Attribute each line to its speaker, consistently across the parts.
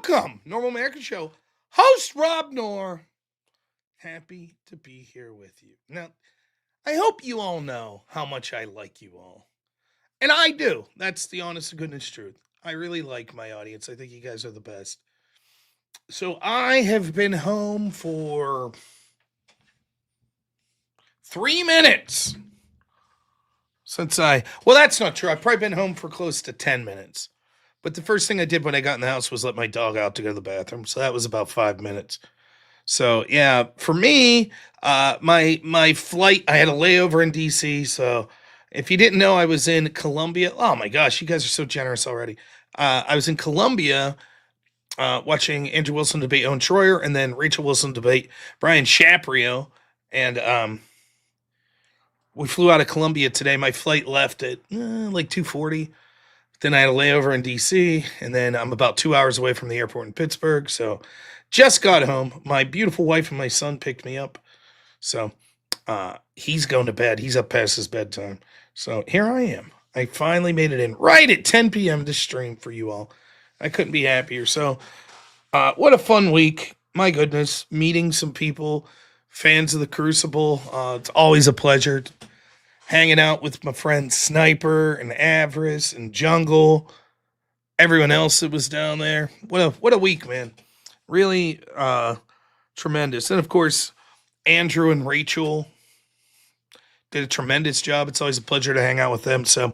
Speaker 1: Welcome, Normal American Show. Host Rob Lowe. Happy to be here with you. Now, I hope you all know how much I like you all. And I do. That's the honest to goodness truth. I really like my audience. I think you guys are the best. So I have been home for 3 minutes well, that's not true. I've probably been home for close to 10 minutes. But the first thing I did when I got in the house was let my dog out to go to the bathroom. So that was about 5 minutes. So yeah, for me, my flight, I had a layover in DC. So if you didn't know, I was in Columbia. Oh my gosh, you guys are so generous already. I was in Columbia watching Andrew Wilson debate Owen Shroyer, and then Rachel Wilson debate Brian Shapiro. And we flew out of Columbia today. My flight left at like 2:40. Then I had a layover in DC, and then I'm about 2 hours away from the airport in Pittsburgh. So just got home. My beautiful wife and my son picked me up. So he's going to bed. He's up past his bedtime. So here I am. I finally made it in right at 10 p.m. to stream for you all. I couldn't be happier. So what a fun week. My goodness. Meeting some people, fans of the Crucible. It's always a pleasure. Hanging out with my friends Sniper and Avarice and Jungle. Everyone else that was down there. What a week, man. Really tremendous. And of course, Andrew and Rachel did a tremendous job. It's always a pleasure to hang out with them. So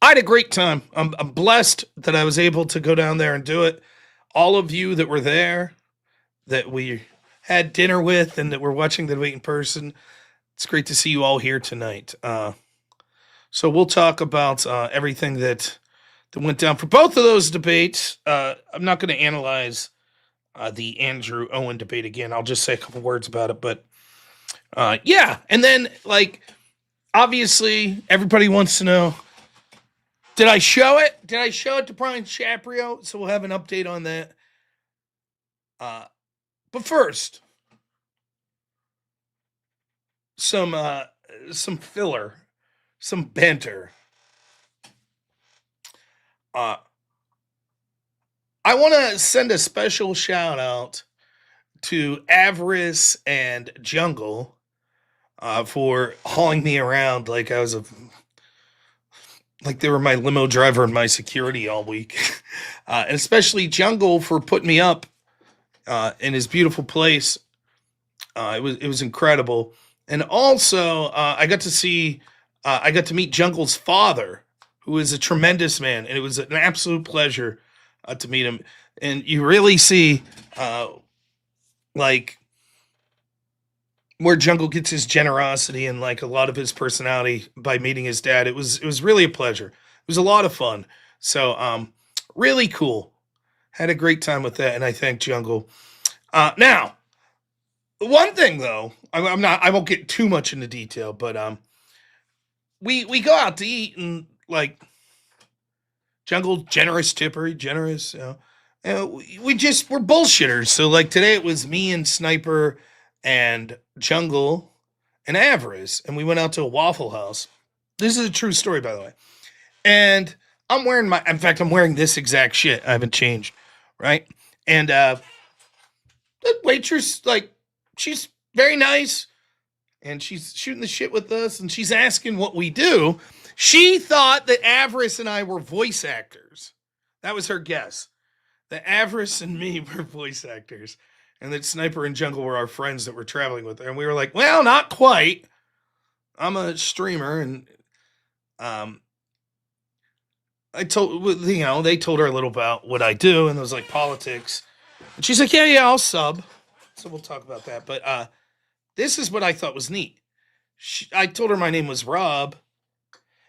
Speaker 1: I had a great time. I'm blessed that I was able to go down there and do it. All of you that were there, that we had dinner with, and that were watching the debate in person, it's great to see you all here tonight. So we'll talk about everything that went down for both of those debates. I'm not going to analyze the Andrew Owen debate again. I'll just say a couple words about it. But yeah, and then obviously everybody wants to know, did I show it? Did I show it to Brian Shapiro? So we'll have an update on that. But first, some filler, some banter. I want to send a special shout out to Avarice and Jungle for hauling me around like I was like they were my limo driver and my security all week. And especially Jungle for putting me up in his beautiful place. It was incredible. And also, I got to meet Jungle's father, who is a tremendous man, and it was an absolute pleasure to meet him. And you really see, where Jungle gets his generosity and like a lot of his personality by meeting his dad. It was really a pleasure. It was a lot of fun. So, really cool. Had a great time with that, and I thank Jungle. Now, one thing though, I won't get too much into detail, but we go out to eat, and like Jungle, generous tipper, generous, we're bullshitters. So like today it was me and Sniper and Jungle and Avarice, and we went out to a Waffle House. This is a true story, by the way. And I'm wearing this exact shit. I haven't changed, right? And the waitress, she's very nice, and she's shooting the shit with us, and she's asking what we do. She thought that Avarice and I were voice actors. That was her guess. That Avarice and me were voice actors, and that Sniper and Jungle were our friends that were traveling with her. And we were like, well, not quite. I'm a streamer, and they told her a little about what I do, and it was like politics. And she's like, yeah, I'll sub. So we'll talk about that. But this is what I thought was neat. I told her my name was Rob,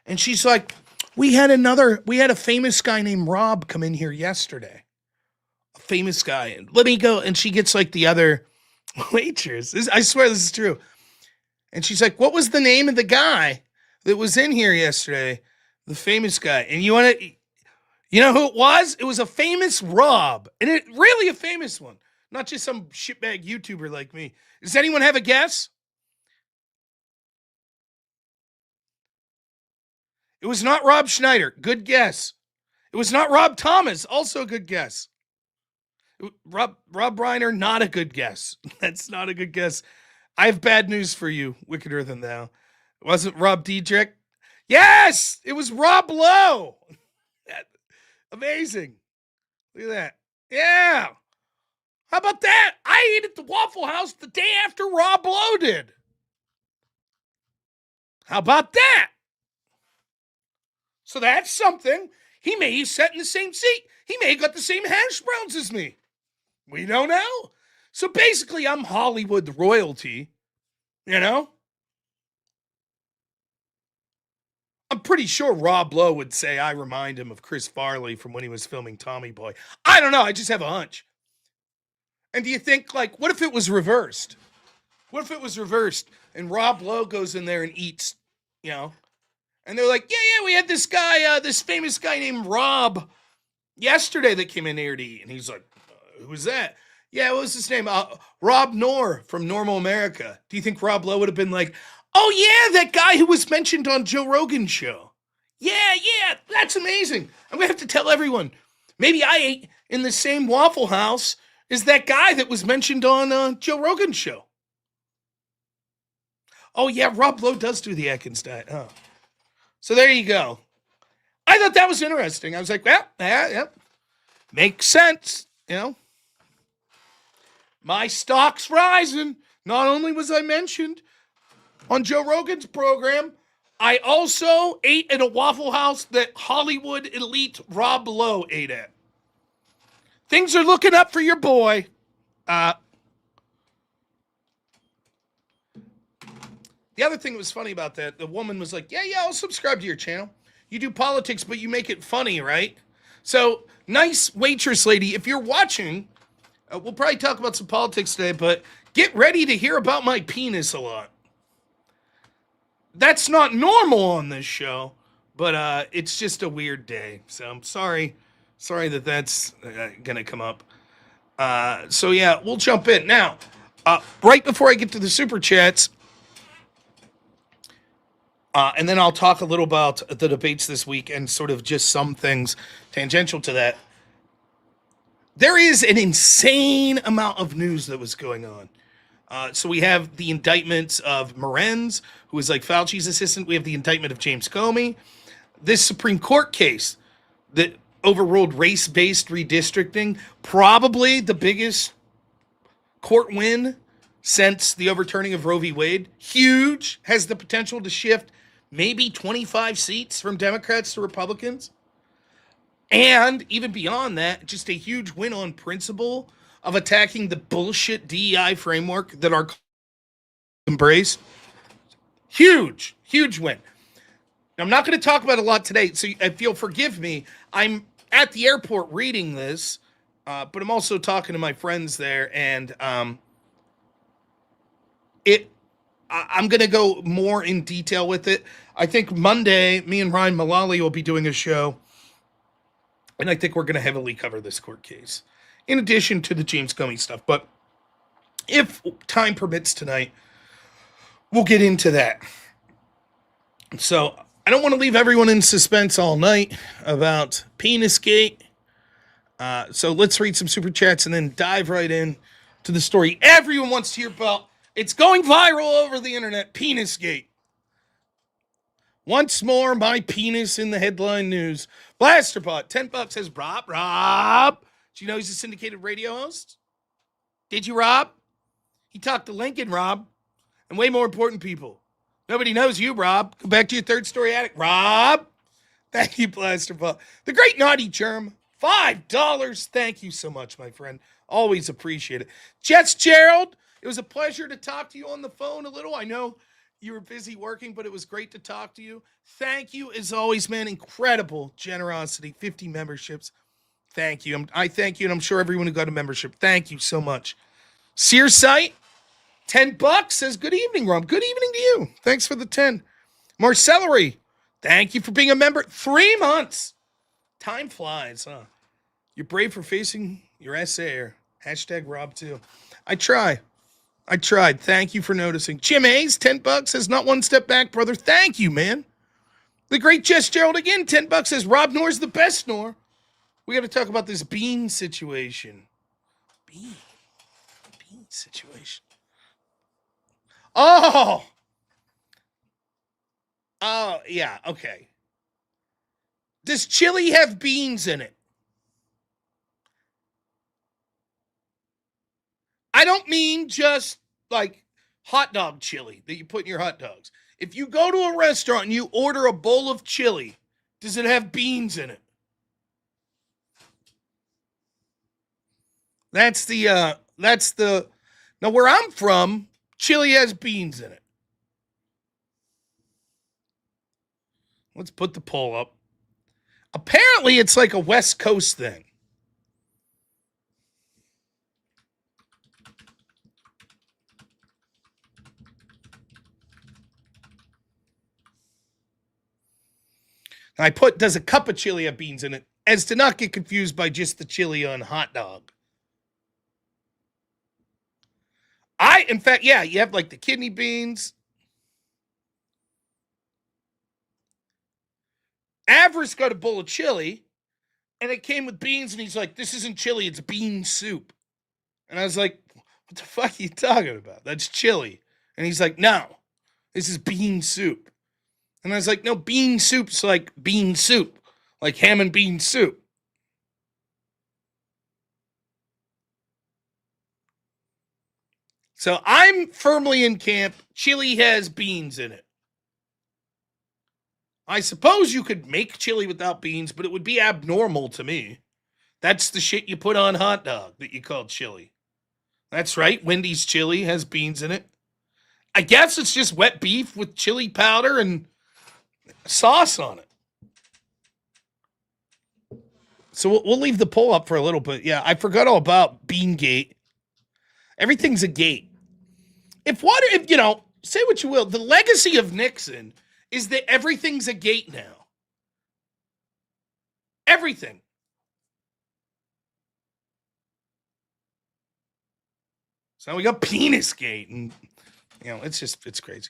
Speaker 1: and she's like, we had a famous guy named Rob come in here yesterday. A famous guy. And let me go. And she gets like the other waitress. I swear this is true. And she's like, what was the name of the guy that was in here yesterday? The famous guy. And you know who it was? It was a famous Rob. And it really a famous one. Not just some shitbag YouTuber like me. Does anyone have a guess? It was not Rob Schneider. Good guess. It was not Rob Thomas. Also a good guess. Rob Reiner, not a good guess. That's not a good guess. I have bad news for you, wickeder than thou. It wasn't Rob Diedrich. Yes, it was Rob Lowe. Amazing. Look at that. Yeah. How about that? I ate at the Waffle House the day after Rob Lowe did. How about that? So that's something. He may have sat in the same seat. He may have got the same hash browns as me. We don't know. So basically, I'm Hollywood royalty, you know? I'm pretty sure Rob Lowe would say I remind him of Chris Farley from when he was filming Tommy Boy. I don't know. I just have a hunch. And do you think, like, what if it was reversed? What if it was reversed and Rob Lowe goes in there and eats, you know? And they're like, yeah, we had this guy, this famous guy named Rob yesterday that came in here to eat. And he's like, who was that? Yeah, what was his name? Robnoerr from Normal America. Do you think Rob Lowe would have been like, oh, yeah, that guy who was mentioned on Joe Rogan's show? Yeah, that's amazing. I'm going to have to tell everyone. Maybe I ate in the same Waffle House as that guy that was mentioned on Joe Rogan's show. Oh, yeah, Rob Lowe does do the Atkins diet. Oh. So there you go. I thought that was interesting. I was like, well, yeah. Makes sense, you know. My stock's rising. Not only was I mentioned on Joe Rogan's program, I also ate at a Waffle House that Hollywood elite Rob Lowe ate at. Things are looking up for your boy. The other thing that was funny about that, the woman was like, yeah, I'll subscribe to your channel. You do politics, but you make it funny, right? So, nice waitress lady, if you're watching, we'll probably talk about some politics today, but get ready to hear about my penis a lot. That's not normal on this show, but it's just a weird day. So I'm sorry that that's going to come up. So yeah, we'll jump in. Now, right before I get to the super chats, and then I'll talk a little about the debates this week and sort of just some things tangential to that. There is an insane amount of news that was going on. So we have the indictments of Morenz, who is like Fauci's assistant. We have the indictment of James Comey. This Supreme Court case that overruled race-based redistricting, probably the biggest court win since the overturning of Roe v. Wade. Huge, has the potential to shift maybe 25 seats from Democrats to Republicans. And even beyond that, just a huge win on principle of attacking the bullshit DEI framework that our embraced. Huge win. Now, I'm not going to talk about a lot today, so if you'll forgive me, I'm at the airport reading this, but I'm also talking to my friends there, and I'm going to go more in detail with it. I think Monday, me and Ryan Mullally will be doing a show, and I think we're going to heavily cover this court case, in addition to the James Comey stuff. But if time permits tonight, we'll get into that. So I don't want to leave everyone in suspense all night about Penisgate. So let's read some super chats and then dive right in to the story everyone wants to hear about. It's going viral over the internet, Penisgate. Once more, my penis in the headline news. Blasterbot, $10 says, Rob. Do you know he's a syndicated radio host? Did you, Rob? He talked to Lincoln, Rob, and way more important people. Nobody knows you, Rob. Go back to your third story attic, Rob. Thank you, Blasterbot. The Great Naughty Germ, $5. Thank you so much, my friend. Always appreciate it. Jess Gerald, it was a pleasure to talk to you on the phone a little. I know you were busy working, but it was great to talk to you. Thank you, as always, man. Incredible generosity. 50 memberships. Thank you. I thank you, and I'm sure everyone who got a membership. Thank you so much. Searsight, $10 says, good evening, Rob. Good evening to you. Thanks for the 10. Marcellery, thank you for being a member. 3 months. Time flies, huh? You're brave for facing your essay. Hashtag Rob2. I tried. Thank you for noticing. Jim Hayes, $10 says, not one step back, brother. Thank you, man. The great Jess Gerald again, $10 says, Rob Noor's the best Noor. We got to talk about this bean situation. Bean situation. Oh, yeah, okay. Does chili have beans in it? I don't mean just like hot dog chili that you put in your hot dogs. If you go to a restaurant and you order a bowl of chili, does it have beans in it? That's the now where I'm from, chili has beans in it. Let's put the poll up. Apparently it's like a West Coast thing. I put, does a cup of chili have beans in it? As to not get confused by just the chili on hot dog. In fact, yeah, you have like the kidney beans. Avarice got a bowl of chili, and it came with beans, and he's like, this isn't chili, it's bean soup. And I was like, what the fuck are you talking about? That's chili. And he's like, no, this is bean soup. And I was like, no, bean soup's like bean soup, like ham and bean soup. So I'm firmly in camp. Chili has beans in it. I suppose you could make chili without beans, but it would be abnormal to me. That's the shit you put on hot dog that you call chili. That's right. Wendy's chili has beans in it. I guess it's just wet beef with chili powder and sauce on it. So we'll leave the poll up for a little bit. Yeah, I forgot all about Beangate. Everything's a gate. If say what you will, the legacy of Nixon is that everything's a gate now. Everything. So we got Penis Gate, and it's crazy.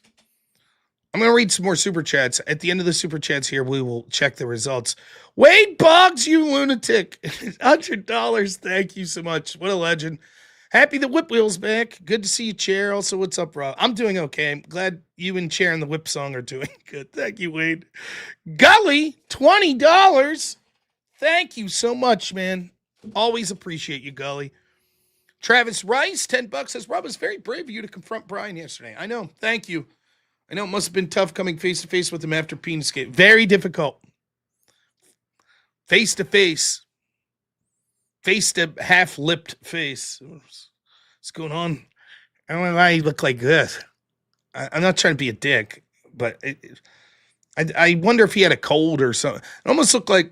Speaker 1: I'm going to read some more super chats. At the end of the super chats here, we will check the results. Wade Boggs, you lunatic. $100. Thank you so much. What a legend. Happy the Whip Wheel's back. Good to see you, Chair. Also, what's up, Rob? I'm doing okay. I'm glad you and Chair and the Whip song are doing good. Thank you, Wade. Gully, $20. Thank you so much, man. Always appreciate you, Gully. Travis Rice, $10 says, Rob, was very brave of you to confront Brian yesterday. I know. Thank you. I know it must have been tough coming face-to-face with him after Penisgate. Very difficult. Face-to-face. Face to half-lipped face. What's going on? I don't know why you look like this. I'm not trying to be a dick, but I wonder if he had a cold or something. It almost looked like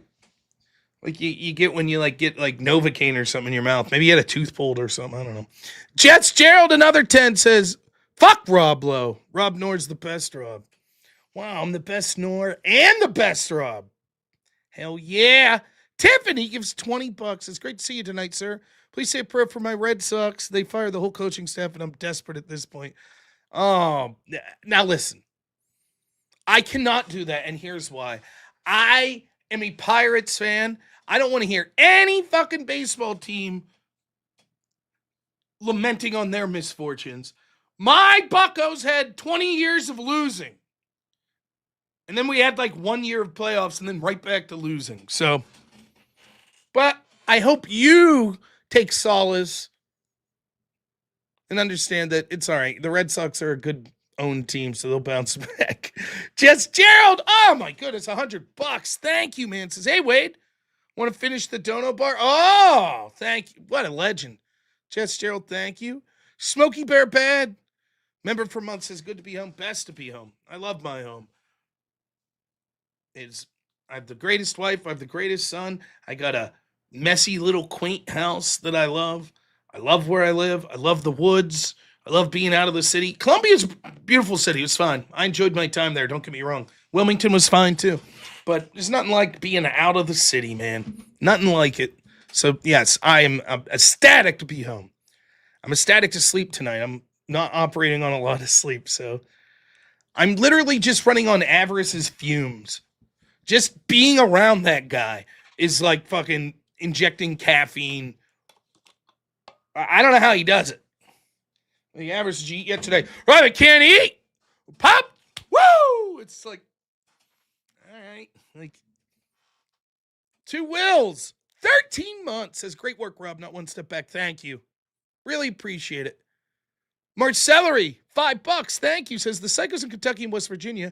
Speaker 1: you get when you get Novocaine or something in your mouth. Maybe he had a tooth pulled or something. I don't know. Jets Gerald, another 10, says, fuck Rob Lowe. Rob Noer's the best Rob. Wow, I'm the best Noer and the best Rob. Hell yeah. Tiffany gives $20. It's great to see you tonight, sir. Please say a prayer for my Red Sox. They fired the whole coaching staff, and I'm desperate at this point. Oh, now listen. I cannot do that, and here's why. I am a Pirates fan. I don't want to hear any fucking baseball team lamenting on their misfortunes. My Buccos had 20 years of losing. And then we had 1 year of playoffs and then right back to losing. So, but I hope you take solace and understand that it's all right. The Red Sox are a good owned team, so they'll bounce back. Jess Gerald, oh my goodness, $100. Thank you, man. Says, hey, Wade, want to finish the dono bar? Oh, thank you. What a legend. Jess Gerald, thank you. Smokey Bear Bad, member for months, says, good to be home. Best to be home. I love my home. I have the greatest wife. I have the greatest son. I got a messy little quaint house that I love. I love where I live. I love the woods. I love being out of the city. Columbia's a beautiful city. It was fine. I enjoyed my time there. Don't get me wrong. Wilmington was fine too. But there's nothing like being out of the city, man. Nothing like it. So, yes, I'm ecstatic to be home. I'm ecstatic to sleep tonight. I'm not operating on a lot of sleep. So I'm literally just running on Avarice's fumes. Just being around that guy is like fucking injecting caffeine I don't know how he does it. The average did you eat yet today? Rob, I can't eat. Pop. Woo! It's like, all right. Like, 2 Wills. 13 months. Says, great work, Rob. Not one step back. Thank you. Really appreciate it. Marcellery, $5. Thank you. Says, the psychos in Kentucky and West Virginia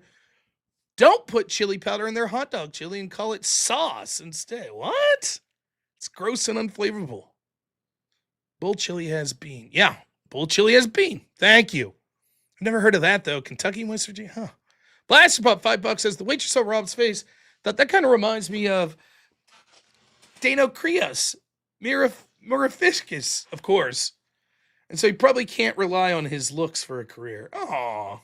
Speaker 1: don't put chili powder in their hot dog chili and call it sauce instead. What? It's gross and unflavorable. Bull chili has bean. Yeah, bull chili has bean. Thank you. I've never heard of that, though. Kentucky and West Virginia. Huh. Blaster Pop, $5 says, the waitress saw Rob's face. Thought that kind of reminds me of Dano Crias, Miraficus, of course. And so he probably can't rely on his looks for a career. Aw.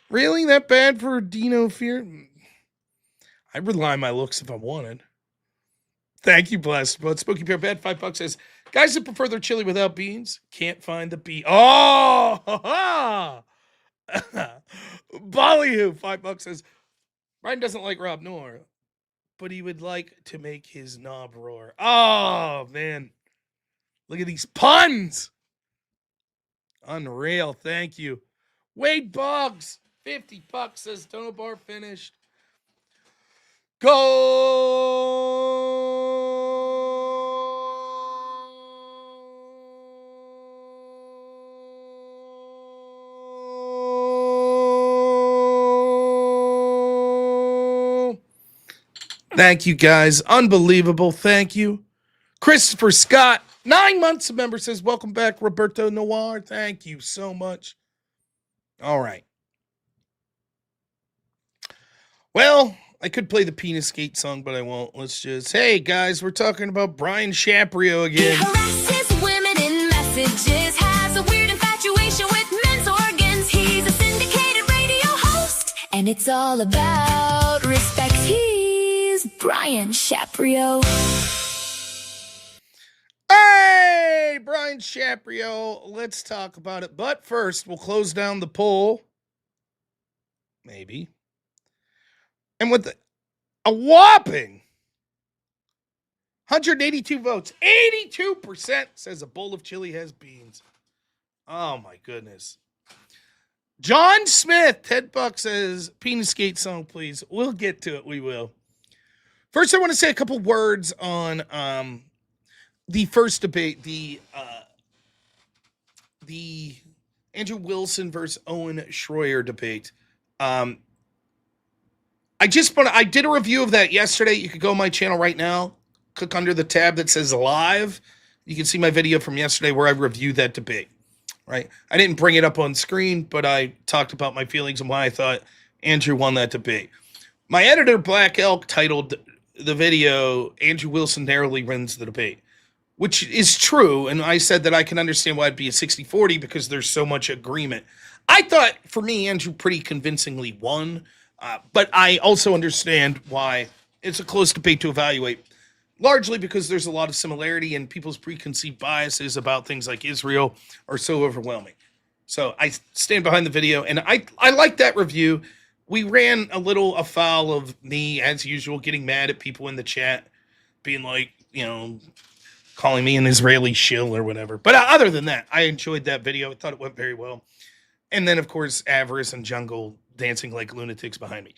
Speaker 1: Really? That bad for Dino Fear? I'd rely on my looks if I wanted. Thank you, Blessed. But Spooky Bear Bad, $5 says, guys that prefer their chili without beans can't find the bean. Oh! Ha ha! Ballyhoo, $5 says, Brian doesn't like robnoerr, but he would like to make his knob roar. Oh, man. Look at these puns. Unreal. Thank you. Wade Boggs, $50 says, Tono Bar finished. Go. Thank you, guys. Unbelievable. Thank you. Christopher Scott, 9 months, a member, says, welcome back, Roberto Noir. Thank you so much. All right. Well, I could play the Penis Skate song, but I won't. Let's just, hey, guys, we're talking about Brian Shapiro again.
Speaker 2: He harasses women in messages, has a weird infatuation with men's organs. He's a syndicated radio host, and it's all about respect. He's Brian Shapiro.
Speaker 1: Hey, Brian Shapiro, let's talk about it. But first, we'll close down the poll. Maybe. And with a whopping 182 votes, 82% says a bowl of chili has beans. Oh, my goodness. John Smith, $10 says, Penis Skate song, please. We'll get to it. We will. First, I want to say a couple words on the first debate, the Andrew Wilson versus Owen Shroyer debate. I did a review of that yesterday. You could go on my channel right now, click under the tab that says live. You can see my video from yesterday where I reviewed that debate, right? I didn't bring it up on screen, but I talked about my feelings and why I thought Andrew won that debate. My editor, Black Elk, titled the video, Andrew Wilson narrowly wins the debate, which is true. And I said that I can understand why it'd be a 60-40 because there's so much agreement. I thought, for me, Andrew pretty convincingly won. But I also understand why it's a close debate to evaluate, largely because there's a lot of similarity and people's preconceived biases about things like Israel are so overwhelming. So I stand behind the video, and I like that review. We ran a little afoul of me, as usual, getting mad at people in the chat, being like, calling me an Israeli shill or whatever. But other than that, I enjoyed that video. I thought it went very well. And then, of course, Avarice and Jungle dancing like lunatics behind me.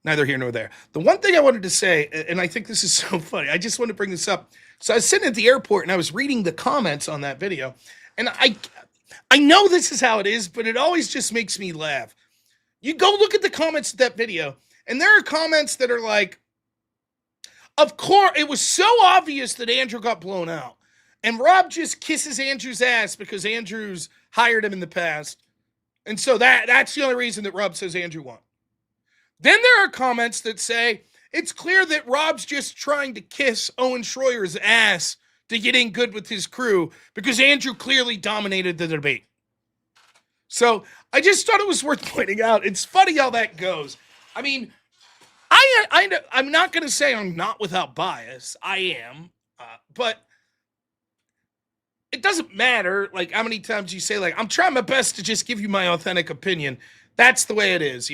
Speaker 1: Neither here nor there. The one thing I wanted to say, and I think this is so funny, I just want to bring this up. So I was sitting at the airport and I was reading the comments on that video. And I know this is how it is, but it always just makes me laugh. You go look at the comments of that video, and there are comments that are like, of course, it was so obvious that Andrew got blown out. And Rob just kisses Andrew's ass because Andrew's hired him in the past. And so that's the only reason that Rob says Andrew won. Then there are comments that say, it's clear that Rob's just trying to kiss Owen Shroyer's ass to get in good with his crew because Andrew clearly dominated the debate. So I just thought it was worth pointing out. It's funny how that goes. I mean, I'm not going to say I'm not without bias. I am. But it doesn't matter, like, how many times you say, like, I'm trying my best to just give you my authentic opinion. That's the way it is.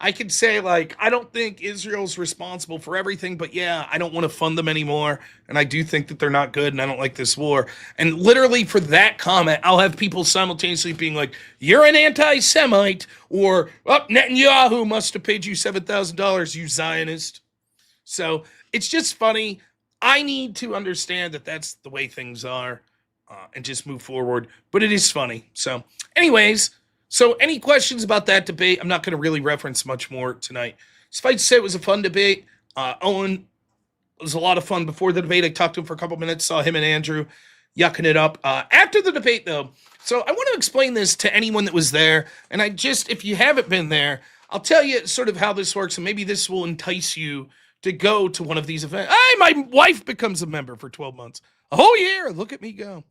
Speaker 1: I could say, like, I don't think Israel's responsible for everything, but yeah, I don't want to fund them anymore. And I do think that they're not good and I don't like this war. And literally for that comment, I'll have people simultaneously being like, you're an anti Semite, or, oh, Netanyahu must have paid you $7,000, you Zionist. So it's just funny. I need to understand that that's the way things are and just move forward. But it is funny. So, anyways. So any questions about that debate? I'm not going to really reference much more tonight. Suffice to say, it was a fun debate. Owen was a lot of fun before the debate. I talked to him for a couple minutes, saw him and Andrew yucking it up. After the debate, though, so I want to explain this to anyone that was there. And if you haven't been there, I'll tell you sort of how this works. And maybe this will entice you to go to one of these events. Hey, my wife becomes a member for 12 months. A whole year. Look at me go.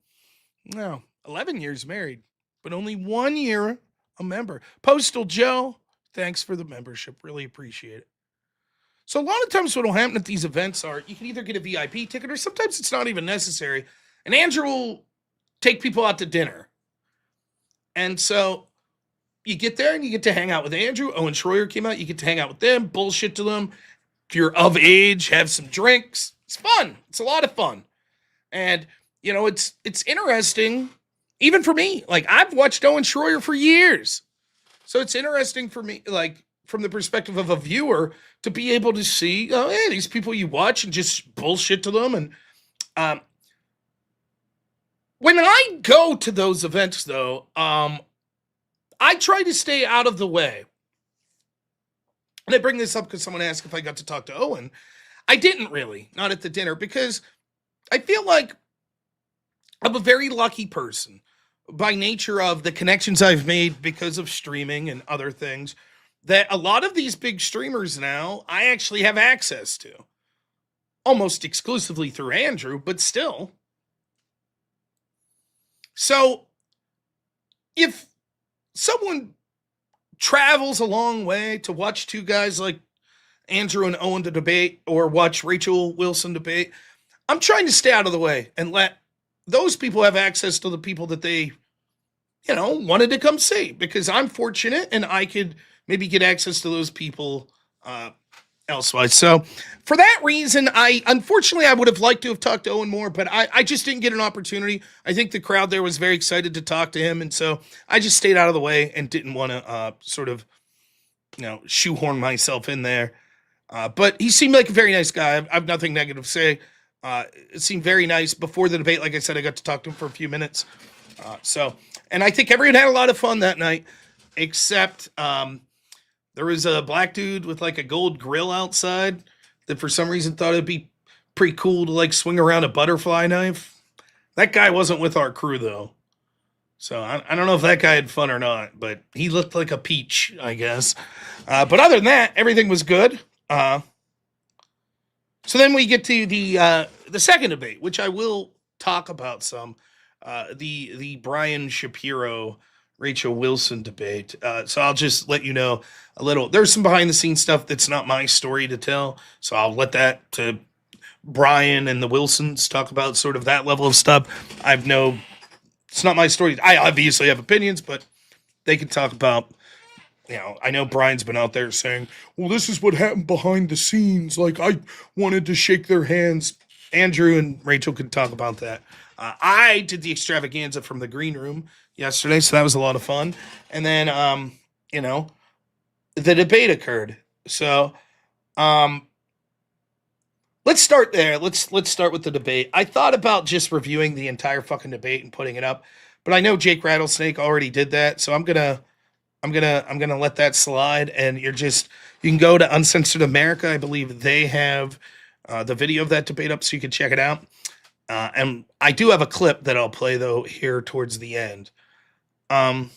Speaker 1: No, 11 years married, but only 1 year a member. Postal Joe, thanks for the membership. Really appreciate it. So a lot of times what will happen at these events are you can either get a VIP ticket or sometimes it's not even necessary. And Andrew will take people out to dinner. And so you get there and you get to hang out with Andrew. Owen Shroyer came out. You get to hang out with them, bullshit to them. If you're of age, have some drinks. It's fun. It's a lot of fun. And, it's interesting. Even for me, like, I've watched Owen Shroyer for years. So it's interesting for me, like, from the perspective of a viewer, to be able to see, oh, hey, these people you watch and just bullshit to them. And when I go to those events, though, I try to stay out of the way. And I bring this up because someone asked if I got to talk to Owen. I didn't really, not at the dinner, because I feel like I'm a very lucky person by nature of the connections I've made because of streaming and other things, that a lot of these big streamers now, I actually have access to. Almost exclusively through Andrew, but still. So, if someone travels a long way to watch two guys like Andrew and Owen to debate, or watch Rachel Wilson debate, I'm trying to stay out of the way and let those people have access to the people that they, wanted to come see, because I'm fortunate and I could maybe get access to those people elsewise. So for that reason, unfortunately, I would have liked to have talked to Owen more, but I just didn't get an opportunity. I think the crowd there was very excited to talk to him. And so I just stayed out of the way and didn't want to sort of, shoehorn myself in there. But he seemed like a very nice guy. I have nothing negative to say. It seemed very nice. Before the debate, like I said, I got to talk to him for a few minutes. And I think everyone had a lot of fun that night, except there was a black dude with like a gold grill outside that for some reason thought it'd be pretty cool to like swing around a butterfly knife. That guy wasn't with our crew though. So I don't know if that guy had fun or not, but he looked like a peach, I guess. But other than that, everything was good. So then we get to the second debate, which I will talk about some. The Brian Shapiro, Rachel Wilson debate. So I'll just let you know a little. There's some behind the scenes stuff that's not my story to tell. So I'll let that to Brian and the Wilsons talk about sort of that level of stuff. It's not my story. I obviously have opinions, but they can talk about, I know Brian's been out there saying, well, this is what happened behind the scenes. Like, I wanted to shake their hands. Andrew and Rachel can talk about that. I did the extravaganza from the green room yesterday, so that was a lot of fun. And then, the debate occurred. So, let's start there. Let's start with the debate. I thought about just reviewing the entire fucking debate and putting it up, but I know Jake Rattlesnake already did that, so I'm gonna let that slide. And you can go to Uncensored America. I believe they have the video of that debate up, so you can check it out. And I do have a clip that I'll play though here towards the end. I'm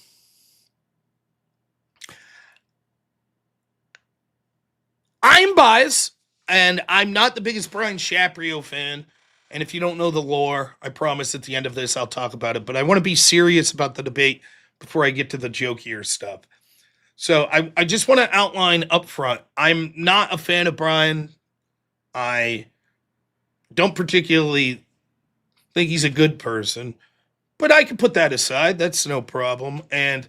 Speaker 1: biased, and I'm not the biggest Brian Shapiro fan. And if you don't know the lore, I promise at the end of this I'll talk about it. But I want to be serious about the debate before I get to the jokier stuff. So I just want to outline up front. I'm not a fan of Brian. I don't particularly think he's a good person, but I can put that aside. That's no problem. And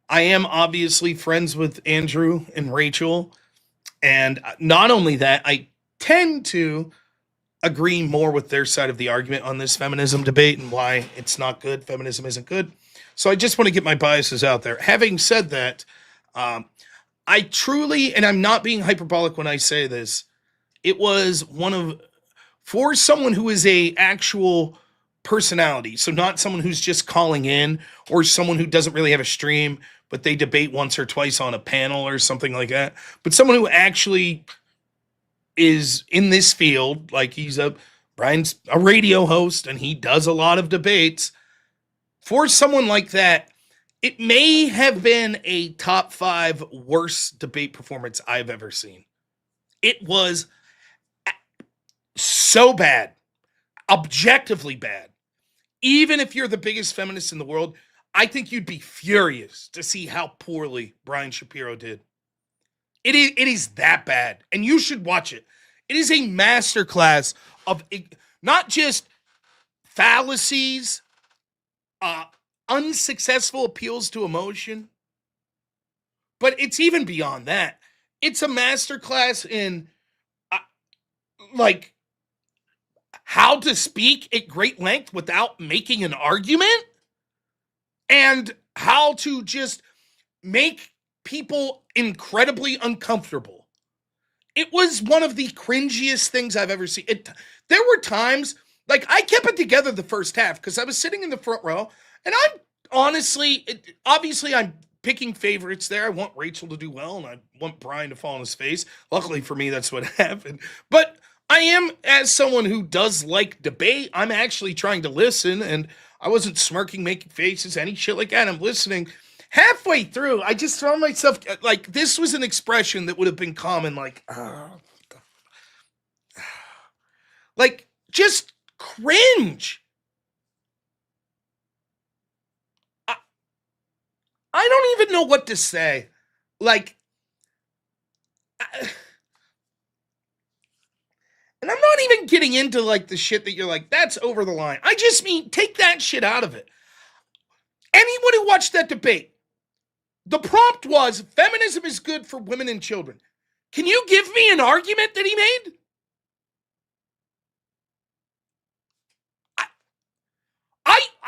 Speaker 1: I am obviously friends with Andrew and Rachel. And not only that, I tend to agree more with their side of the argument on this feminism debate and why it's not good. Feminism isn't good. So I just want to get my biases out there. Having said that, I truly, and I'm not being hyperbolic when I say this, it was one of, for someone who is a actual personality, so not someone who's just calling in or someone who doesn't really have a stream, but they debate once or twice on a panel or something like that, but someone who actually is in this field, like Brian's a radio host and he does a lot of debates. For someone like that, it may have been a top 5 worst debate performance I've ever seen. It was so bad, objectively bad. Even if you're the biggest feminist in the world, I think you'd be furious to see how poorly Brian Shapiro did. It is that bad, and you should watch it. It is a masterclass of not just fallacies, unsuccessful appeals to emotion, but it's even beyond that. It's a masterclass in like how to speak at great length without making an argument, and how to just make people incredibly uncomfortable. It was one of the cringiest things I've ever seen. There were times, like, I kept it together the first half because I was sitting in the front row, and I'm honestly, obviously I'm picking favorites there. I want Rachel to do well, and I want Brian to fall on his face. Luckily for me, that's what happened. But I am, as someone who does like debate, I'm actually trying to listen, and I wasn't smirking, making faces, any shit like that. I'm listening. Halfway through, I just found myself, like, this was an expression that would have been common, like, like, just cringe. I don't even know what to say. Like, and I'm not even getting into, like, the shit that you're like, that's over the line. I just mean, take that shit out of it. Anyone who watched that debate, the prompt was, feminism is good for women and children. Can you give me an argument that he made?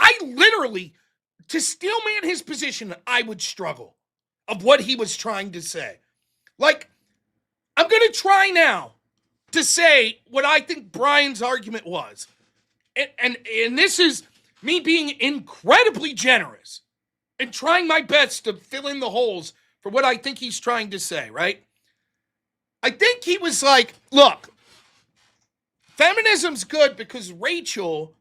Speaker 1: I literally, to steelman his position, I would struggle of what he was trying to say. Like, I'm going to try now to say what I think Brian's argument was. And this is me being incredibly generous and trying my best to fill in the holes for what I think he's trying to say, right? I think he was like, look, feminism's good because Rachel,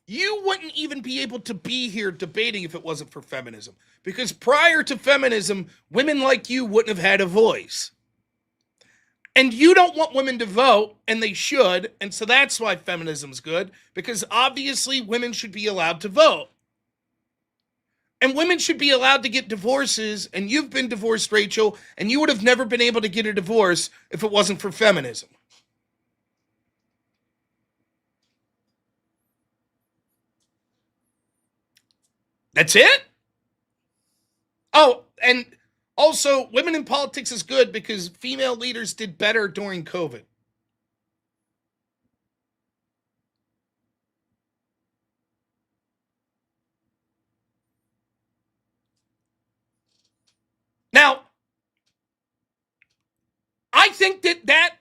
Speaker 1: you wouldn't even be able to be here debating if it wasn't for feminism. Because prior to feminism, women like you wouldn't have had a voice. And you don't want women to vote, and they should, and so that's why feminism's good, because obviously women should be allowed to vote. And women should be allowed to get divorces, and you've been divorced, Rachel, and you would have never been able to get a divorce if it wasn't for feminism. That's it? Oh, and also, women in politics is good because female leaders did better during COVID. Now, I think that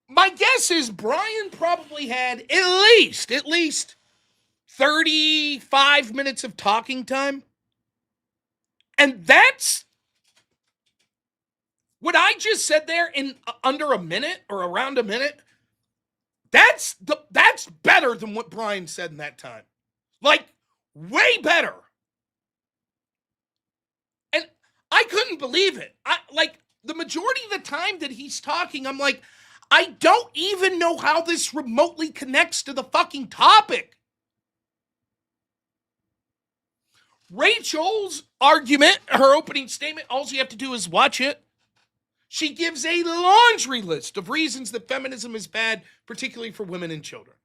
Speaker 1: my guess is Brian probably had at least 35 minutes of talking time. And that's what I just said there in under a minute or around a minute. That's better than what Brian said in that time. Like, way better. And I couldn't believe it. The majority of the time that he's talking, I'm like, I don't even know how this remotely connects to the fucking topic. Rachel's argument, her opening statement, all you have to do is watch it. She gives a laundry list of reasons that feminism is bad, particularly for women and children.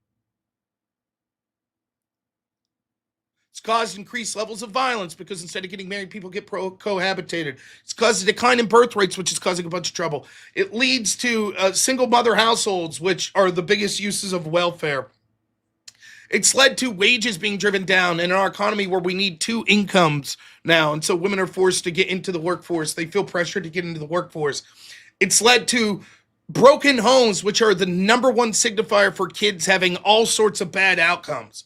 Speaker 1: It's caused increased levels of violence because instead of getting married, people get cohabitated. It's caused a decline in birth rates, which is causing a bunch of trouble. It leads to single mother households, which are the biggest uses of welfare. It's led to wages being driven down in our economy where we need two incomes now. And so women are forced to get into the workforce. They feel pressured to get into the workforce. It's led to broken homes, which are the number one signifier for kids having all sorts of bad outcomes.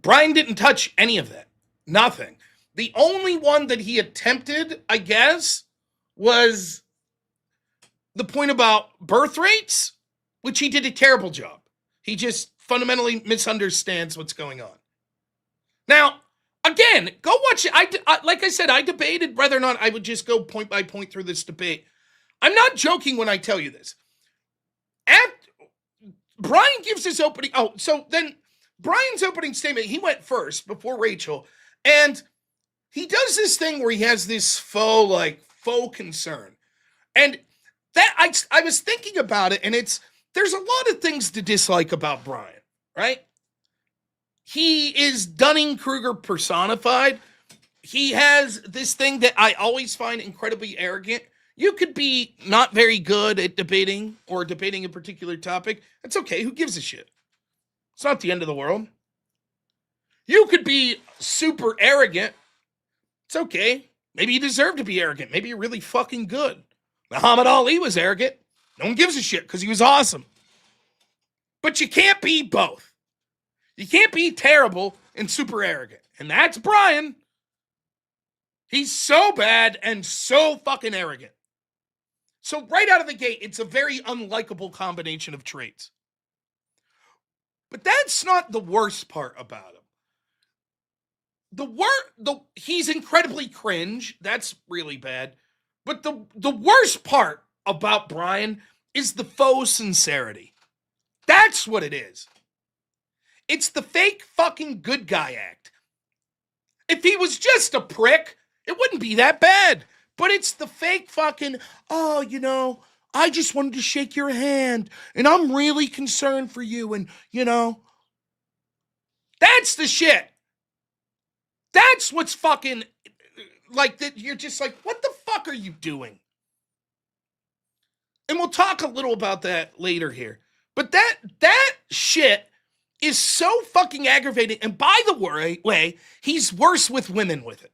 Speaker 1: Brian didn't touch any of that. Nothing. The only one that he attempted, I guess, was the point about birth rates, which he did a terrible job. He just fundamentally misunderstands what's going on. Now, again, go watch it. Like I said, I debated whether or not I would just go point by point through this debate. I'm not joking when I tell you this. Brian gives his opening. Oh, so then Brian's opening statement, he went first before Rachel. And he does this thing where he has this faux concern. And that I was thinking about it, and there's a lot of things to dislike about Brian, right? He is Dunning-Kruger personified. He has this thing that I always find incredibly arrogant. You could be not very good at debating or debating a particular topic. That's okay. Who gives a shit? It's not the end of the world. You could be super arrogant. It's okay. Maybe you deserve to be arrogant. Maybe you're really fucking good. Muhammad Ali was arrogant. No one gives a shit because he was awesome. But you can't be both. You can't be terrible and super arrogant. And that's Brian. He's so bad and so fucking arrogant. So right out of the gate, it's a very unlikable combination of traits. But that's not the worst part about him. He's incredibly cringe. That's really bad. But the worst part about Brian is the faux sincerity. That's what it is. It's the fake fucking good guy act. If he was just a prick, it wouldn't be that bad. But it's the fake fucking, I just wanted to shake your hand, and I'm really concerned for you, and, that's the shit. That's what's fucking, that you're just like, what the fuck are you doing? And we'll talk a little about that later here. But that shit is so fucking aggravating. And by the way, he's worse with women with it.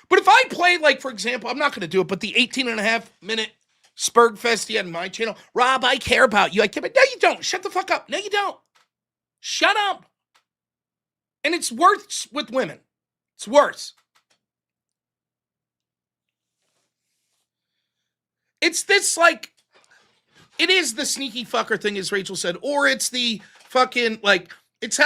Speaker 1: But if I play, for example, I'm not going to do it, but the 18.5-minute Spurgfest he had on my channel, Rob, I care about you. I care about, no, you don't. Shut the fuck up. No, you don't. Shut up. And it's worse with women. It's worse. It's this, it is the sneaky fucker thing, as Rachel said, or it's the fucking, it's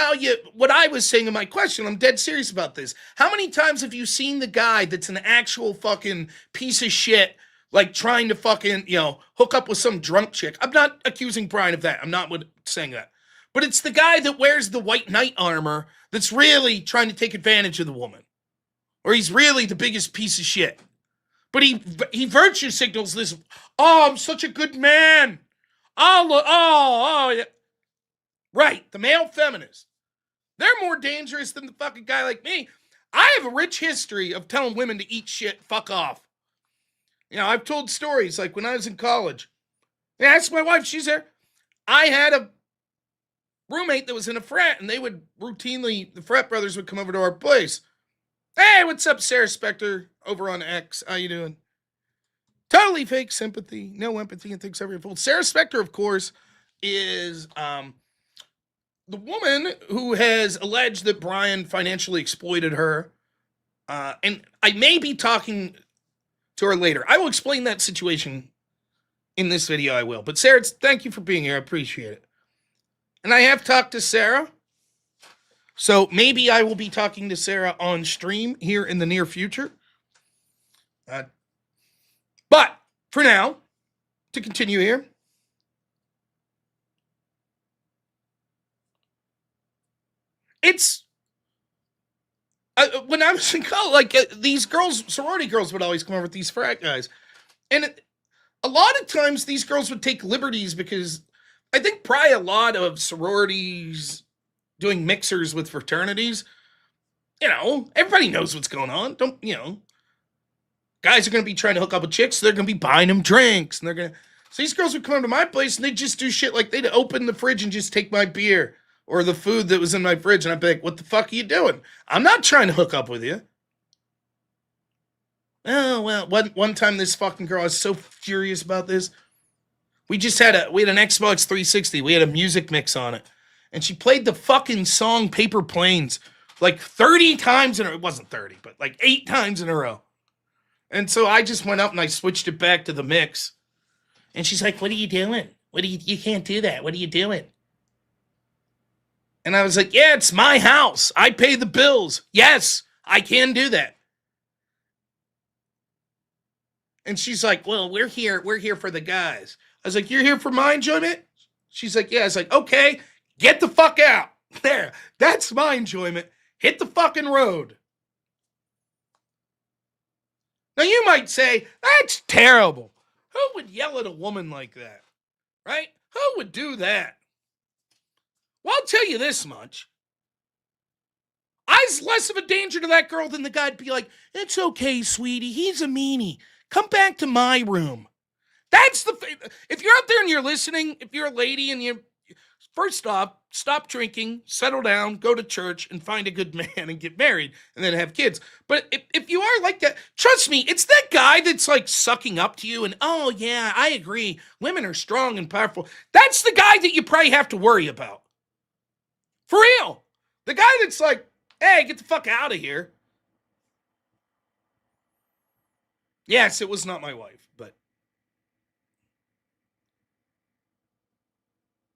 Speaker 1: what I was saying in my question, I'm dead serious about this. How many times have you seen the guy that's an actual fucking piece of shit, trying to fucking, hook up with some drunk chick? I'm not accusing Brian of that. I'm not saying that. But it's the guy that wears the white knight armor that's really trying to take advantage of the woman. Or he's really the biggest piece of shit. But he virtue signals this, I'm such a good man. Yeah. Right, the male feminist. They're more dangerous than the fucking guy like me. I have a rich history of telling women to eat shit, fuck off. I've told stories when I was in college. Yeah, ask my wife, she's there. I had a roommate that was in a frat, and they would routinely, the frat brothers would come over to our place. Hey, what's up, Sarah Spector over on X? How you doing? Totally fake sympathy, no empathy, and thinks every fool. Sarah Spector, of course, is the woman who has alleged that Brian financially exploited her. And I may be talking to her later. I will explain that situation in this video, I will. But Sarah, thank you for being here. I appreciate it. And I have talked to Sarah. So maybe I will be talking to Sarah on stream here in the near future. But for now, to continue here. It's when I was in college, these girls, sorority girls would always come over with these frat guys. And a lot of times these girls would take liberties because I think probably a lot of sororities doing mixers with fraternities, everybody knows what's going on. Guys are going to be trying to hook up with chicks. So they're going to be buying them drinks. And so these girls would come to my place and they'd just do shit like they'd open the fridge and just take my beer or the food that was in my fridge. And I'd be like, what the fuck are you doing? I'm not trying to hook up with you. Oh, well, one time this fucking girl, I was so furious about this. We had an Xbox 360. We had a music mix on it. And she played the fucking song Paper Planes like 30 times in a row. It wasn't 30, but like 8 times in a row. And so I just went up and I switched it back to the mix. And she's like, what are you doing? You can't do that. What are you doing? And I was like, yeah, it's my house. I pay the bills. Yes, I can do that. And she's like, well, we're here for the guys. I was like, you're here for my enjoyment? She's like, yeah. I was like, okay, get the fuck out. There, that's my enjoyment. Hit the fucking road. Now you might say, that's terrible. Who would yell at a woman like that? Right? Who would do that? Well, I'll tell you this much. I was less of a danger to that girl than the guy'd be like, it's okay, sweetie. He's a meanie. Come back to my room. That's if you're out there and you're listening, if you're a lady and you, first off, stop drinking, settle down, go to church and find a good man and get married and then have kids. But if you are like that, trust me, it's that guy that's like sucking up to you and, oh yeah, I agree. Women are strong and powerful. That's the guy that you probably have to worry about. For real. The guy that's like, hey, get the fuck out of here. Yes, it was not my wife, but.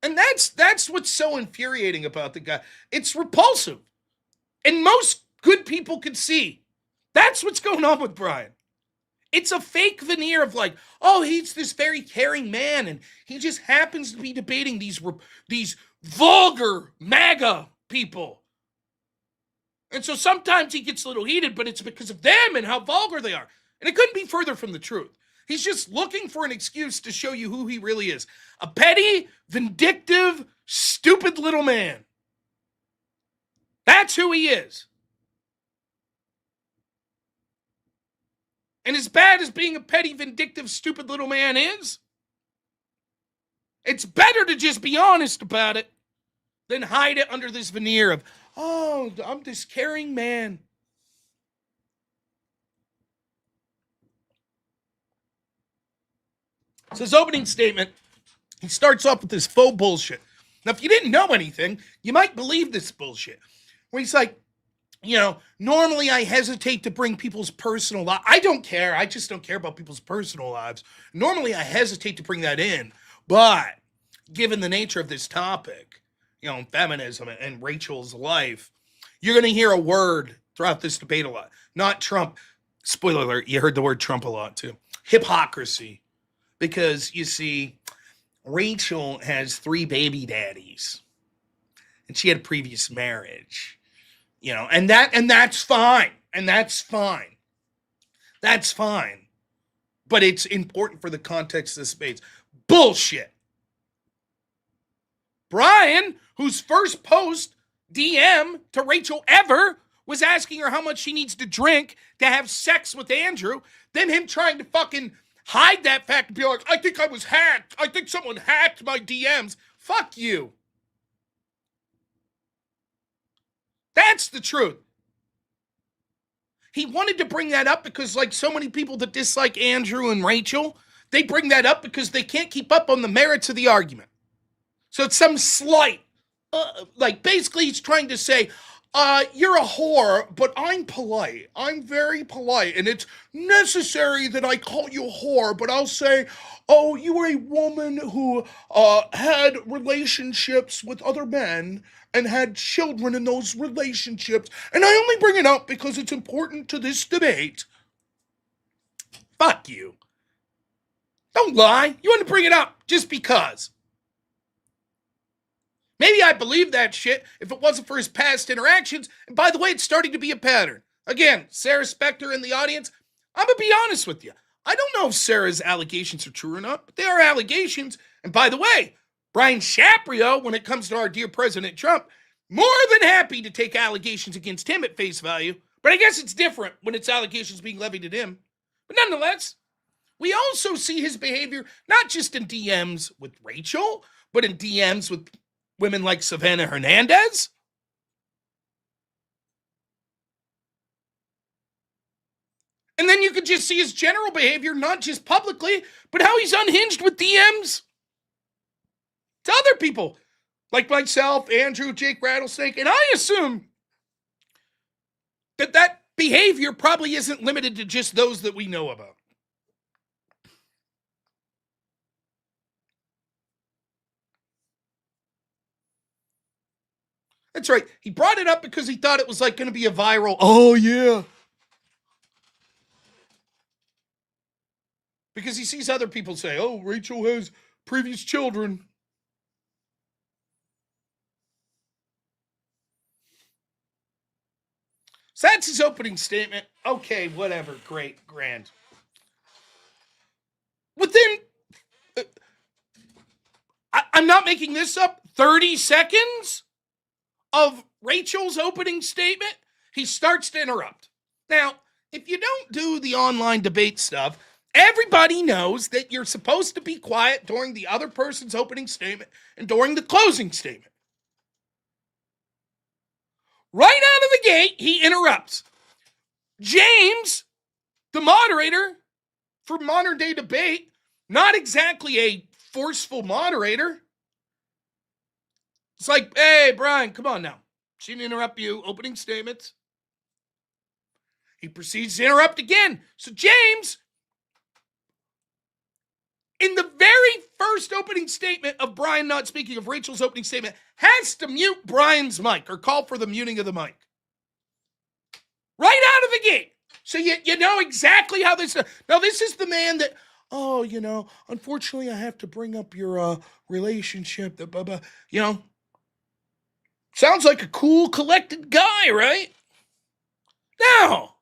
Speaker 1: And that's what's so infuriating about the guy. It's repulsive. And most good people could see. That's what's going on with Brian. It's a fake veneer of like, oh, he's this very caring man, and he just happens to be debating these vulgar MAGA people. And so sometimes he gets a little heated, but it's because of them and how vulgar they are. And it couldn't be further from the truth. He's just looking for an excuse to show you who he really is. A petty, vindictive, stupid little man. That's who he is. And as bad as being a petty, vindictive, stupid little man is, it's better to just be honest about it than hide it under this veneer of, oh, I'm this caring man. So his opening statement, he starts off with this faux bullshit. Now, if you didn't know anything, you might believe this bullshit. Where he's like, normally I hesitate to bring people's personal lives. I don't care. I just don't care about people's personal lives. Normally I hesitate to bring that in. But given the nature of this topic, feminism and Rachel's life, you're going to hear a word throughout this debate a lot. Not Trump. Spoiler alert, you heard the word Trump a lot too. Hypocrisy. Because, you see, Rachel has 3 baby daddies. And she had a previous marriage. And that's fine. And that's fine. That's fine. But it's important for the context of this debate. Bullshit. Brian, whose first post DM to Rachel ever was asking her how much she needs to drink to have sex with Andrew, then him trying to fucking hide that fact and be like, I think I was hacked. I think someone hacked my DMs. Fuck you. That's the truth. He wanted to bring that up because, like so many people that dislike Andrew and Rachel, they bring that up because they can't keep up on the merits of the argument. So it's some slight, basically he's trying to say, you're a whore, but I'm polite. I'm very polite, and it's necessary that I call you a whore, but I'll say, oh, you were a woman who had relationships with other men and had children in those relationships, and I only bring it up because it's important to this debate. Fuck you. Don't lie. You want to bring it up just because. Maybe I believe that shit if it wasn't for his past interactions. And by the way, it's starting to be a pattern. Again, Sarah Spector in the audience, I'm going to be honest with you. I don't know if Sarah's allegations are true or not, but they are allegations. And by the way, Brian Shapiro, when it comes to our dear President Trump, more than happy to take allegations against him at face value. But I guess it's different when it's allegations being levied at him. But nonetheless, we also see his behavior not just in DMs with Rachel, but in DMs with women like Savannah Hernandez. And then you could just see his general behavior, not just publicly, but how he's unhinged with DMs to other people, like myself, Andrew, Jake Rattlesnake. And I assume that behavior probably isn't limited to just those that we know about. That's right. He brought it up because he thought it was like going to be a viral, oh yeah. Because he sees other people say, oh, Rachel has previous children. So that's his opening statement. Okay, whatever. Great, grand. Within, I'm not making this up, 30 seconds of Rachel's opening statement, he starts to interrupt. Now, if you don't do the online debate stuff, everybody knows that you're supposed to be quiet during the other person's opening statement and during the closing statement. Right out of the gate, he interrupts. James, the moderator for modern day debate, not exactly a forceful moderator. It's like, hey, Brian, come on now. She didn't interrupt you. Opening statements. He proceeds to interrupt again. So James, in the very first opening statement of Brian not speaking, of Rachel's opening statement, has to mute Brian's mic or call for the muting of the mic. Right out of the gate. So you know exactly how this... Now, this is the man that, oh, you know, unfortunately, I have to bring up your relationship. Blah, blah, you know, sounds like a cool, collected guy, right? No.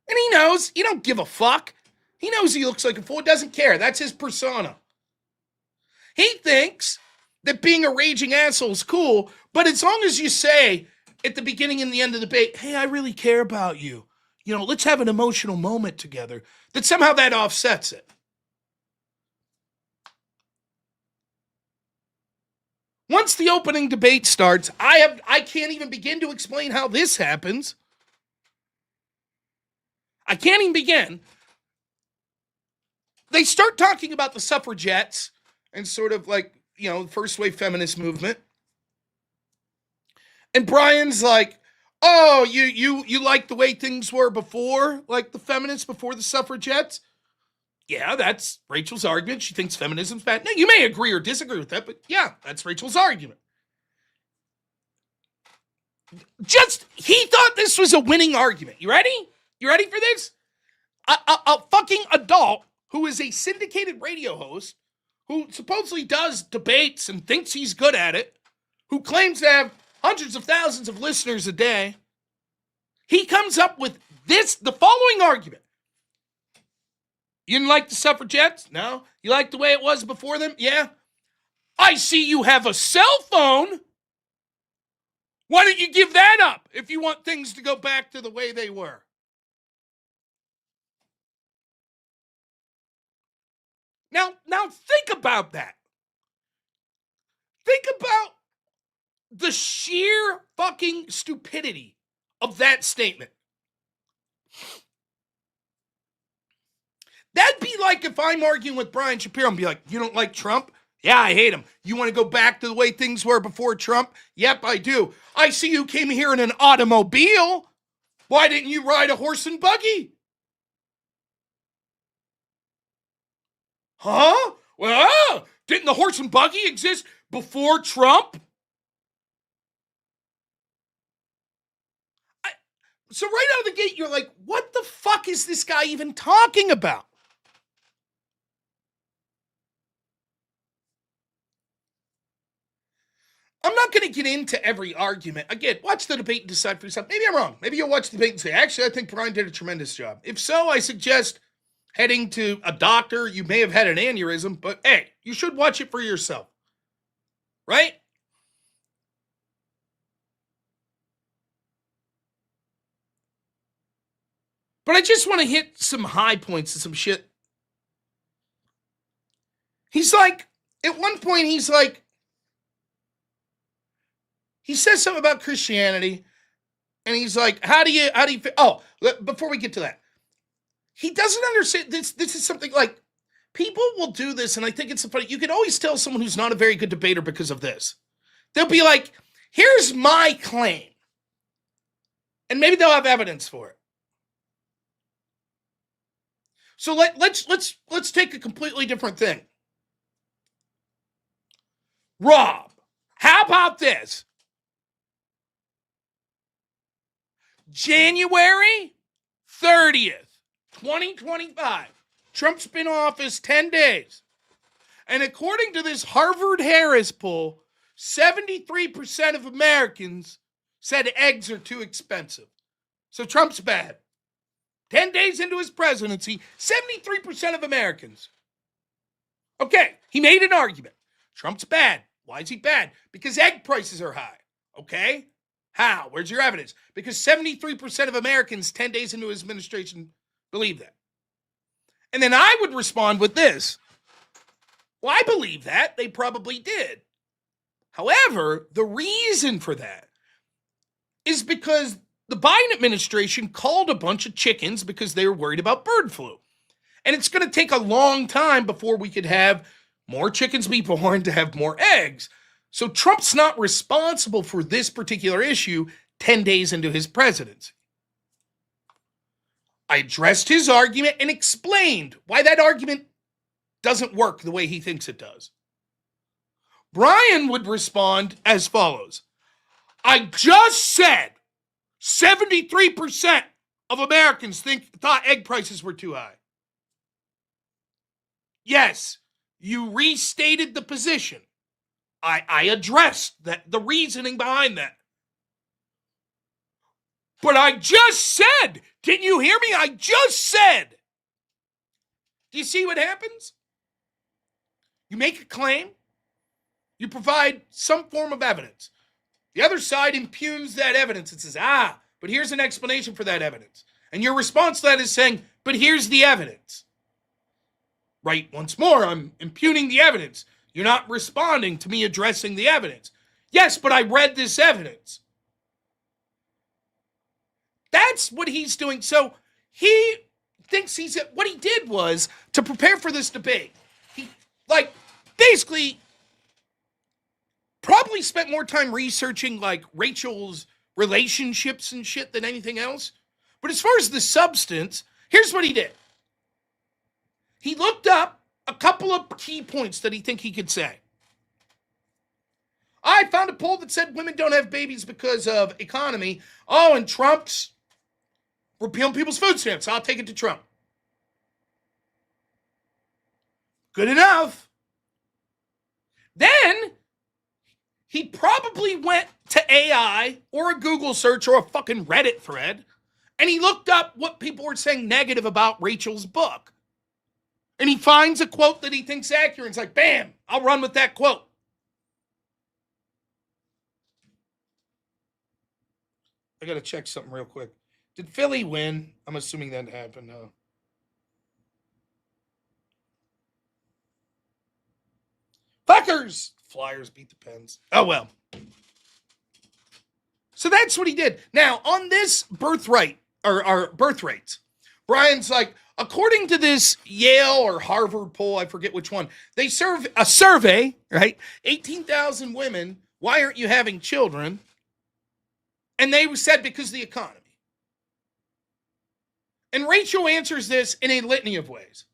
Speaker 1: And he knows. He don't give a fuck. He knows he looks like a fool. Doesn't care. That's his persona. He thinks that being a raging asshole is cool, but as long as you say at the beginning and the end of the debate, hey, I really care about you. You know, let's have an emotional moment together, that somehow that offsets it. Once the opening debate starts, I can't even begin to explain how this happens. I can't even begin. They start talking about the suffragettes and sort of like, you know, the first wave feminist movement. And Brian's like, oh, you like the way things were before, like the feminists before the suffragettes? Yeah, that's Rachel's argument. She thinks feminism's bad. Now, you may agree or disagree with that, but yeah, that's Rachel's argument. He thought this was a winning argument. You ready? You ready for this? A fucking adult who is a syndicated radio host, who supposedly does debates and thinks he's good at it, who claims to have hundreds of thousands of listeners a day, he comes up with the following argument. You didn't like the suffragettes? No. You like the way it was before them? Yeah. I see you have a cell phone. Why don't you give that up if you want things to go back to the way they were? Now think about that. Think about the sheer fucking stupidity of that statement. That'd be like if I'm arguing with Brian Shapiro and be like, you don't like Trump? Yeah, I hate him. You want to go back to the way things were before Trump? Yep, I do. I see you came here in an automobile. Why didn't you ride a horse and buggy? Huh? Well, didn't the horse and buggy exist before Trump? So right out of the gate, you're like, what the fuck is this guy even talking about? I'm not going to get into every argument. Again, watch the debate and decide for yourself. Maybe I'm wrong. Maybe you'll watch the debate and say, actually, I think Brian did a tremendous job. If so, I suggest heading to a doctor. You may have had an aneurysm, but hey, you should watch it for yourself. Right? But I just want to hit some high points and some shit. He's like, at one point, he says something about Christianity, and he's like, how do you, before we get to that, he doesn't understand, this is something like, people will do this, and I think it's funny, you can always tell someone who's not a very good debater because of this. They'll be like, here's my claim, and maybe they'll have evidence for it. So let's take a completely different thing. Rob, how about this? January 30th, 2025. Trump's been in office 10 days. And according to this Harvard-Harris poll, 73% of Americans said eggs are too expensive. So Trump's bad. 10 days into his presidency, 73% of Americans. Okay, he made an argument. Trump's bad. Why is he bad? Because egg prices are high. Okay? How? Where's your evidence? Because 73% of Americans 10 days into his administration believe that. And then I would respond with this. Well, I believe that. They probably did. However, the reason for that is because the Biden administration called a bunch of chickens because they were worried about bird flu. And it's going to take a long time before we could have more chickens be born to have more eggs. So Trump's not responsible for this particular issue 10 days into his presidency. I addressed his argument and explained why that argument doesn't work the way he thinks it does. Brian would respond as follows. I just said 73% of Americans thought egg prices were too high. Yes, you restated the position. I addressed the reasoning behind that. But I just said, didn't you hear me? I just said. Do you see what happens? You make a claim. You provide some form of evidence. The other side impugns that evidence and says, but here's an explanation for that evidence. And your response to that is saying, but here's the evidence. Right? Once more, I'm impugning the evidence. You're not responding to me addressing the evidence. Yes, but I read this evidence. That's what he's doing. So he thinks what he did was to prepare for this debate. He, basically probably spent more time researching, Rachel's relationships and shit than anything else. But as far as the substance, here's what he did. He looked up a couple of key points that he think he could say. I found a poll that said women don't have babies because of economy. Oh, and Trump's repealing people's food stamps. I'll take it to Trump. Good enough. Then he probably went to AI or a Google search or a fucking Reddit thread, and he looked up what people were saying negative about Rachel's book. And he finds a quote that he thinks accurate. It's like, bam, I'll run with that quote. I got to check something real quick. Did Philly win? I'm assuming that happened. Fuckers! Flyers beat the Pens. Oh, well. So that's what he did. Now, on this birthright, or birth rates, Brian's like, according to this Yale or Harvard poll, I forget which one, they serve a survey, right? 18,000 women. Why aren't you having children? And they said because of the economy. And Rachel answers this in a litany of ways.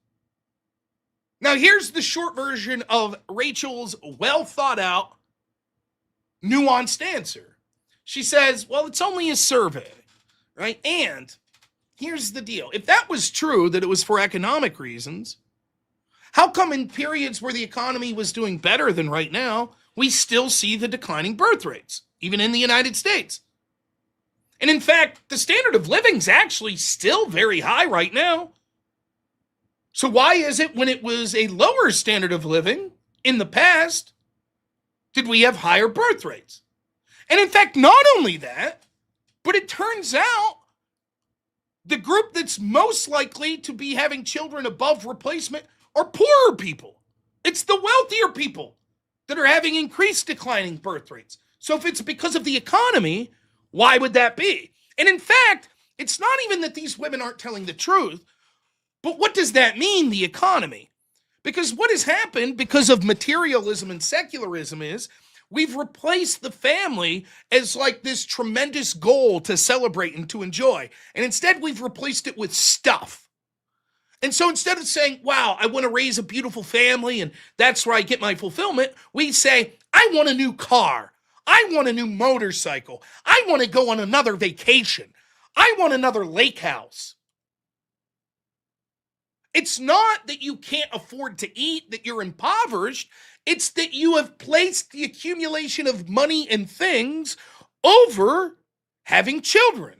Speaker 1: Now, here's the short version of Rachel's well thought out, nuanced answer. She says, well, it's only a survey, right? And here's the deal. If that was true, that it was for economic reasons, how come in periods where the economy was doing better than right now, we still see the declining birth rates, even in the United States? And in fact, the standard of living is actually still very high right now. So why is it when it was a lower standard of living in the past, did we have higher birth rates? And in fact, not only that, but it turns out the group that's most likely to be having children above replacement are poorer people. It's the wealthier people that are having increased declining birth rates. So if it's because of the economy, why would that be? And in fact, it's not even that these women aren't telling the truth, but what does that mean, the economy? Because what has happened because of materialism and secularism is we've replaced the family as like this tremendous goal to celebrate and to enjoy. And instead, we've replaced it with stuff. And so instead of saying, wow, I want to raise a beautiful family and that's where I get my fulfillment, we say, I want a new car. I want a new motorcycle. I want to go on another vacation. I want another lake house. It's not that you can't afford to eat, that you're impoverished. It's that you have placed the accumulation of money and things over having children.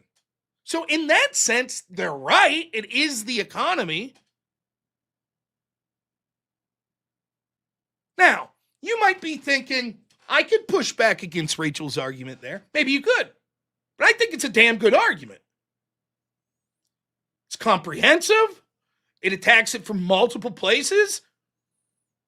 Speaker 1: So in that sense, they're right. It is the economy. Now, you might be thinking, I could push back against Rachel's argument there. Maybe you could. But I think it's a damn good argument. It's comprehensive. It attacks it from multiple places.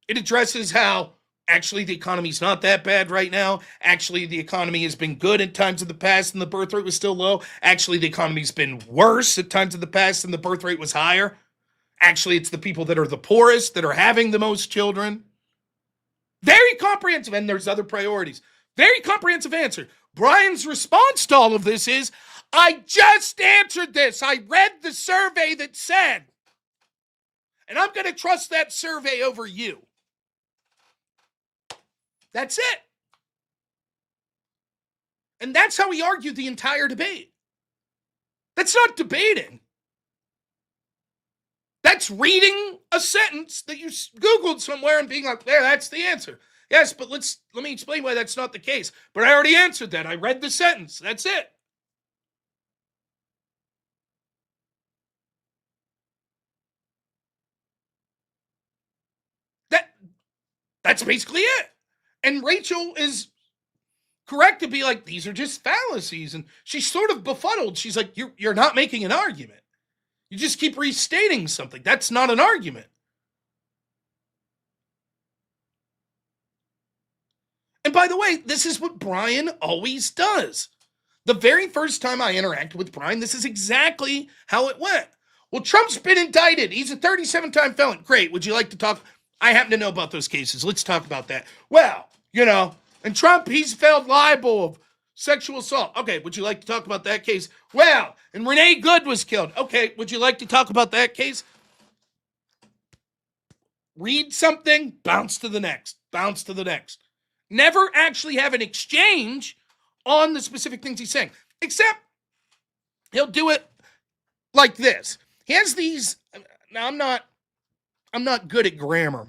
Speaker 1: It addresses how actually the economy's not that bad right now. Actually, the economy has been good at times of the past and the birth rate was still low. Actually, the economy's been worse at times of the past and the birth rate was higher. Actually, it's the people that are the poorest that are having the most children. Very comprehensive, and there's other priorities. Very comprehensive answer. Brian's response to all of this is, I just answered this. I read the survey that said, and I'm going to trust that survey over you. That's it. And that's how he argued the entire debate. That's not debating. That's reading a sentence that you Googled somewhere and being like, there, that's the answer. Yes, but let me explain why that's not the case. But I already answered that. I read the sentence. That's it. That's basically it. And Rachel is correct to be like, these are just fallacies. And she's sort of befuddled. She's like, you're not making an argument. You just keep restating something. That's not an argument. And by the way, this is what Brian always does. The very first time I interacted with Brian, this is exactly how it went. Well, Trump's been indicted. He's a 37-time felon. Great. Would you like to talk? I happen to know about those cases. Let's talk about that. Well, and Trump, he's found liable of sexual assault. Okay, would you like to talk about that case? Well, and Renee Good was killed. Okay, would you like to talk about that case? Read something, bounce to the next, bounce to the next. Never actually have an exchange on the specific things he's saying, except he'll do it like this. He has these, now I'm not good at grammar.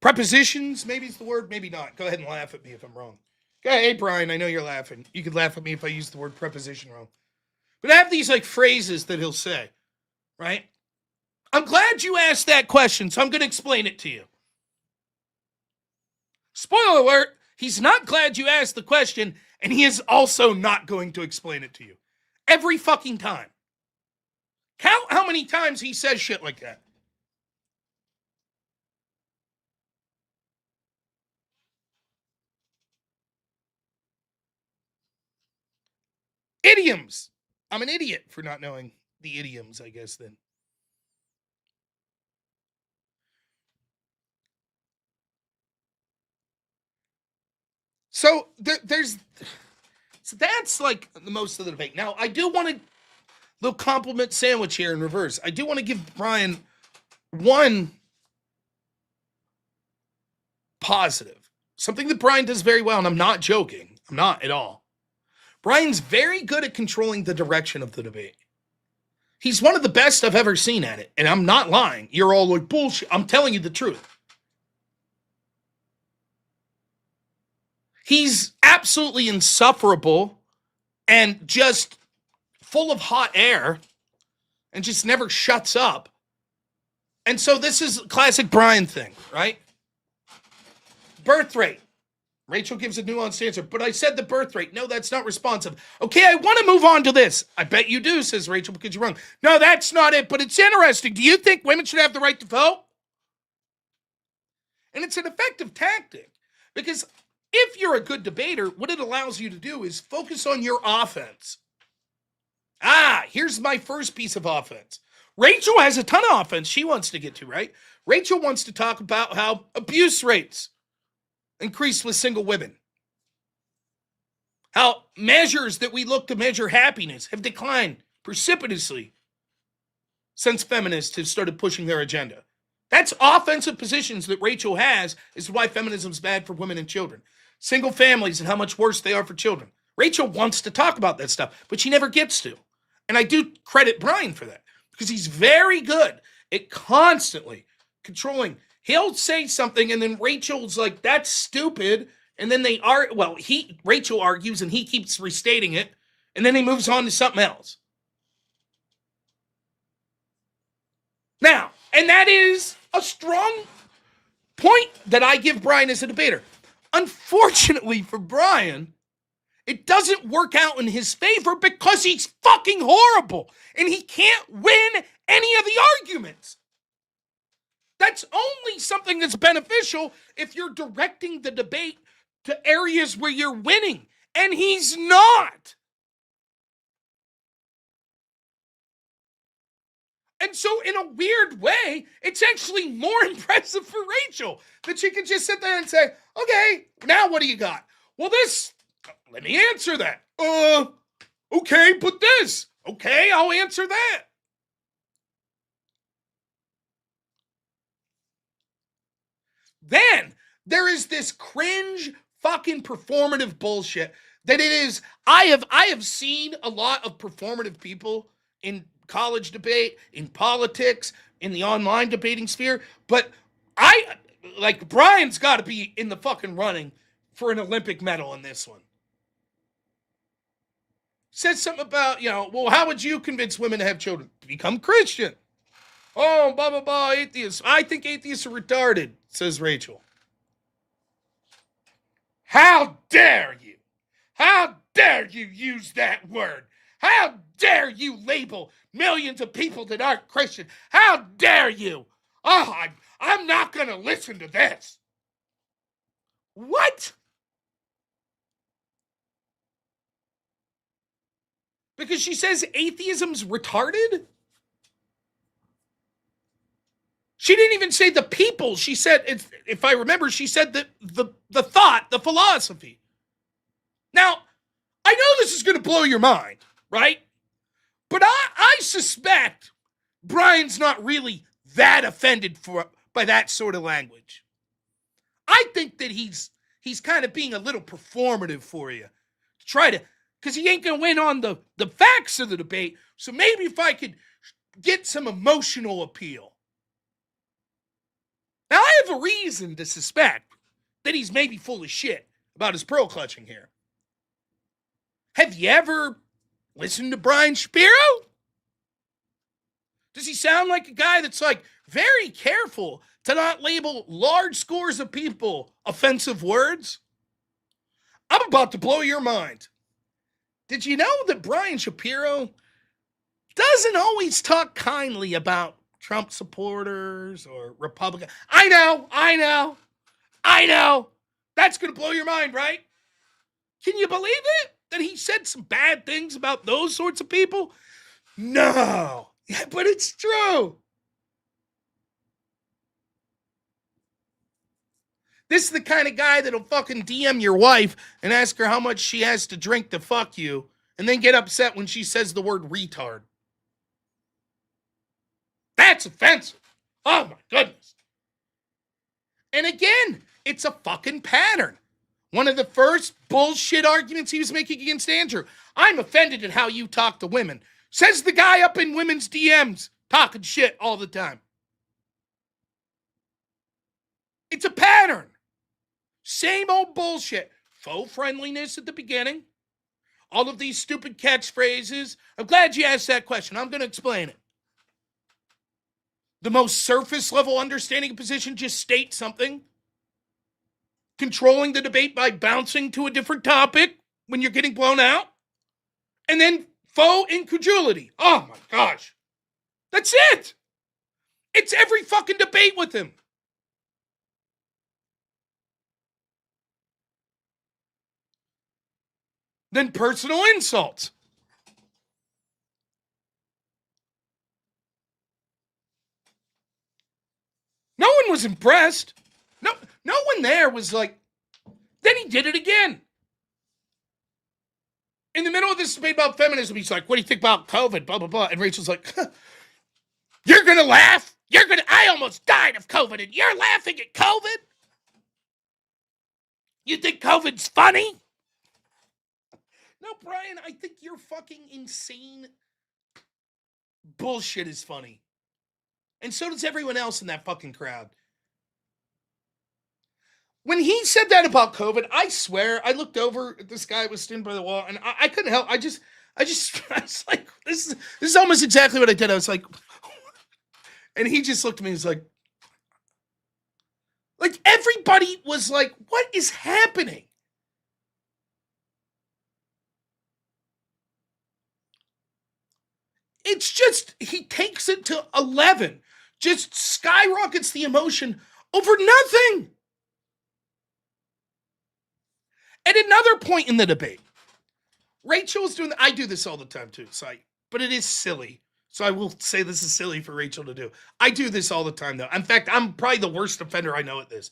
Speaker 1: Prepositions, maybe it's the word, maybe not. Go ahead and laugh at me if I'm wrong. Hey, Brian, I know you're laughing. You could laugh at me if I use the word preposition wrong. But I have these like phrases that he'll say, right? I'm glad you asked that question, so I'm going to explain it to you. Spoiler alert, he's not glad you asked the question, and he is also not going to explain it to you. Every fucking time. Count how many times he says shit like that. Idioms. I'm an idiot for not knowing the idioms, I guess, then. So that's like the most of the debate. Now, I do want to little compliment sandwich here in reverse. I do want to give Brian one positive. Something that Brian does very well, and I'm not joking. I'm not at all. Brian's very good at controlling the direction of the debate. He's one of the best I've ever seen at it, and I'm not lying. You're all like, bullshit. I'm telling you the truth. He's absolutely insufferable and just full of hot air and just never shuts up. And so this is a classic Brian thing, right? Birth rate. Rachel gives a nuanced answer, but I said the birth rate. No, that's not responsive. Okay, I want to move on to this. I bet you do, says Rachel, because you're wrong. No, that's not it, but it's interesting. Do you think women should have the right to vote? And it's an effective tactic, because if you're a good debater, what it allows you to do is focus on your offense. Here's my first piece of offense. Rachel has a ton of offense she wants to get to, right? Rachel wants to talk about how abuse rates increase with single women. How measures that we look to measure happiness have declined precipitously since feminists have started pushing their agenda. That's offensive positions that Rachel has, is why feminism is bad for women and children. Single families and how much worse they are for children. Rachel wants to talk about that stuff, but she never gets to. And I do credit Brian for that, because he's very good at constantly controlling. He'll say something and then Rachel's like, that's stupid. And then Rachel argues and he keeps restating it. And then he moves on to something else. Now, and that is a strong point that I give Brian as a debater. Unfortunately for Brian, it doesn't work out in his favor because he's fucking horrible and he can't win any of the arguments. That's only something that's beneficial if you're directing the debate to areas where you're winning, and he's not. And so in a weird way, it's actually more impressive for Rachel that she can just sit there and say, okay, now what do you got? Well, let me answer that. Okay, but this. Okay, I'll answer that. Then there is this cringe fucking performative bullshit that it is. I have seen a lot of performative people in college debate, in politics, in the online debating sphere, but Brian's got to be in the fucking running for an Olympic medal in this one. Says something about, well, how would you convince women to have children? Become Christian. Oh, blah, blah, blah, atheists. I think atheists are retarded, says Rachel. How dare you? How dare you use that word? How dare you label millions of people that aren't Christian? How dare you? Oh, I'm not going to listen to this. What? Because she says atheism's retarded? She didn't even say the people. She said, if I remember, she said that the thought, the philosophy. Now, I know this is going to blow your mind, right? But I suspect Brian's not really that offended by that sort of language. I think that he's kind of being a little performative for you. To try to, because he ain't going to win on the facts of the debate. So maybe if I could get some emotional appeal. Now, I have a reason to suspect that he's maybe full of shit about his pearl clutching here. Have you ever listened to Brian Shapiro? Does he sound like a guy that's very careful to not label large scores of people offensive words? I'm about to blow your mind. Did you know that Brian Shapiro doesn't always talk kindly about Trump supporters or Republicans? I know. That's going to blow your mind, right? Can you believe it? That he said some bad things about those sorts of people? No. Yeah, but it's true. This is the kind of guy that'll fucking DM your wife and ask her how much she has to drink to fuck you, and then get upset when she says the word retard. That's offensive. Oh my goodness. And again, it's a fucking pattern. One of the first bullshit arguments he was making against Andrew. I'm offended at how you talk to women. Says the guy up in women's DMs, talking shit all the time. It's a pattern. Same old bullshit. Faux friendliness at the beginning. All of these stupid catchphrases. I'm glad you asked that question. I'm going to explain it. the most surface level understanding of position, just state something. Controlling the debate by bouncing to a different topic when you're getting blown out. And then faux incredulity. Oh my gosh. That's it. It's every fucking debate with him. Then personal insults. No one was impressed. No one there was like, then he did it again. In the middle of this debate about feminism, he's like, what do you think about COVID? Blah, blah, blah. And Rachel's like, you're going to laugh? I almost died of COVID and you're laughing at COVID? You think COVID's funny? No, Brian, I think your fucking insane bullshit is funny. And so does everyone else in that fucking crowd. When he said that about COVID, I swear, I looked over at this guy who was standing by the wall, and I couldn't help. I was like, this is almost exactly what I did. I was like, and he just looked at me and was like everybody was like, what is happening? It's just, he takes it to 11, just skyrockets the emotion over nothing. At another point in the debate, Rachel was doing, I do this all the time too, but it is silly. So I will say this is silly for Rachel to do. I do this all the time though. In fact, I'm probably the worst offender I know at this.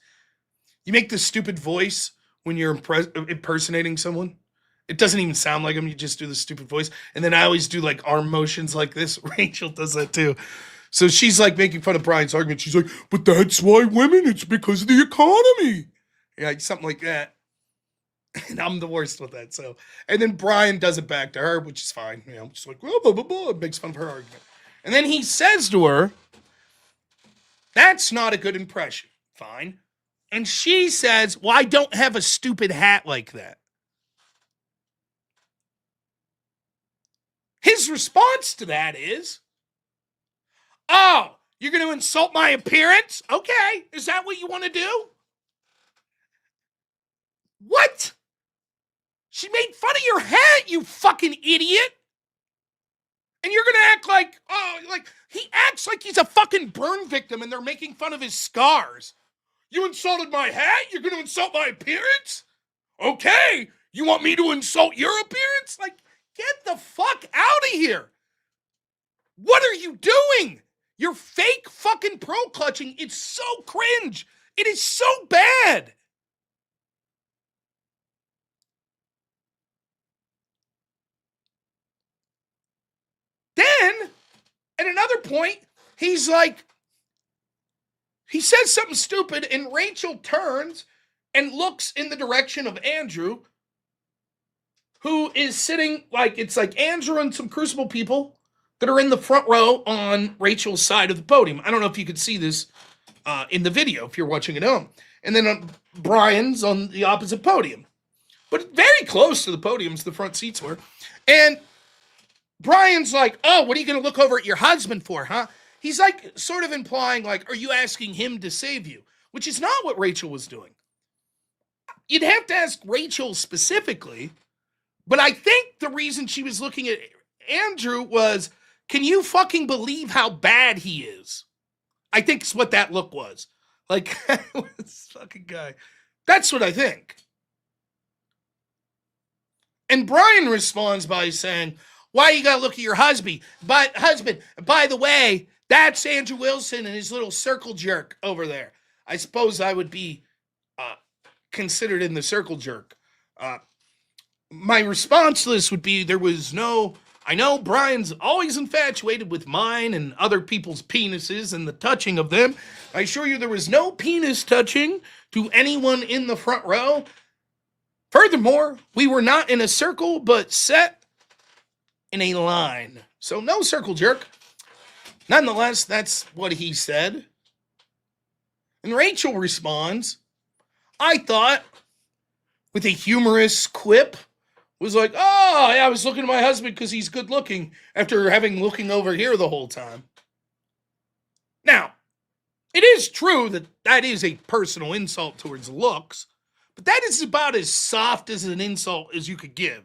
Speaker 1: You make this stupid voice when you're impersonating someone. It doesn't even sound like them. You just do the stupid voice. And then I always do like arm motions like this. Rachel does that too. So she's like making fun of Brian's argument. She's like, but that's why women, it's because of the economy. Yeah, something like that. And I'm the worst with that. So, and then Brian does it back to her, which is fine. You know, just like, blah, blah, blah, blah, makes fun of her argument. And then he says to her, that's not a good impression. Fine. And she says, well, I don't have a stupid hat like that. His response to that is, oh, you're going to insult my appearance? Okay. Is that what you want to do? What? She made fun of your hat, you fucking idiot. And you're going to act like, oh, like, he acts like he's a fucking burn victim and they're making fun of his scars. You insulted my hat? You're going to insult my appearance? Okay. You want me to insult your appearance? Like, get the fuck out of here. What are you doing? You're fake fucking pearl clutching. It's so cringe. It is so bad. Then, at another point, he's like, he says something stupid, and Rachel turns and looks in the direction of Andrew, who is sitting, like, it's like Andrew and some Crucible people that are in the front row on Rachel's side of the podium. I don't know if you could see this in the video if you're watching it home. And then Brian's on the opposite podium. But very close to the podiums, the front seats were. And Brian's like, oh, what are you going to look over at your husband for, huh? He's like sort of implying like, are you asking him to save you? Which is not what Rachel was doing. You'd have to ask Rachel specifically, but I think the reason she was looking at Andrew was, can you fucking believe how bad he is? I think it's what that look was. Like, this fucking guy. That's what I think. And Brian responds by saying, why you gotta look at your husband? But husband, by the way, that's Andrew Wilson and his little circle jerk over there. I suppose I would be considered in the circle jerk. My response to this would be I know Brian's always infatuated with mine and other people's penises and the touching of them. I assure you there was no penis touching to anyone in the front row. Furthermore, we were not in a circle, but set in a line. So no circle jerk. Nonetheless, that's what he said. And Rachel responds, I thought, with a humorous quip, was like, oh, yeah, I was looking at my husband because he's good looking after looking over here the whole time. Now, it is true that that is a personal insult towards looks, but that is about as soft as an insult as you could give.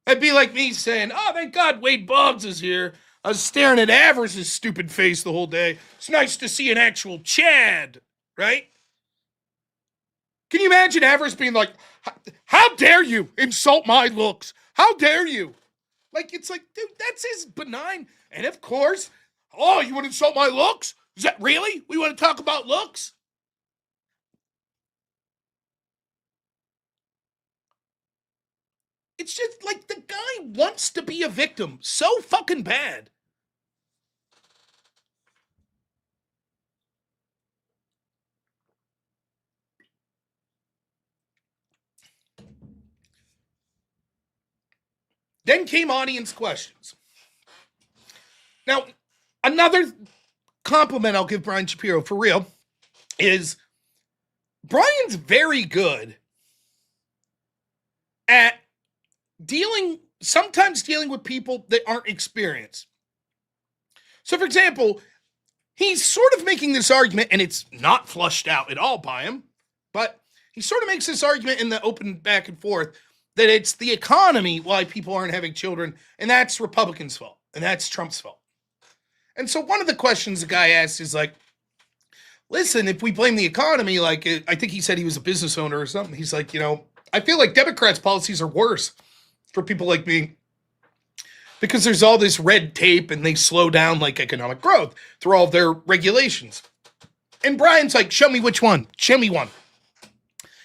Speaker 1: That'd be like me saying, oh, thank God Wade Boggs is here. I was staring at Avers' stupid face the whole day. It's nice to see an actual Chad, right? Can you imagine Avers being like, how dare you insult my looks? How dare you? Like, it's like, dude, that's his benign. And of course, oh, you want to insult my looks? Is that really? We want to talk about looks? It's just like the guy wants to be a victim so fucking bad. Then came audience questions. Now, another compliment I'll give Brian Shapiro, for real, is Brian's very good at sometimes dealing with people that aren't experienced. So, for example, he's sort of making this argument, and it's not flushed out at all by him, but he sort of makes this argument in the open back and forth that it's the economy why people aren't having children, and that's Republicans' fault, and that's Trump's fault. And so one of the questions the guy asked is like, listen, if we blame the economy, like, I think he said he was a business owner or something. He's like, I feel like Democrats' policies are worse for people like me because there's all this red tape and they slow down like economic growth through all of their regulations. And Brian's like, show me which one. Show me one.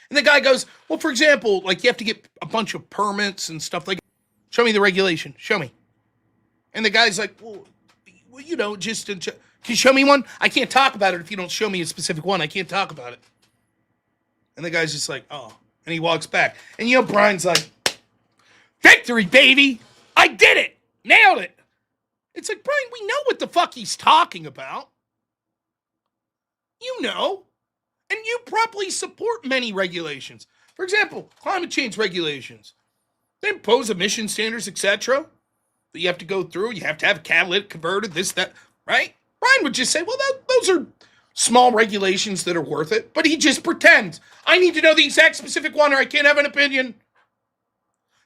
Speaker 1: And the guy goes, well, for example, like you have to get a bunch of permits and stuff like that. Show me the regulation. Show me. And the guy's like, well, just can you show me one? I can't talk about it if you don't show me a specific one. I can't talk about it. And the guy's just like, oh. And he walks back. And Brian's like, victory, baby. I did it. Nailed it. It's like, Brian, we know what the fuck he's talking about. You know. And you probably support many regulations. For example, climate change regulations. They impose emission standards, etc. that you have to go through. You have to have a catalytic converter, this, that, right? Brian would just say, well, those are small regulations that are worth it. But he just pretends. I need to know the exact specific one or I can't have an opinion.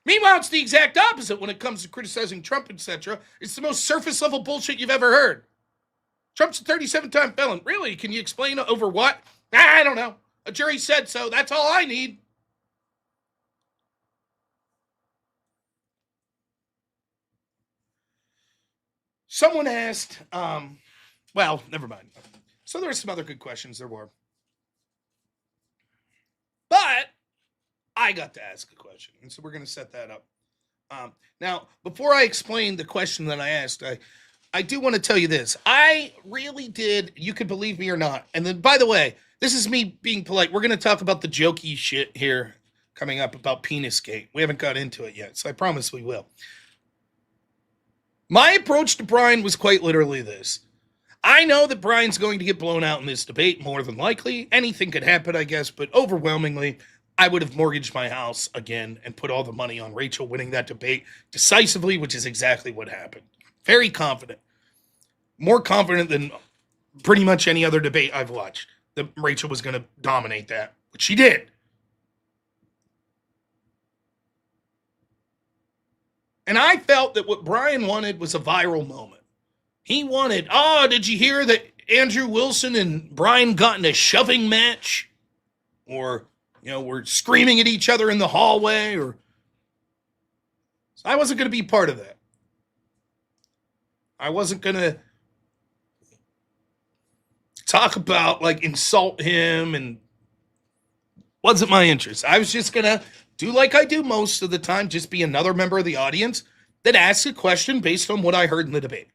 Speaker 1: Meanwhile, it's the exact opposite when it comes to criticizing Trump, etc. It's the most surface level bullshit you've ever heard. Trump's a 37-time felon. Really? Can you explain over what? I don't know. A jury said so. That's all I need. Someone asked, well, never mind. So there were some other good questions. There were. But I got to ask a question. And so we're going to set that up. Now, before I explain the question that I asked, I do want to tell you this. I really did, you could believe me or not. And then, by the way, this is me being polite. We're going to talk about the jokey shit here coming up about Penisgate. We haven't got into it yet, so I promise we will. My approach to Brian was quite literally this. I know that Brian's going to get blown out in this debate, more than likely. Anything could happen, I guess, but overwhelmingly, I would have mortgaged my house again and put all the money on Rachel winning that debate decisively, which is exactly what happened. Very confident. More confident than pretty much any other debate I've watched that Rachel was going to dominate that, which she did. And I felt that what Brian wanted was a viral moment. He wanted, did you hear that Andrew Wilson and Brian got in a shoving match? Or, we're screaming at each other in the hallway? So I wasn't going to be part of that. I wasn't going to talk about, insult him, and wasn't my interest. I was just going to do like I do most of the time, just be another member of the audience that asks a question based on what I heard in the debate.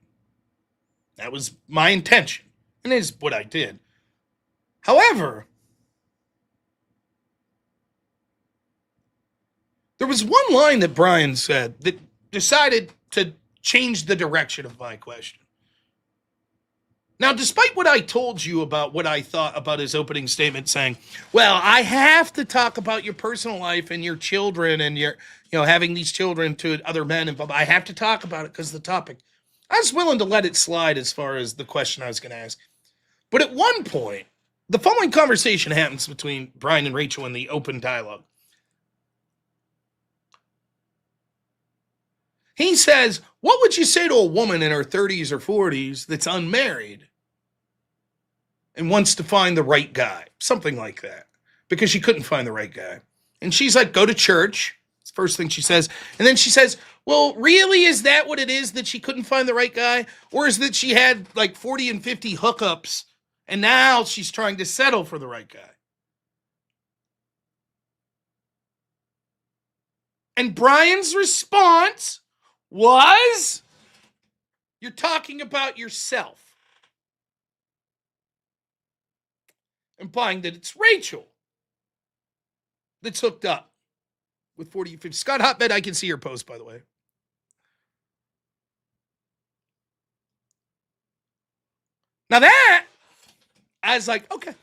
Speaker 1: That was my intention, and is what I did. However, there was one line that Brian said that decided to change the direction of my question. Now, despite what I told you about what I thought about his opening statement saying, well, I have to talk about your personal life and your children and your, having these children to other men and blah, blah. I have to talk about it because of the topic. I was willing to let it slide as far as the question I was going to ask. But at one point, the following conversation happens between Brian and Rachel in the open dialogue. He says, what would you say to a woman in her 30s or 40s that's unmarried and wants to find the right guy? Something like that. Because she couldn't find the right guy. And she's like, go to church. That's the first thing she says. And then she says, well, really, is that what it is, that she couldn't find the right guy? Or is that she had like 40 and 50 hookups and now she's trying to settle for the right guy? And Brian's response was, you're talking about yourself. Implying that it's Rachel that's hooked up with 40 and 50. Scott Hotbed, I can see your post, by the way. Now that, I was like, okay.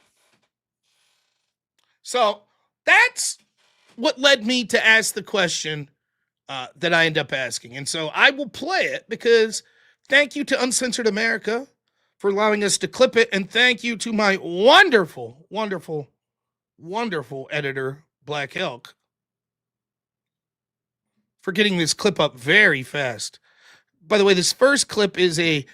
Speaker 1: So that's what led me to ask the question that I end up asking. And so I will play it because thank you to Uncensored America for allowing us to clip it. And thank you to my wonderful, wonderful, wonderful editor, Black Elk, for getting this clip up very fast. By the way, this first clip is a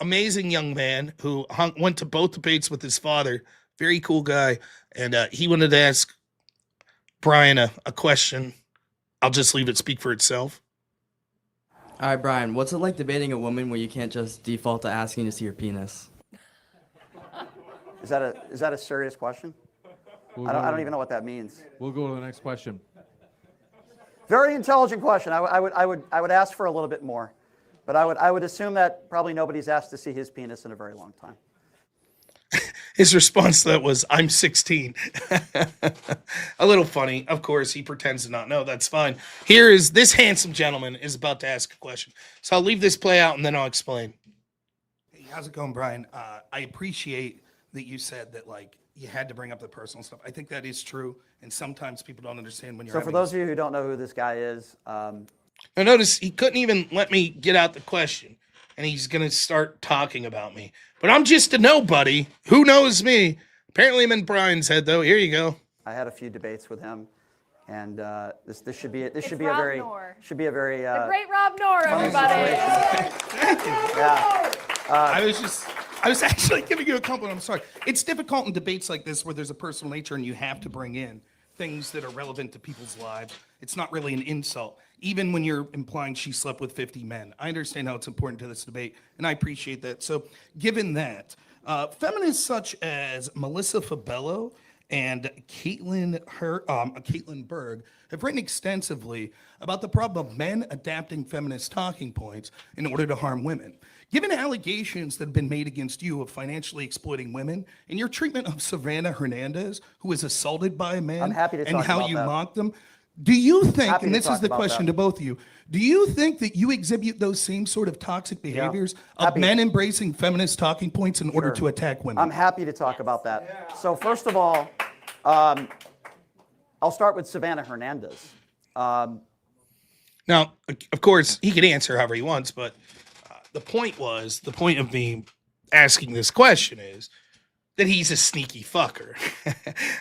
Speaker 1: amazing young man who went to both debates with his father. Very cool guy. And he wanted to ask Brian a question. I'll just leave it speak for itself.
Speaker 3: All right, Brian, what's it like debating a woman where you can't just default to asking to see her penis?
Speaker 4: Is that a serious question? I don't even know what that means.
Speaker 5: We'll go to the next question.
Speaker 4: Very intelligent question. I would ask for a little bit more, but I would assume that probably nobody's asked to see his penis in a very long time.
Speaker 1: His response to that was, I'm 16. A little funny. Of course, he pretends to not know. That's fine. Here is this handsome gentleman is about to ask a question. So I'll leave this play out and then I'll explain. Hey, how's it going, Brian? I appreciate that you said that, like, you had to bring up the personal stuff. I think that is true. And sometimes people don't understand when you're
Speaker 4: So for those of you who don't know who this guy is.
Speaker 1: Now notice he couldn't even let me get out the question. And he's going to start talking about me. But I'm just a nobody. Who knows me? Apparently I'm in Brian's head, though. Here you go.
Speaker 4: I had a few debates with him, and this should be a
Speaker 6: Rob
Speaker 4: very
Speaker 6: Noerr.
Speaker 4: the
Speaker 6: Great Rob Noerr, everybody.
Speaker 1: Thank you.
Speaker 4: Yeah.
Speaker 1: I was actually giving you a compliment. I'm sorry. It's difficult in debates like this where there's a personal nature and you have to bring in things that are relevant to people's lives. It's not really an insult, even when you're implying she slept with 50 men. I understand how it's important to this debate, and I appreciate that. So given that, feminists such as Melissa Fabello and Caitlin Berg have written extensively about the problem of men adapting feminist talking points in order to harm women. Given allegations that have been made against you of financially exploiting women and your treatment of Savannah Hernandez, who was assaulted by a man,
Speaker 4: I'm happy to
Speaker 1: and
Speaker 4: talk
Speaker 1: how
Speaker 4: about
Speaker 1: you
Speaker 4: that.
Speaker 1: mocked them, do you think,
Speaker 4: Happy
Speaker 1: and
Speaker 4: to
Speaker 1: this
Speaker 4: talk
Speaker 1: is the
Speaker 4: about
Speaker 1: question
Speaker 4: that.
Speaker 1: to both of you, do you think that you exhibit those same sort of toxic behaviors of
Speaker 4: Happy.
Speaker 1: men embracing feminist talking points in order
Speaker 4: Sure.
Speaker 1: to attack women?
Speaker 4: I'm happy to talk about that. So first of all, I'll start with Savannah Hernandez.
Speaker 1: Now, of course, he can answer however he wants, but the point of me asking this question is that he's a sneaky fucker.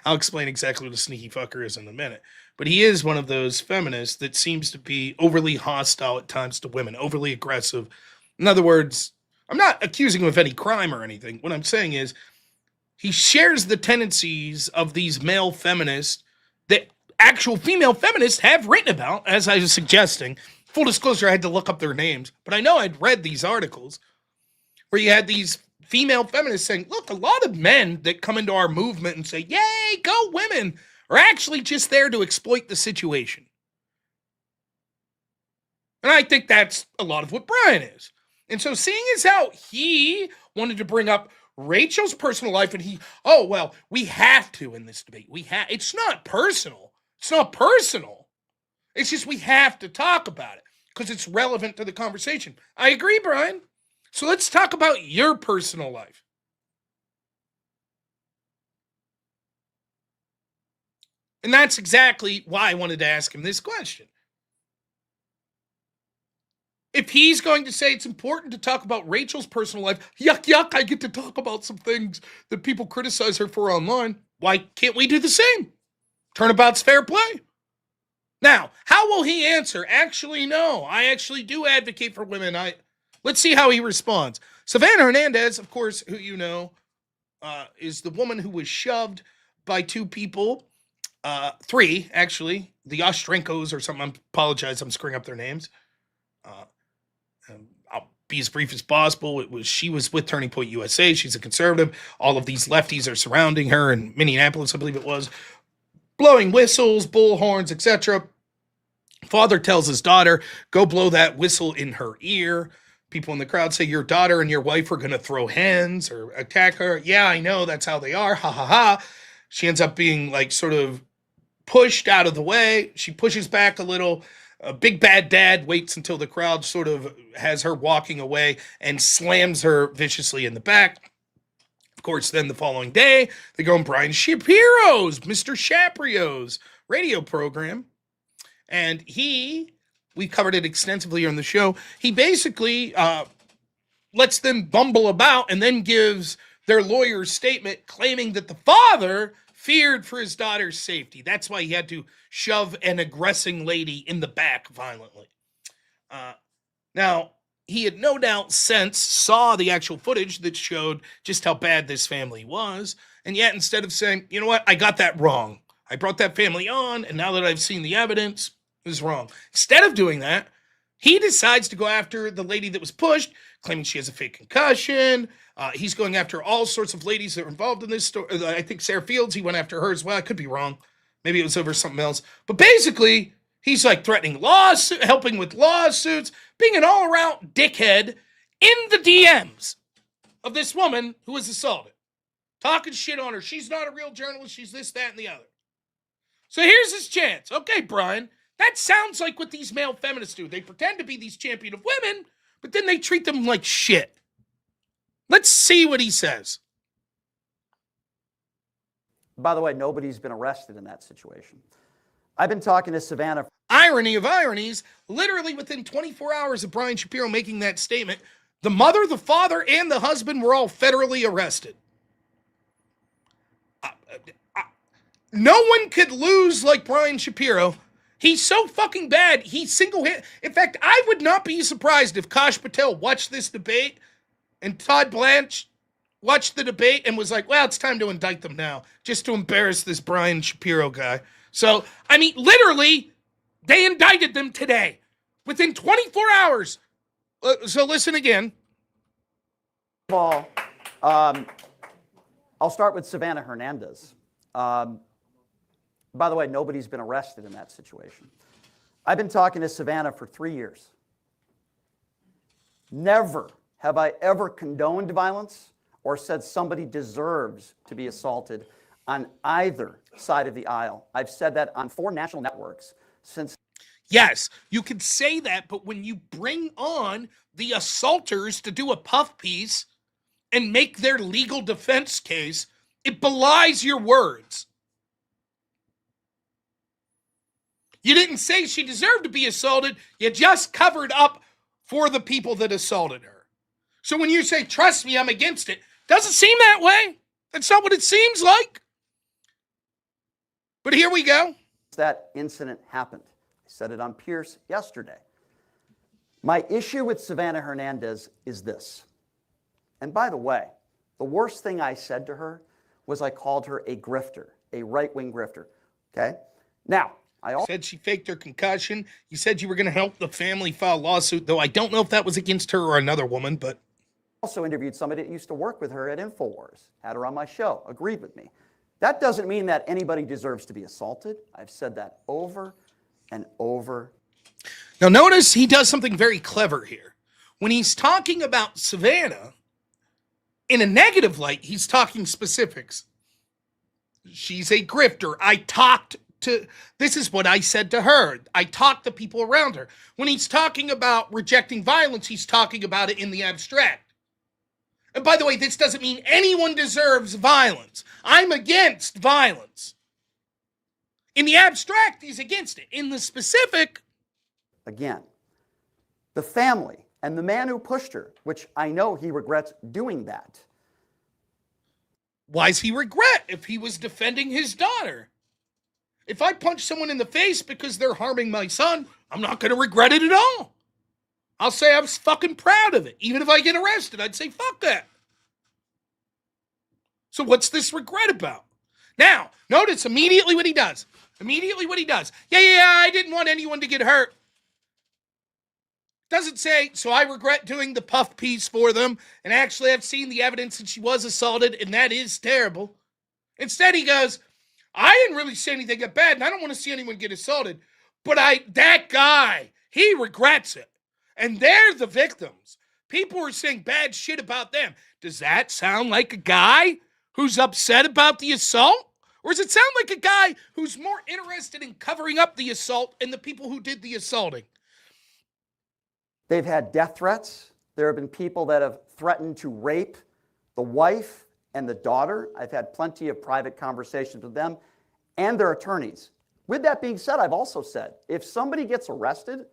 Speaker 1: I'll explain exactly what a sneaky fucker is in a minute. But he is one of those feminists that seems to be overly hostile at times to women, overly aggressive. In other words, I'm not accusing him of any crime or anything. What I'm saying is he shares the tendencies of these male feminists that actual female feminists have written about, as I was suggesting. Full disclosure, I had to look up their names, but I know I'd read these articles where you had these female feminists saying, look, a lot of men that come into our movement and say, yay, go women, are actually just there to exploit the situation. And I think that's a lot of what Brian is. And so seeing as how he wanted to bring up Rachel's personal life and we have to in this debate. It's not personal. It's not personal. It's just we have to talk about it because it's relevant to the conversation. I agree, Brian. So let's talk about your personal life. And that's exactly why I wanted to ask him this question. If he's going to say it's important to talk about Rachel's personal life, yuck, yuck, I get to talk about some things that people criticize her for online. Why can't we do the same? Turnabout's fair play. Now, how will he answer? Actually, no, I actually do advocate for women. Let's see how he responds. Savannah Hernandez, of course, who you know, is the woman who was shoved by two people. Three, actually. The Ostrenkos or something. I apologize, I'm screwing up their names. I'll be as brief as possible. She was with Turning Point USA. She's a conservative. All of these lefties are surrounding her in Minneapolis, I believe it was, blowing whistles, bullhorns, etc. Father tells his daughter, go blow that whistle in her ear. People in the crowd say, your daughter and your wife are going to throw hands or attack her. Yeah, I know, that's how they are. Ha ha ha. She ends up being like sort of pushed out of the way. She pushes back a little. Big Bad Dad waits until the crowd sort of has her walking away and slams her viciously in the back. Of course, then the following day, they go on Brian Shapiro's, Mr. Shapiro's radio program. And we covered it extensively on the show, he basically lets them bumble about and then gives their lawyer's statement claiming that the father feared for his daughter's safety. That's why he had to shove an aggressing lady in the back violently. Now, he had no doubt since saw the actual footage that showed just how bad this family was. And yet, instead of saying, you know what, I got that wrong. I brought that family on, and now that I've seen the evidence, it was wrong. Instead of doing that, he decides to go after the lady that was pushed, claiming she has a fake concussion. He's going after all sorts of ladies that are involved in this story. I think Sarah Fields, he went after her as well. I could be wrong. Maybe it was over something else. But basically, he's like threatening lawsuits, helping with lawsuits, being an all-around dickhead in the DMs of this woman who was assaulted. Talking shit on her. She's not a real journalist. She's this, that, and the other. So here's his chance. Okay, Brian, that sounds like what these male feminists do. They pretend to be these champion of women, but then they treat them like shit. Let's see what he says.
Speaker 4: By the way, nobody's been arrested in that situation. I've been talking to Savannah.
Speaker 1: Irony of ironies, literally within 24 hours of Brian Shapiro making that statement, the mother, the father, and the husband were all federally arrested. No one could lose like Brian Shapiro. He's so fucking bad. He's single-handed. In fact, I would not be surprised if Kash Patel watched this debate and Todd Blanche watched the debate and was like, well, it's time to indict them now, just to embarrass this Brian Shapiro guy. So, I mean, literally, they indicted them today, within 24 hours. So listen again.
Speaker 4: First of all, I'll start with Savannah Hernandez. By the way, nobody's been arrested in that situation. I've been talking to Savannah for 3 years. Never have I ever condoned violence or said somebody deserves to be assaulted on either side of the aisle. I've said that on 4 national networks since.
Speaker 1: Yes, you can say that, but when you bring on the assaulters to do a puff piece and make their legal defense case, it belies your words. You didn't say she deserved to be assaulted. You just covered up for the people that assaulted her. So when you say, trust me, I'm against it, doesn't seem that way. That's not what it seems like. But here we go.
Speaker 4: That incident happened. I said it on Pierce yesterday. My issue with Savannah Hernandez is this. And by the way, the worst thing I said to her was I called her a grifter, a right-wing grifter. Okay? Now, I also
Speaker 1: said she faked her concussion. You said you were going to help the family file a lawsuit, though I don't know if that was against her or another woman, but
Speaker 4: also interviewed somebody that used to work with her at InfoWars, had her on my show, agreed with me. That doesn't mean that anybody deserves to be assaulted. I've said that over and over.
Speaker 1: Now notice he does something very clever here. When he's talking about Savannah, in a negative light, he's talking specifics. She's a grifter. This is what I said to her. I talked to people around her. When he's talking about rejecting violence, he's talking about it in the abstract. And by the way, this doesn't mean anyone deserves violence. I'm against violence. In the abstract, he's against it. In the specific,
Speaker 4: again, the family, and the man who pushed her, which I know he regrets doing that.
Speaker 1: Why's he regret if he was defending his daughter? If I punch someone in the face because they're harming my son, I'm not going to regret it at all. I'll say I was fucking proud of it. Even if I get arrested, I'd say, fuck that. So what's this regret about? Now, notice immediately what he does. Yeah, I didn't want anyone to get hurt. Doesn't say, so I regret doing the puff piece for them, and actually I've seen the evidence that she was assaulted, and that is terrible. Instead he goes, I didn't really say anything that bad, and I don't want to see anyone get assaulted, but that guy, he regrets it. And they're the victims. People are saying bad shit about them. Does that sound like a guy who's upset about the assault? Or does it sound like a guy who's more interested in covering up the assault and the people who did the assaulting?
Speaker 4: They've had death threats. There have been people that have threatened to rape the wife and the daughter. I've had plenty of private conversations with them and their attorneys. With that being said, I've also said, if somebody gets arrested,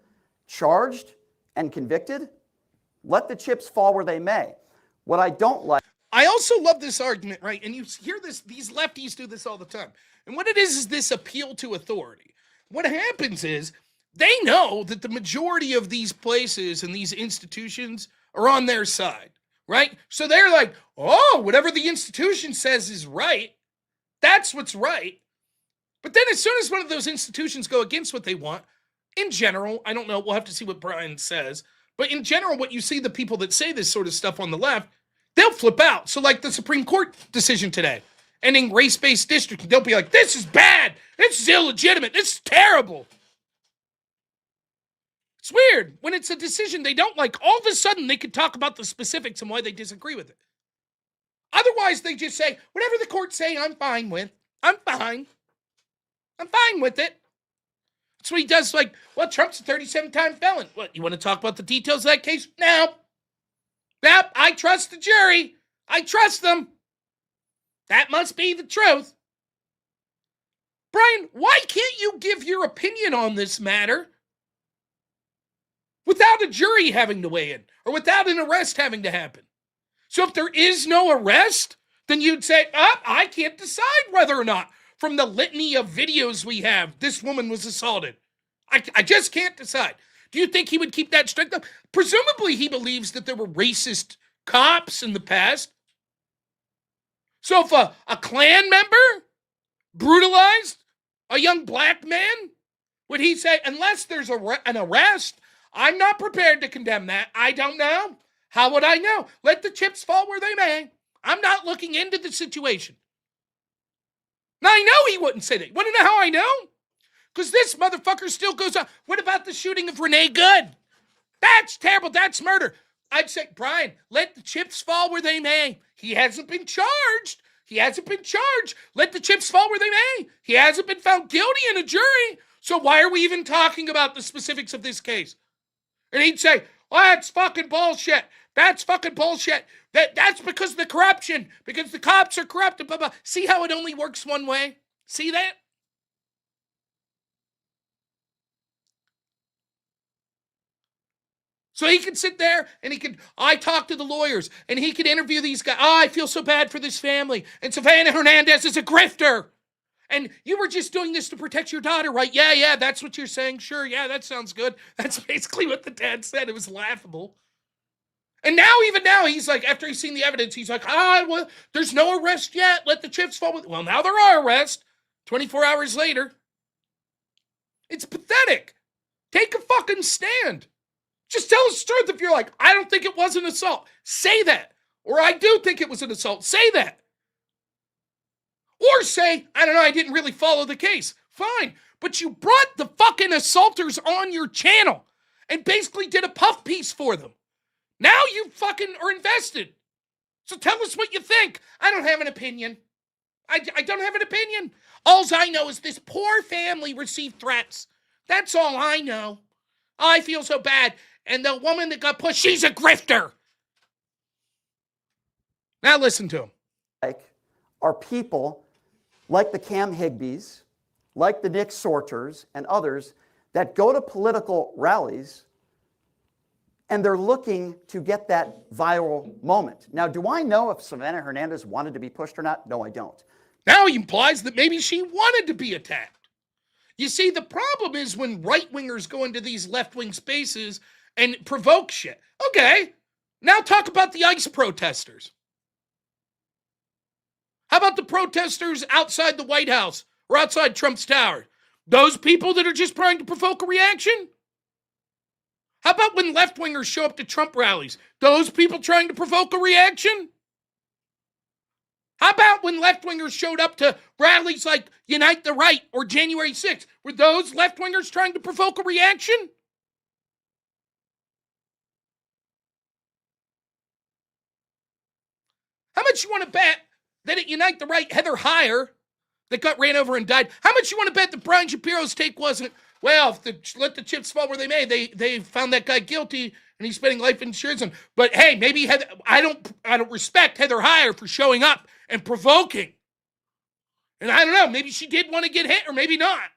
Speaker 4: charged, and convicted, let the chips fall where they may. What I don't like...
Speaker 1: I also love this argument, right? And you hear this, these lefties do this all the time. And what it is this appeal to authority. What happens is they know that the majority of these places and these institutions are on their side, right? So they're like, oh, whatever the institution says is right. That's what's right. But then as soon as one of those institutions go against what they want, in general, I don't know, we'll have to see what Brian says, but in general, what you see the people that say this sort of stuff on the left, they'll flip out. So like the Supreme Court decision today, ending race-based districting, they'll be like, this is bad, this is illegitimate, this is terrible. It's weird. When it's a decision they don't like, all of a sudden they could talk about the specifics and why they disagree with it. Otherwise, they just say, whatever the courts say, I'm fine with. I'm fine with it. That's what he does, like, well, Trump's a 37-time felon. What, you want to talk about the details of that case? No. Nope, I trust the jury. I trust them. That must be the truth. Brian, why can't you give your opinion on this matter without a jury having to weigh in or without an arrest having to happen? So if there is no arrest, then you'd say, I can't decide whether or not, from the litany of videos we have, this woman was assaulted. I just can't decide. Do you think he would keep that strict up? Presumably he believes that there were racist cops in the past. So if a Klan member brutalized a young black man, would he say, unless there's an arrest, I'm not prepared to condemn that. I don't know. How would I know? Let the chips fall where they may. I'm not looking into the situation. Now, I know he wouldn't say that. You want to know how I know? Because this motherfucker still goes on. What about the shooting of Renee Good? That's terrible. That's murder. I'd say, Brian, let the chips fall where they may. He hasn't been charged. Let the chips fall where they may. He hasn't been found guilty in a jury. So why are we even talking about the specifics of this case? And he'd say, well, that's fucking bullshit. That's because of the corruption, because the cops are corrupt, blah, blah. See how it only works one way? See that? So he could sit there and I talk to the lawyers and he could interview these guys. Oh, I feel so bad for this family. And Savannah Hernandez is a grifter. And you were just doing this to protect your daughter, right? Yeah, that's what you're saying. Sure, yeah, that sounds good. That's basically what the dad said. It was laughable. And even now, he's like, after he's seen the evidence, he's like, well, there's no arrest yet. Let the chips fall. Well, now there are arrests. 24 hours later. It's pathetic. Take a fucking stand. Just tell us the truth. If you're like, I don't think it was an assault, say that. Or I do think it was an assault, say that. Or say, I don't know, I didn't really follow the case. Fine. But you brought the fucking assaulters on your channel and basically did a puff piece for them. Now you fucking are invested. So tell us what you think. I don't have an opinion. I don't have an opinion. All I know is this poor family received threats. That's all I know. I feel so bad. And the woman that got pushed, she's a grifter. Now listen to him.
Speaker 4: Are people like the Cam Higbees, like the Nick Sorters and others that go to political rallies And they're looking to get that viral moment. Now, do I know if Savannah Hernandez wanted to be pushed or not? No, I don't.
Speaker 1: Now he implies that maybe she wanted to be attacked. You see, the problem is when right-wingers go into these left-wing spaces and provoke shit. Okay, now talk about the ICE protesters. How about the protesters outside the White House or outside Trump's tower? Those people that are just trying to provoke a reaction? How about when left-wingers show up to Trump rallies? Those people trying to provoke a reaction? How about when left-wingers showed up to rallies like Unite the Right or January 6th? Were those left-wingers trying to provoke a reaction? How much you want to bet that at Unite the Right, Heather Heyer, that got ran over and died, how much you want to bet that Brian Shapiro's take wasn't, well, let the chips fall where they may. They found that guy guilty and he's spending life in prison. But hey, maybe I don't respect Heather Heyer for showing up and provoking. And I don't know, maybe she did want to get hit or maybe not.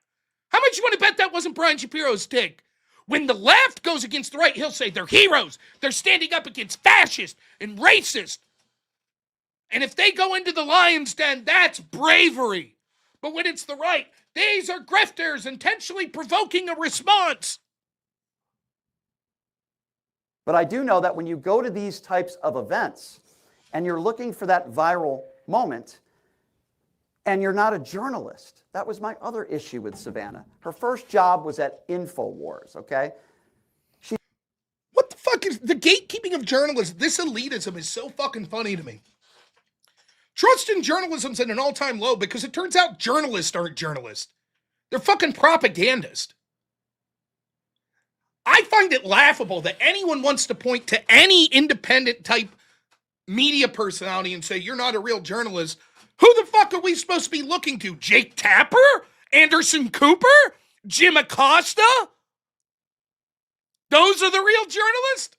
Speaker 1: How much you want to bet that wasn't Brian Shapiro's take? When the left goes against the right, he'll say they're heroes. They're standing up against fascists and racists. And if they go into the lion's den, that's bravery. But when it's the right, these are grifters intentionally provoking a response.
Speaker 4: But I do know that when you go to these types of events and you're looking for that viral moment and you're not a journalist, that was my other issue with Savannah. Her first job was at InfoWars, okay?
Speaker 1: What the fuck is the gatekeeping of journalism? This elitism is so fucking funny to me. Trust in journalism's at an all-time low because it turns out journalists aren't journalists. They're fucking propagandists. I find it laughable that anyone wants to point to any independent type media personality and say, you're not a real journalist. Who the fuck are we supposed to be looking to? Jake Tapper? Anderson Cooper? Jim Acosta? Those are the real journalists?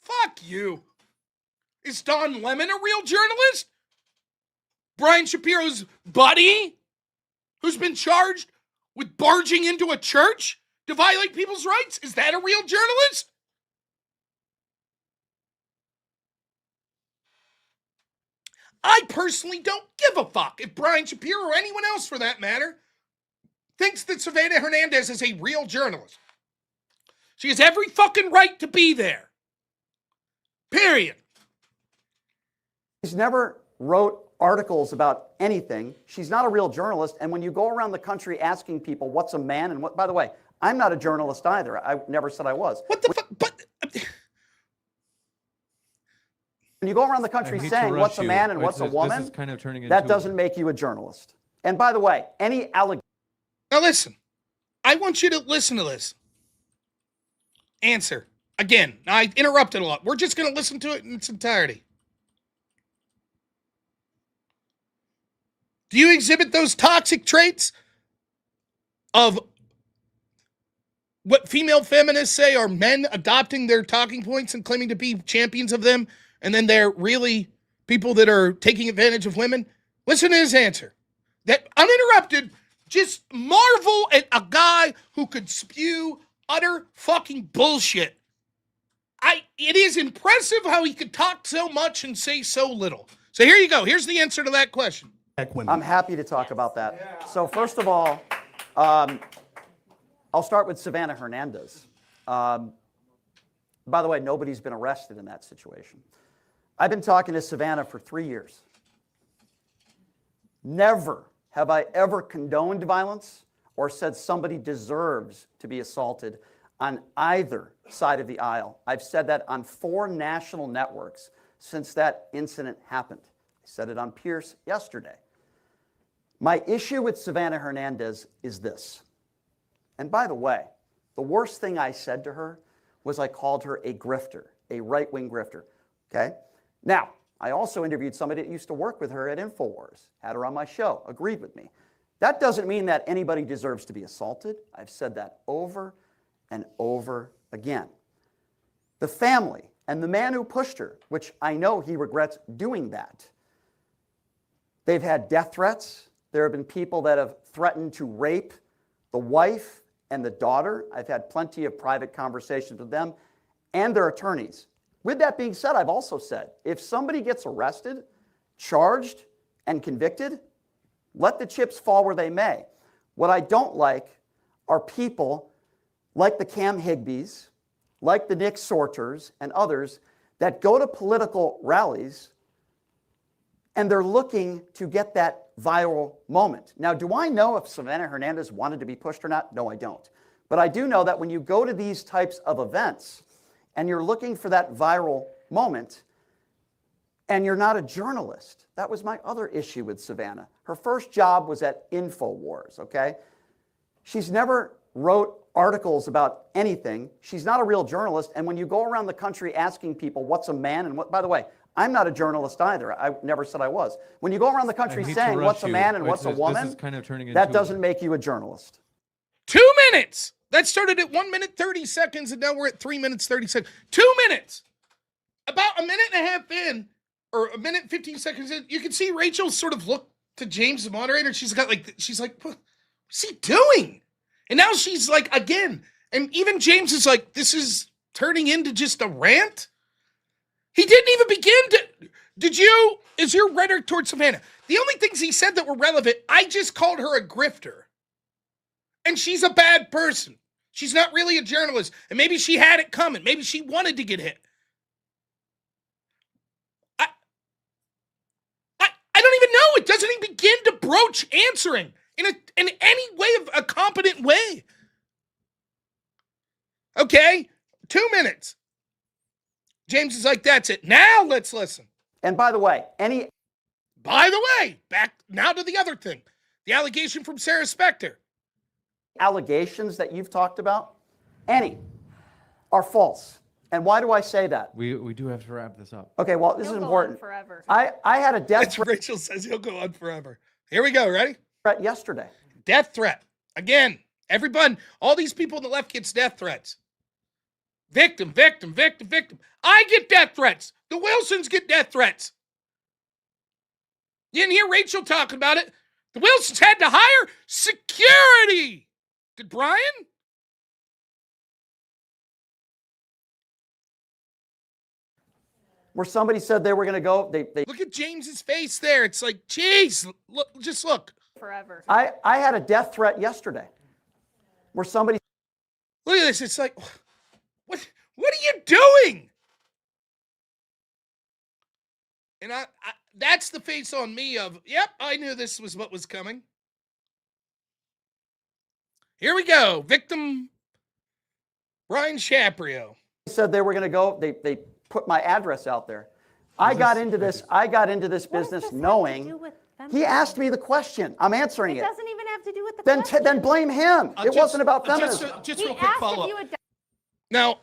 Speaker 1: Fuck you. Is Don Lemon a real journalist? Brian Shapiro's buddy, who's been charged with barging into a church to violate people's rights? Is that a real journalist? I personally don't give a fuck if Brian Shapiro or anyone else for that matter thinks that Savannah Hernandez is a real journalist. She has every fucking right to be there. Period.
Speaker 4: She's never wrote articles about anything. She's not a real journalist. And when you go around the country asking people what's a man and what, by the way, I'm not a journalist either. I never said I was.
Speaker 1: What the fuck? But
Speaker 4: when you go around the country saying what's a man and what's a woman, that doesn't make you a journalist. And by the way, any allegation.
Speaker 1: Now listen, I want you to listen to this. Answer. Again, I interrupted a lot. We're just going to listen to it in its entirety. Do you exhibit those toxic traits of what female feminists say are men adopting their talking points and claiming to be champions of them, and then they're really people that are taking advantage of women? Listen to his answer. That uninterrupted, just marvel at a guy who could spew utter fucking bullshit. It is impressive how he could talk so much and say so little. So here you go. Here's the answer to that question.
Speaker 4: I'm happy to talk about that. Yeah. So first of all, I'll start with Savannah Hernandez. By the way, nobody's been arrested in that situation. I've been talking to Savannah for 3 years. Never have I ever condoned violence or said somebody deserves to be assaulted on either side of the aisle. I've said that on 4 national networks since that incident happened. I said it on Pierce yesterday. My issue with Savannah Hernandez is this. And by the way, the worst thing I said to her was I called her a grifter, a right-wing grifter, okay? Now, I also interviewed somebody that used to work with her at InfoWars, had her on my show, agreed with me. That doesn't mean that anybody deserves to be assaulted. I've said that over and over again. The family and the man who pushed her, which I know he regrets doing that, they've had death threats. There have been people that have threatened to rape the wife and the daughter. I've had plenty of private conversations with them. and their attorneys. With that being said, I've also said, if somebody gets arrested, charged, and convicted, let the chips fall where they may. What I don't like are people like the Cam Higbees, like the Nick Sorters, and others that go to political rallies and they're looking to get that viral moment. Now, do I know if Savannah Hernandez wanted to be pushed or not? No, I don't. But I do know that when you go to these types of events and you're looking for that viral moment and you're not a journalist, that was my other issue with Savannah. Her first job was at InfoWars, okay? She's never wrote articles about anything. She's not a real journalist. And when you go around the country asking people what's a man and what, by the way, I'm not a journalist either. I never said I was. When you go around the country saying what's a man and what's a woman, that doesn't make you a journalist.
Speaker 1: 2 minutes. That started at 1 minute, 30 seconds, and now we're at 3 minutes, 30 seconds. 2 minutes. About a minute and a half in, or a minute, 15 seconds in, you can see Rachel sort of look to James, the moderator. She's like, what's he doing? And now she's like, again. And even James is like, this is turning into just a rant? He didn't even begin to, is your rhetoric towards Savannah? The only things he said that were relevant, I just called her a grifter. And she's a bad person. She's not really a journalist. And maybe she had it coming. Maybe she wanted to get hit. I don't even know. It doesn't even begin to broach answering in any way of a competent way. Okay, 2 minutes. James is like, that's it. Now let's listen.
Speaker 4: And by the way,
Speaker 1: back now to the other thing. The allegation from Sarah Spector.
Speaker 4: Allegations that you've talked about, any, are false. And why do I say that?
Speaker 3: We do have to wrap this up.
Speaker 4: Okay, well, this
Speaker 6: He'll
Speaker 4: is
Speaker 6: go
Speaker 4: important.
Speaker 6: on forever.
Speaker 4: I had a death
Speaker 1: That's Rachel says he'll go on forever. Here we go, ready?
Speaker 4: threat yesterday.
Speaker 1: Death threat. Again, everyone, all these people on the left gets death threats. Victim, victim, victim, victim. I get death threats. The Wilsons get death threats. You didn't hear Rachel talk about it. The Wilsons had to hire security. Did Brian?
Speaker 4: Where somebody said they were going to go, they
Speaker 1: Look at James's face there. It's like, geez, look, just look.
Speaker 6: Forever.
Speaker 4: I had a death threat yesterday where somebody
Speaker 1: Look at this. It's like, what are you doing? And I that's the face on me of, yep, I knew this was what was coming. Here we go. Victim Brian Shapiro.
Speaker 4: said they were going to go, they put my address out there. I got into this business knowing. He asked me the question. I'm answering it.
Speaker 6: It doesn't even have to do with the question.
Speaker 4: Then blame him. It wasn't about feminism.
Speaker 1: Just
Speaker 6: He
Speaker 1: real quick
Speaker 6: asked
Speaker 1: follow
Speaker 6: if
Speaker 1: up.
Speaker 6: you had
Speaker 1: Now,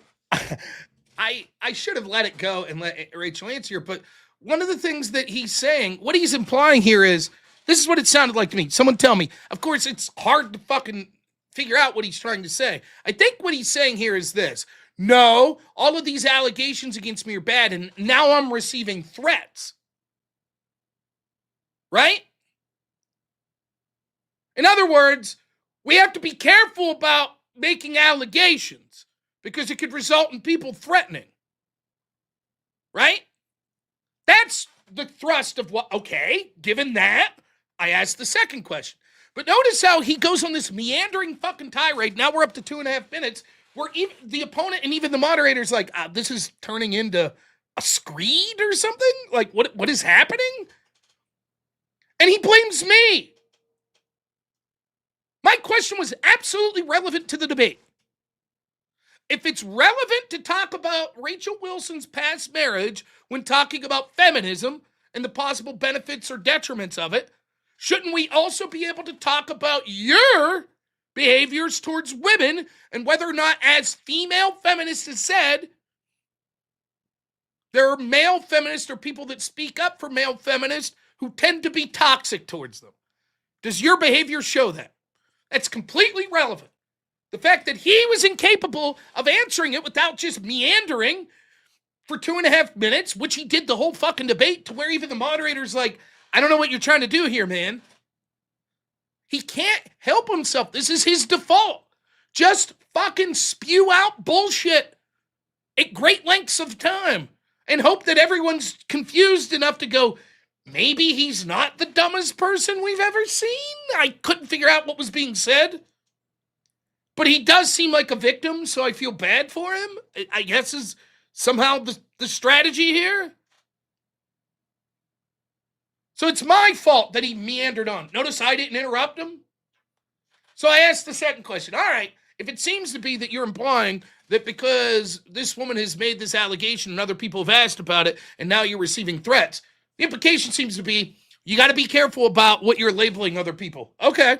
Speaker 1: I should have let it go and let Rachel answer, but one of the things that he's saying, what he's implying here is, this is what it sounded like to me. Someone tell me. Of course, it's hard to fucking figure out what he's trying to say. I think what he's saying here is this. No, all of these allegations against me are bad, and now I'm receiving threats. Right? In other words, we have to be careful about making allegations because it could result in people threatening. Right? That's the thrust of what, okay, given that, I asked the second question. But notice how he goes on this meandering fucking tirade. Now we're up to 2.5 minutes where even the opponent and even the moderator's like, this is turning into a screed or something? Like, what is happening? And he blames me. My question was absolutely relevant to the debate. If it's relevant to talk about Rachel Wilson's past marriage when talking about feminism and the possible benefits or detriments of it, shouldn't we also be able to talk about your behaviors towards women and whether or not, as female feminists have said, there are male feminists or people that speak up for male feminists who tend to be toxic towards them? Does your behavior show that? That's completely relevant. The fact that he was incapable of answering it without just meandering for 2.5 minutes, which he did the whole fucking debate, to where even the moderator's like, I don't know what you're trying to do here, man. He can't help himself. This is his default. Just fucking spew out bullshit. at great lengths of time and hope that everyone's confused enough to go, maybe he's not the dumbest person we've ever seen? I couldn't figure out what was being said. But he does seem like a victim, so I feel bad for him. I guess is somehow the strategy here. So it's my fault that he meandered on. Notice I didn't interrupt him. So I asked the second question. All right, if it seems to be that you're implying that because this woman has made this allegation and other people have asked about it, and now you're receiving threats, the implication seems to be you got to be careful about what you're labeling other people. Okay.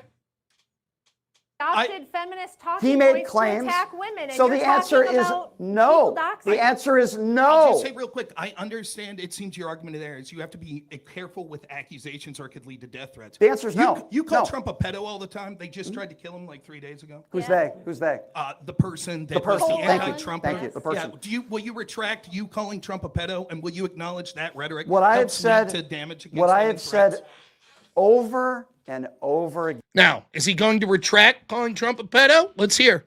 Speaker 6: Adopted feminist talking
Speaker 4: He made
Speaker 6: points
Speaker 4: claims.
Speaker 6: to attack women. And
Speaker 4: So
Speaker 6: you're
Speaker 4: the answer
Speaker 6: talking
Speaker 4: is
Speaker 6: about
Speaker 4: no.
Speaker 6: people doxing.
Speaker 4: The answer is
Speaker 5: I'll
Speaker 4: no.
Speaker 5: just say real quick, I understand it seems your argument there is you have to be careful with accusations or it could lead to death threats.
Speaker 4: The answer is no.
Speaker 5: You call
Speaker 4: No.
Speaker 5: Trump a pedo all the time. They just tried to kill him like 3 days ago.
Speaker 4: Who's they? Who's they?
Speaker 5: The person that
Speaker 4: The person.
Speaker 5: was the
Speaker 4: Thank you.
Speaker 5: anti-Trumper.
Speaker 4: Thank you. The person.
Speaker 5: Yeah. Will you retract you calling Trump a pedo and will you acknowledge that rhetoric
Speaker 4: What I have
Speaker 5: helps
Speaker 4: said.
Speaker 5: lead to damage against
Speaker 4: What I
Speaker 5: him
Speaker 4: have
Speaker 5: and threats?
Speaker 4: said over and over again.
Speaker 1: Now, is he going to retract calling Trump a pedo? Let's hear.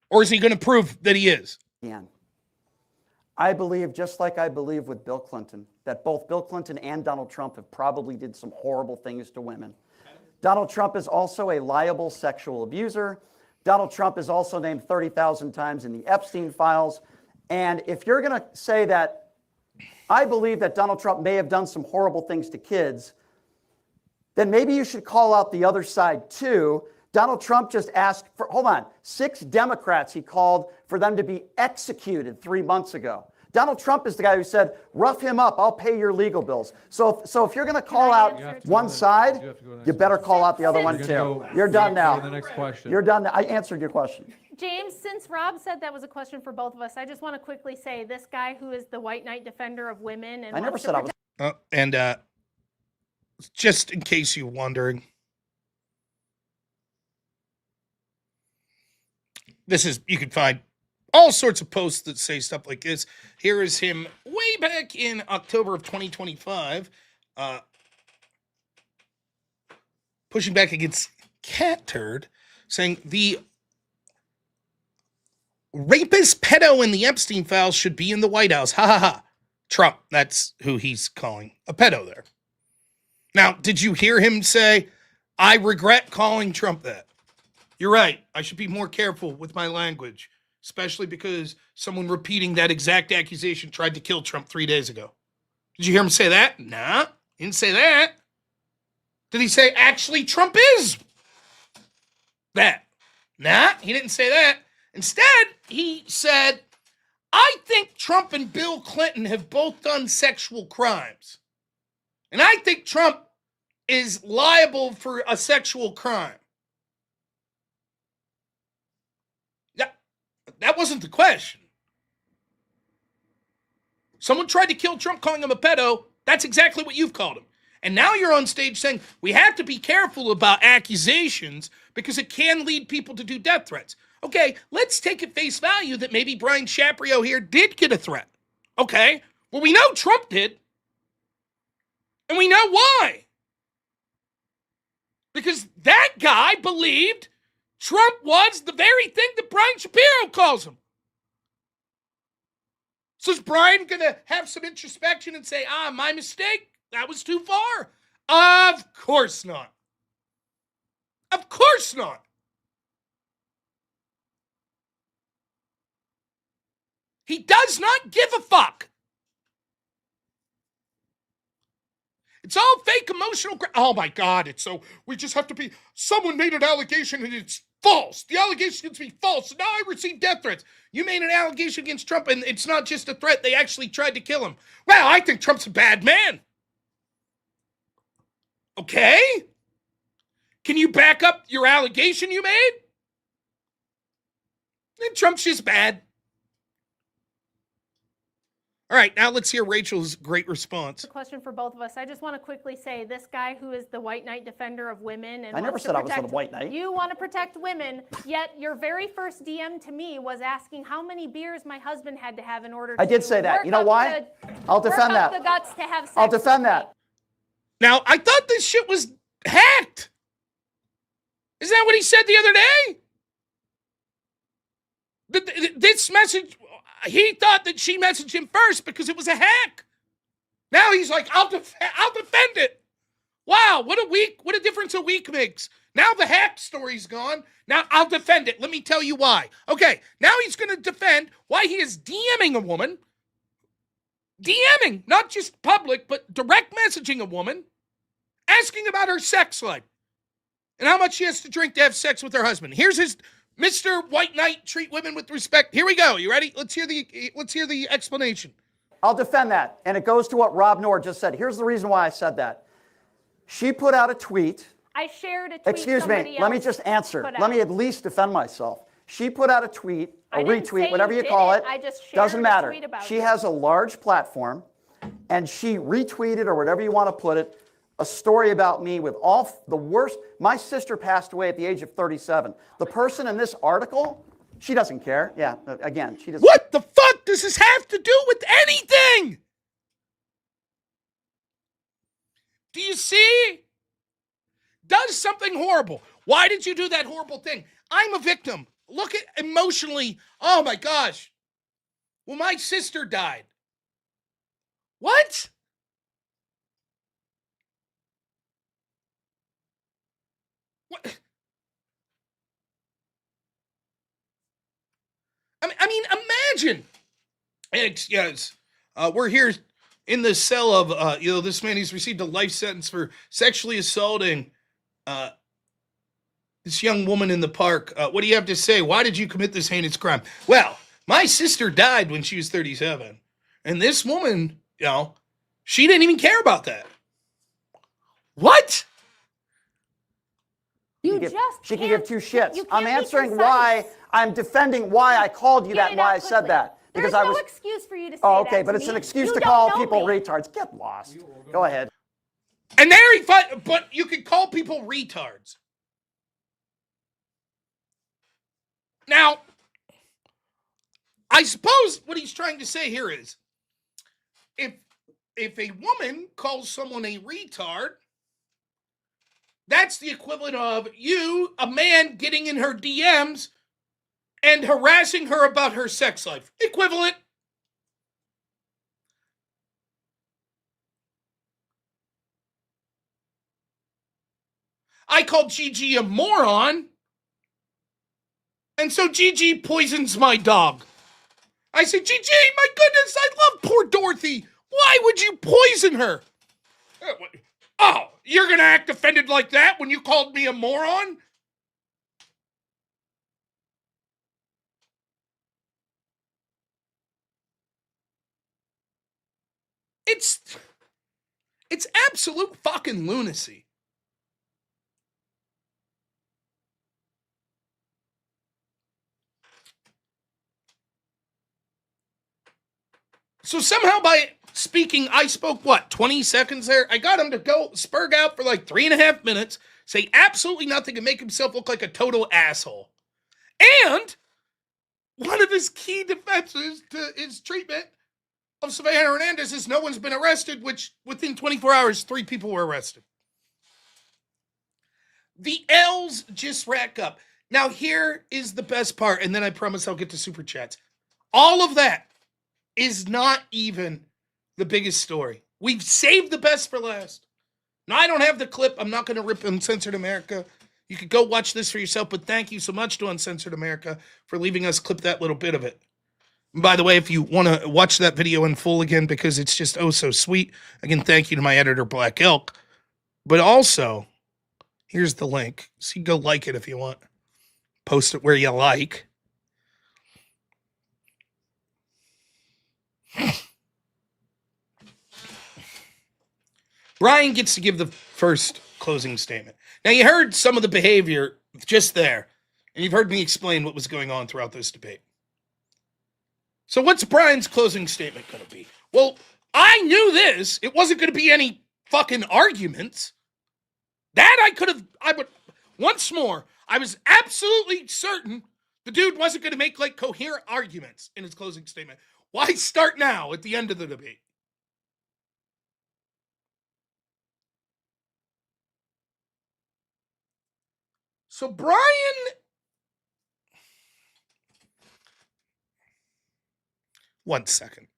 Speaker 1: Or is he going to prove that he is?
Speaker 4: I believe, just like I believe with Bill Clinton, that both Bill Clinton and Donald Trump have probably did some horrible things to women. Donald Trump is also a liable sexual abuser. Donald Trump is also named 30,000 times in the Epstein files. And if you're going to say that I believe that Donald Trump may have done some horrible things to kids, then maybe you should call out the other side too. Donald Trump just asked for, 6 Democrats he called for them to be executed 3 months ago. Donald Trump is the guy who said, rough him up, I'll pay your legal bills. So if you're going to call out one side, you better call out the other one too. You're done now.
Speaker 7: The next question.
Speaker 4: You're done now. I answered your question.
Speaker 6: James, since Rob said that was a question for both of us, I just want to quickly say this guy who is the white knight defender of women and
Speaker 4: I never
Speaker 6: wants to
Speaker 4: said I was.
Speaker 6: protect-
Speaker 1: Just in case you're wondering, you can find all sorts of posts that say stuff like this. Here is him way back in October of 2025, pushing back against Cat Turd, saying the rapist pedo in the Epstein files should be in the White House. Ha ha ha. Trump, that's who he's calling a pedo there. Now, did you hear him say, I regret calling Trump that? You're right. I should be more careful with my language, especially because someone repeating that exact accusation tried to kill Trump 3 days ago. Did you hear him say that? Nah, he didn't say that. Did he say, actually, Trump is that? Nah, he didn't say that. Instead, he said, I think Trump and Bill Clinton have both done sexual crimes. And I think Trump is liable for a sexual crime. That wasn't the question. Someone tried to kill Trump calling him a pedo. That's exactly what you've called him. And now you're on stage saying we have to be careful about accusations because it can lead people to do death threats. Okay, let's take at face value that maybe Brian Shapiro here did get a threat. Okay, well, we know Trump did. And we know why. Because that guy believed Trump was the very thing that Brian Shapiro calls him. So is Brian going to have some introspection and say, my mistake, that was too far? Of course not. Of course not. He does not give a fuck. It's all fake emotional. Oh my God, it's so, we just have to be, someone made an allegation and it's false. The allegation needs to be false. So now I receive death threats. You made an allegation against Trump and it's not just a threat. They actually tried to kill him. Well, I think Trump's a bad man. Okay. Can you back up your allegation you made? Then Trump's just bad. All right, now let's hear Rachel's great response.
Speaker 6: A question for both of us. I just want to quickly say this guy who is the white knight defender of women and
Speaker 4: I never
Speaker 6: wants to
Speaker 4: said I was
Speaker 6: protect,
Speaker 4: the white knight.
Speaker 6: You want to protect women, yet your very first DM to me was asking how many beers my husband had to have in order to
Speaker 4: I did say that.
Speaker 6: work
Speaker 4: You know
Speaker 6: up
Speaker 4: why? I'll defend
Speaker 6: work up
Speaker 4: that.
Speaker 6: the guts to have sex
Speaker 4: I'll
Speaker 6: with
Speaker 4: defend
Speaker 6: me.
Speaker 4: that.
Speaker 1: Now, I thought this shit was hacked. Isn't that what he said the other day? This message, he thought that she messaged him first because it was a hack. Now he's like, I'll defend it. Wow, what a difference a week makes. Now the hack story's gone. Now I'll defend it. Let me tell you why. Okay, now he's going to defend why he is DMing a woman. DMing, not just public, but direct messaging a woman, asking about her sex life and how much she has to drink to have sex with her husband. Here's his Mr. White Knight, treat women with respect. Here we go. You ready? Let's hear the explanation.
Speaker 4: I'll defend that. And it goes to what Rob Noerr just said. Here's the reason why I said that. She put out a tweet.
Speaker 6: I shared a tweet.
Speaker 4: Excuse me. Let me just answer. Let me at least defend myself. She put out a tweet, a retweet, whatever you call it.
Speaker 6: I just shared
Speaker 4: doesn't matter.
Speaker 6: a tweet about
Speaker 4: She
Speaker 6: it.
Speaker 4: has a large platform, and she retweeted, or whatever you want to put it, a story about me with all the worst. My sister passed away at the age of 37. The person in this article, she doesn't care. Yeah, again, she doesn't.
Speaker 1: What the fuck does this have to do with anything? Do you see? Does something horrible. Why did you do that horrible thing? I'm a victim. Look at emotionally. Oh my gosh. Well, my sister died. What? What? I mean, imagine. Yes, we're here in the cell of, this man. He's received a life sentence for sexually assaulting this young woman in the park. What do you have to say? Why did you commit this heinous crime? Well, my sister died when she was 37. And this woman, she didn't even care about that. What?
Speaker 4: She can give two shits.
Speaker 6: You can't
Speaker 4: I'm
Speaker 6: be
Speaker 4: answering
Speaker 6: precise.
Speaker 4: why. I'm defending why I called you
Speaker 6: Get
Speaker 4: that
Speaker 6: it
Speaker 4: and why
Speaker 6: out
Speaker 4: I said
Speaker 6: quickly.
Speaker 4: that. Because
Speaker 6: There's
Speaker 4: I was.
Speaker 6: no excuse for you to say
Speaker 4: Oh, okay,
Speaker 6: that
Speaker 4: but
Speaker 6: to
Speaker 4: it's
Speaker 6: me.
Speaker 4: an excuse
Speaker 6: You
Speaker 4: to
Speaker 6: don't
Speaker 4: call
Speaker 6: know
Speaker 4: people
Speaker 6: me.
Speaker 4: retards. Get lost. Go ahead.
Speaker 1: And there but you can call people retards. Now, I suppose what he's trying to say here is, if a woman calls someone a retard, that's the equivalent of you, a man, getting in her DMs and harassing her about her sex life. Equivalent. I called Gigi a moron, and so Gigi poisons my dog. I said, Gigi, my goodness, I love poor Dorothy. Why would you poison her? Oh, you're going to act offended like that when you called me a moron? It's absolute fucking lunacy. So somehow by speaking, I spoke, 20 seconds there? I got him to go spurg out for like 3.5 minutes, say absolutely nothing, and make himself look like a total asshole. And one of his key defenses to his treatment of Savannah Hernandez is no one's been arrested, which within 24 hours, 3 people were arrested. The L's just rack up. Now here is the best part, and then I promise I'll get to super chats. All of that is not even the biggest story. We've saved the best for last. Now, I don't have the clip. I'm not going to rip Uncensored America. You could go watch this for yourself, but thank you so much to Uncensored America for leaving us clip that little bit of it. And by the way, if you want to watch that video in full again, because it's just oh so sweet, again, thank you to my editor, Black Elk. But also, here's the link. So you can go like it if you want. Post it where you like. Brian gets to give the first closing statement. Now, you heard some of the behavior just there, and you've heard me explain what was going on throughout this debate. So what's Brian's closing statement going to be? Well, I knew this. It wasn't going to be any fucking arguments. That once more, I was absolutely certain the dude wasn't going to make like coherent arguments in his closing statement. Why start now at the end of the debate? So Brian 1 second.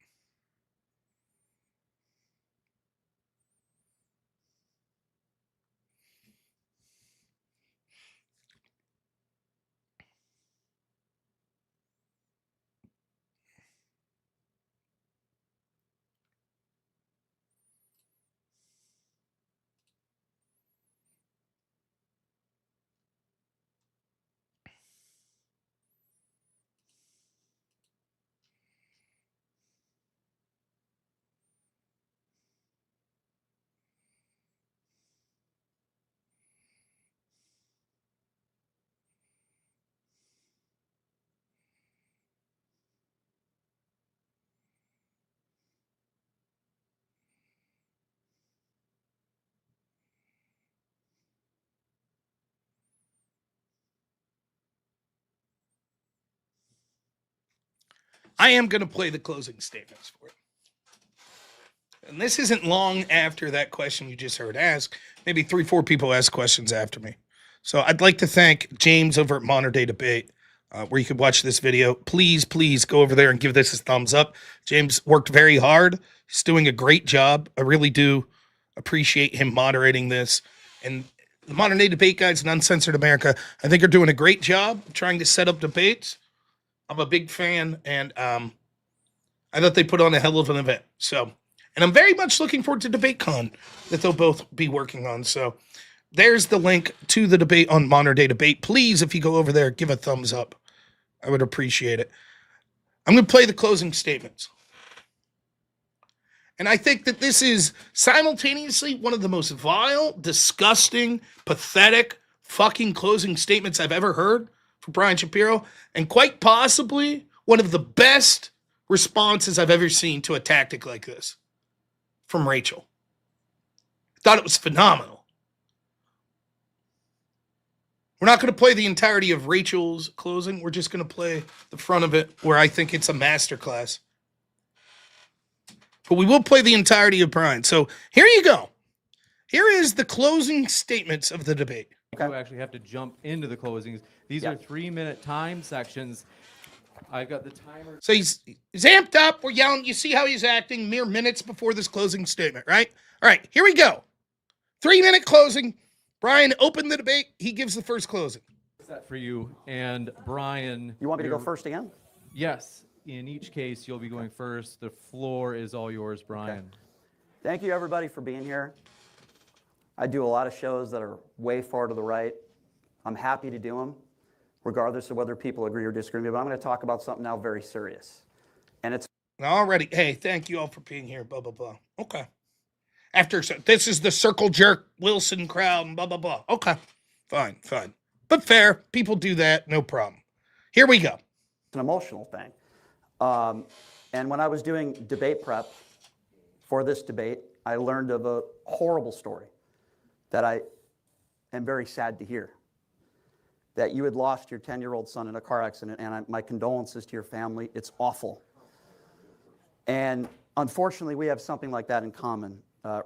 Speaker 1: I am going to play the closing statements for it. And this isn't long after that question you just heard asked. Maybe 3-4 people asked questions after me. So I'd like to thank James over at Modern Day Debate, where you can watch this video. Please go over there and give this a thumbs up. James worked very hard. He's doing a great job. I really do appreciate him moderating this. And the Modern Day Debate guys and Uncensored America, I think, are doing a great job trying to set up debates. I'm a big fan, and I thought they put on a hell of an event. So, and I'm very much looking forward to DebateCon that they'll both be working on. So there's the link to the debate on Modern Day Debate. Please, if you go over there, give a thumbs up. I would appreciate it. I'm going to play the closing statements. And I think that this is simultaneously one of the most vile, disgusting, pathetic, fucking closing statements I've ever heard from Brian Shapiro, and quite possibly one of the best responses I've ever seen to a tactic like this from Rachel. I thought it was phenomenal. We're not going to play the entirety of Rachel's closing. We're just going to play the front of it where I think it's a masterclass. But we will play the entirety of Brian. So here you go. Here is the closing statements of the debate.
Speaker 7: You actually have to jump into the closings. These are 3-minute time sections. I've got the timer.
Speaker 1: So he's amped up. We're yelling. You see how he's acting mere minutes before this closing statement, right? All right, here we go. 3-minute closing. Brian opened the debate. He gives the first closing.
Speaker 7: Set for you. And Brian.
Speaker 4: You want me to go first again?
Speaker 7: Yes. In each case, you'll be going first. The floor is all yours, Brian.
Speaker 4: Okay. Thank you, everybody, for being here. I do a lot of shows that are way far to the right. I'm happy to do them, regardless of whether people agree or disagree with me. But I'm going to talk about something now very serious. And it's
Speaker 1: Already. Hey, thank you all for being here. Blah, blah, blah. Okay. This is the circle jerk Wilson crowd and blah, blah, blah. Okay. Fine. But fair. People do that. No problem. Here we go.
Speaker 4: an emotional thing. And when I was doing debate prep for this debate, I learned of a horrible story that I am very sad to hear. That you had lost your 10-year-old son in a car accident, and my condolences to your family. It's awful. And unfortunately, we have something like that in common,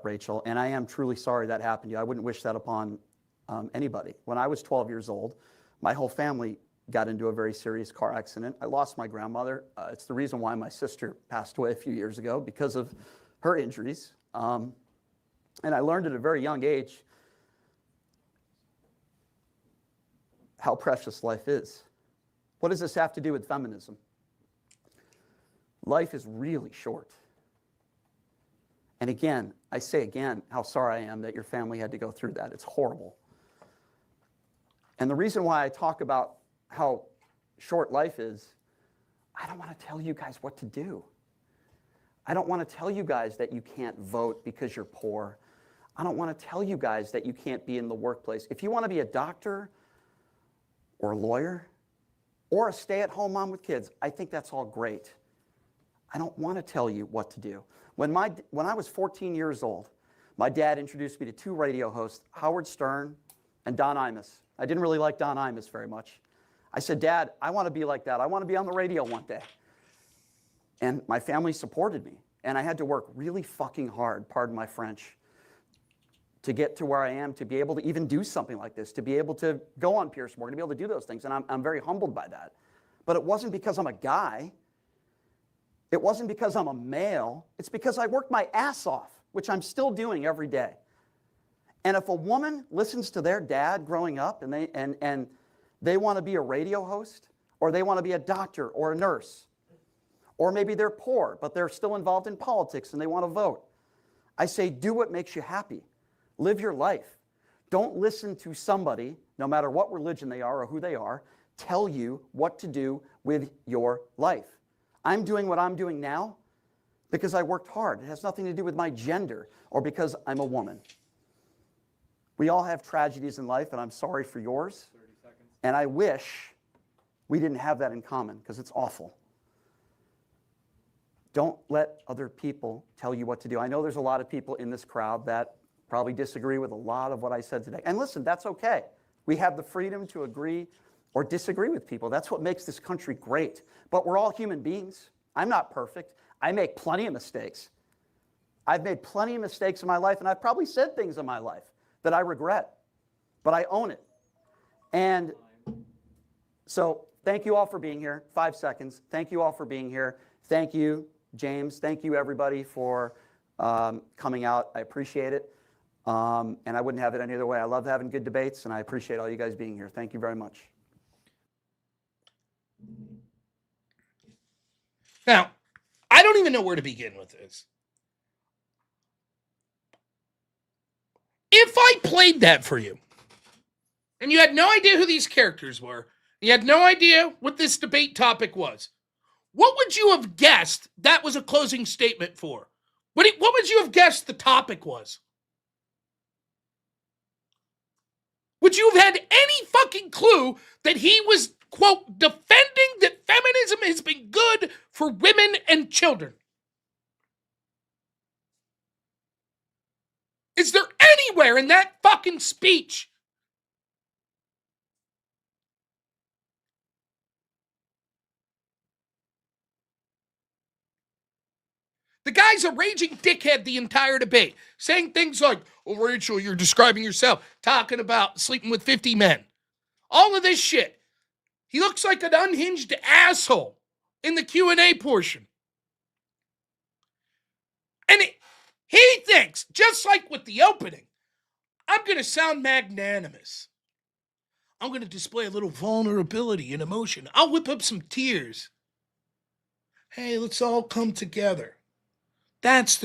Speaker 4: Rachel, and I am truly sorry that happened to you. I wouldn't wish that upon anybody. When I was 12 years old, my whole family got into a very serious car accident. I lost my grandmother. It's the reason why my sister passed away a few years ago, because of her injuries. And I learned at a very young age how precious life is. What does this have to do with feminism? Life is really short. And again, I say again, how sorry I am that your family had to go through that. It's horrible. And the reason why I talk about how short life is, I don't want to tell you guys what to do. I don't want to tell you guys that you can't vote because you're poor. I don't want to tell you guys that you can't be in the workplace. If you want to be a doctor or a lawyer or a stay-at-home mom with kids, I think that's all great. I don't want to tell you what to do. When I was 14 years old, my dad introduced me to two radio hosts, Howard Stern and Don Imus. I didn't really like Don Imus very much. I said, Dad, I want to be like that. I want to be on the radio one day. And my family supported me. And I had to work really fucking hard, pardon my French, to get to where I am, to be able to even do something like this, to be able to go on Pierce Morgan, to be able to do those things. And I'm very humbled by that. But it wasn't because I'm a guy. It wasn't because I'm a male. It's because I worked my ass off, which I'm still doing every day. And if a woman listens to their dad growing up and they want to be a radio host, or they want to be a doctor or a nurse, or maybe they're poor, but they're still involved in politics and they want to vote, I say, do what makes you happy. Live your life. Don't listen to somebody, no matter what religion they are or who they are, tell you what to do with your life. I'm doing what I'm doing now because I worked hard. It has nothing to do with my gender or because I'm a woman. We all have tragedies in life, and I'm sorry for yours. 30 seconds. And I wish we didn't have that in common because it's awful. Don't let other people tell you what to do. I know there's a lot of people in this crowd that probably disagree with a lot of what I said today. And listen, that's okay. We have the freedom to agree or disagree with people. That's what makes this country great. But we're all human beings. I'm not perfect. I make plenty of mistakes. I've made plenty of mistakes in my life, and I've probably said things in my life that I regret, but I own it. And so thank you all for being here. 5 seconds. Thank you all for being here. Thank you, James. Thank you, everybody, for coming out. I appreciate it. And I wouldn't have it any other way. I love having good debates, and I appreciate all you guys being here. Thank you very much.
Speaker 1: Now, I don't even know where to begin with this. If I played that for you, and you had no idea who these characters were, you had no idea what this debate topic was, what would you have guessed that was a closing statement for? What would you have guessed the topic was? Would you have had any fucking clue that he was, quote, defending that feminism has been good for women and children? Is there anywhere in that fucking speech the guy's a raging dickhead the entire debate, saying things like, "Oh, Rachel, you're describing yourself," talking about sleeping with 50 men. All of this shit. He looks like an unhinged asshole in the Q&A portion. And he thinks, just like with the opening, I'm going to sound magnanimous. I'm going to display a little vulnerability and emotion. I'll whip up some tears. Hey, let's all come together. That's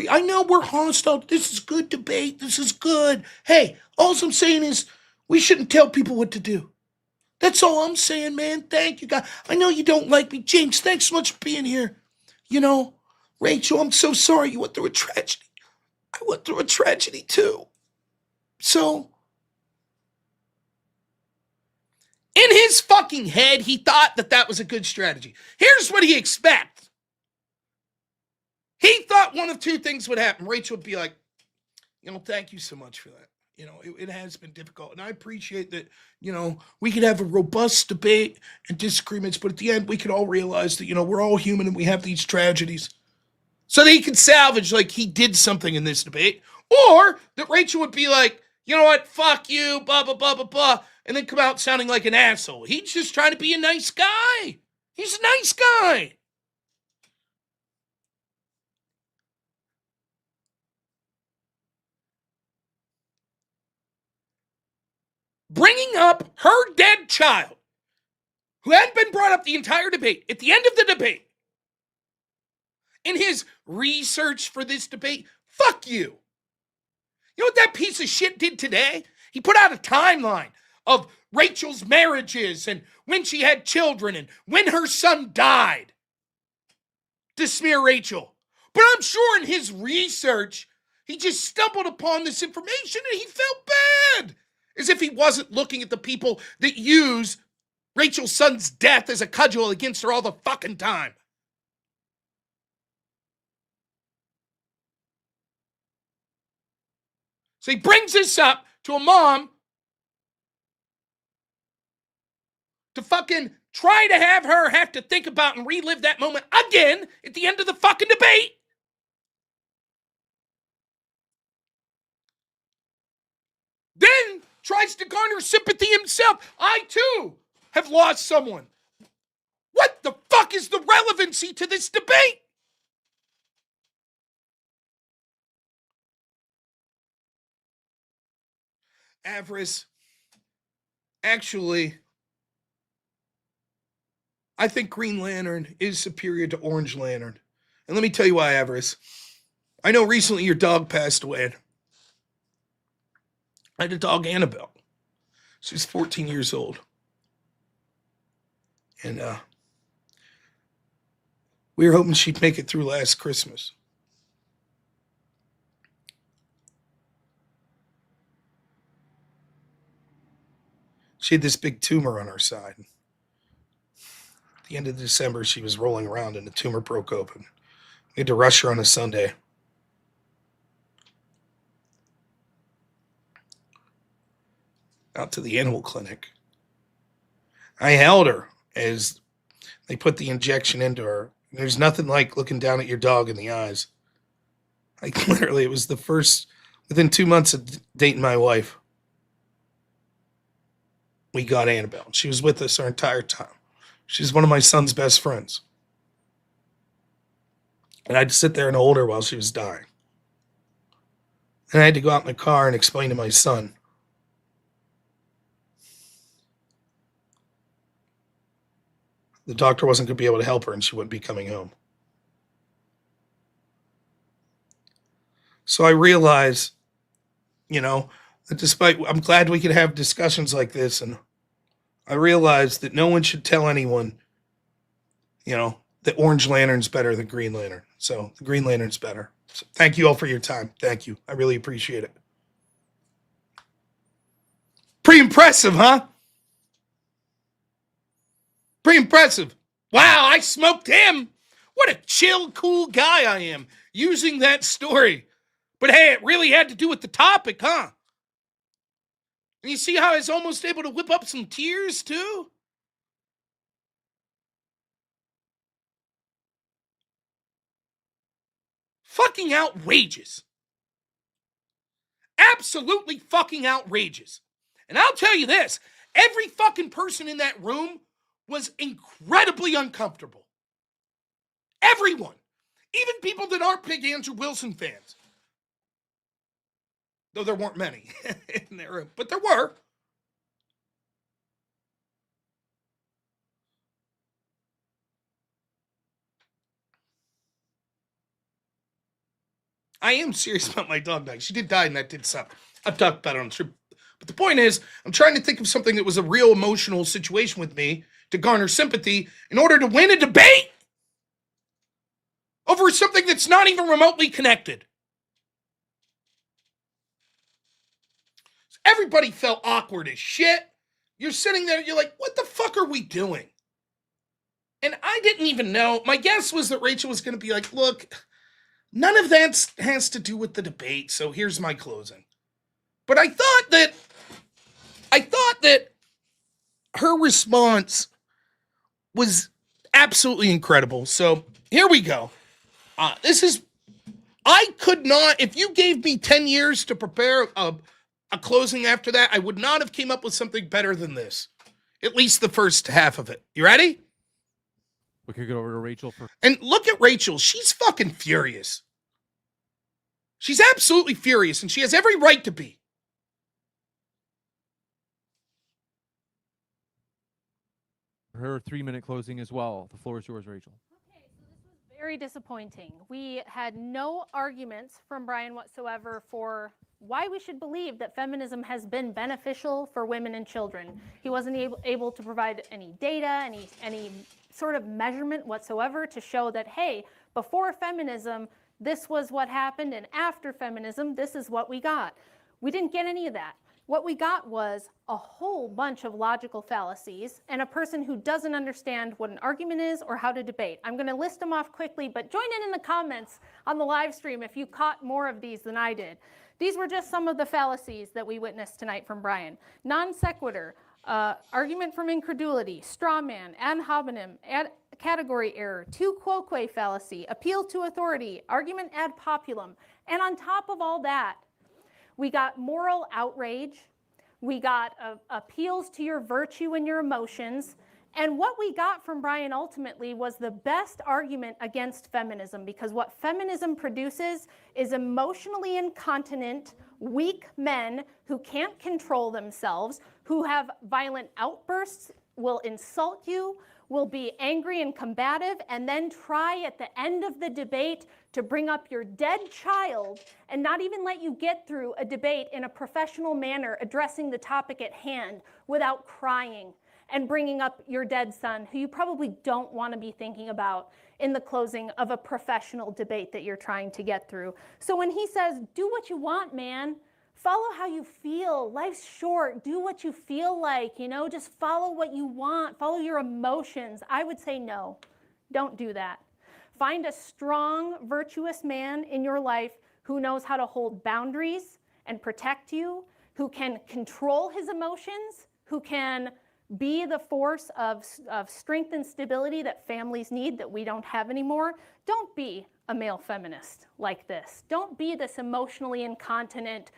Speaker 1: I know we're hostile. This is good debate. This is good. Hey, all I'm saying is we shouldn't tell people what to do. That's all I'm saying, man. Thank you, guys. I know you don't like me. James, thanks so much for being here. You know, Rachel, I'm so sorry you went through a tragedy. I went through a tragedy too. So, in his fucking head, he thought that was a good strategy. Here's what he expects. He thought one of two things would happen. Rachel would be like, thank you so much for that. It has been difficult. And I appreciate that, we could have a robust debate and disagreements, but at the end, we could all realize that, we're all human and we have these tragedies. So that he could salvage, like, he did something in this debate. Or that Rachel would be like, you know what, fuck you, blah, blah, blah, blah, blah, and then come out sounding like an asshole. He's just trying to be a nice guy. He's a nice guy. Bringing up her dead child, who hadn't been brought up the entire debate, at the end of the debate, in his research for this debate, fuck you. You know what that piece of shit did today? He put out a timeline of Rachel's marriages and when she had children and when her son died to smear Rachel. But I'm sure in his research, he just stumbled upon this information and he felt bad. As if he wasn't looking at the people that use Rachel's son's death as a cudgel against her all the fucking time. So he brings this up to a mom to fucking try to have her have to think about and relive that moment again at the end of the fucking debate. Then tries to garner sympathy himself. I too have lost someone. What the fuck fuck is the relevancy to this debate? Avarice, actually, I think Green Lantern is superior to Orange Lantern. And let me tell you why, Avarice. I know recently your dog passed away. I had a dog, Annabelle. She's 14 years old. And we were hoping she'd make it through last Christmas. She had this big tumor on her side. At the end of December, she was rolling around and the tumor broke open. We had to rush her on a Sunday. Out to the animal clinic. I held her as they put the injection into her. There's nothing like looking down at your dog in the eyes. Like literally, it was the first, within 2 months of dating my wife, we got Annabelle. She was with us our entire time. She's one of my son's best friends. And I had to sit there and hold her while she was dying. And I had to go out in the car and explain to my son, the doctor wasn't going to be able to help her and she wouldn't be coming home. So I realized, that despite, I'm glad we could have discussions like this, and I realized that no one should tell anyone, that Orange Lantern's better than Green Lantern. So the Green Lantern's better. So thank you all for your time. Thank you. I really appreciate it. Pretty impressive, huh? Pretty impressive. Wow, I smoked him. What a chill, cool guy I am using that story. But hey, it really had to do with the topic, huh? And you see how I was almost able to whip up some tears, too? Fucking outrageous. Absolutely fucking outrageous. And I'll tell you this, every fucking person in that room was incredibly uncomfortable. Everyone. Even people that aren't big Andrew Wilson fans. Though there weren't many in that room, but there were. I am serious about my dog dying. She did die and that did suck. I've talked about it on the trip. But the point is, I'm trying to think of something that was a real emotional situation with me to garner sympathy in order to win a debate over something that's not even remotely connected. Everybody felt awkward as shit. You're sitting there, you're like, what the fuck are we doing? And I didn't even know. My guess was that Rachel was going to be like, look, none of that has to do with the debate, so here's my closing. But I thought that her response was absolutely incredible. So here we go. I could not, if you gave me 10 years to prepare a closing after that, I would not have came up with something better than this. At least the first half of it. You ready?
Speaker 7: We could go over to Rachel for.
Speaker 1: And look at Rachel. She's fucking furious. She's absolutely furious, and she has every right to be.
Speaker 7: Her 3-minute closing as well. The floor is yours, Rachel.
Speaker 6: Okay, so this was very disappointing. We had no arguments from Brian whatsoever for why we should believe that feminism has been beneficial for women and children. He wasn't able to provide any data, any sort of measurement whatsoever to show that, hey, before feminism, this was what happened, and after feminism, this is what we got. We didn't get any of that. What we got was a whole bunch of logical fallacies and a person who doesn't understand what an argument is or how to debate. I'm going to list them off quickly, but join in the comments on the live stream if you caught more of these than I did. These were just some of the fallacies that we witnessed tonight from Brian. Non sequitur, argument from incredulity, straw man, ad hominem, category error, tu quoque fallacy, appeal to authority, argument ad populum. And on top of all that, we got moral outrage, we got appeals to your virtue and your emotions, And what we got from Brian ultimately was the best argument against feminism, because what feminism produces is emotionally incontinent, weak men who can't control themselves, who have violent outbursts, will insult you, will be angry and combative, and then try at the end of the debate to bring up your dead child and not even let you get through a debate in a professional manner addressing the topic at hand without crying and bringing up your dead son, who you probably don't want to be thinking about in the closing of a professional debate that you're trying to get through. So when he says, do what you want, man, follow how you feel, life's short, do what you feel like, just follow what you want, follow your emotions, I would say no, don't do that. Find a strong, virtuous man in your life who knows how to hold boundaries and protect you, who can control his emotions, who can be the force of strength and stability that families need that we don't have anymore. Don't be a male feminist like this. Don't be this emotionally incontinent,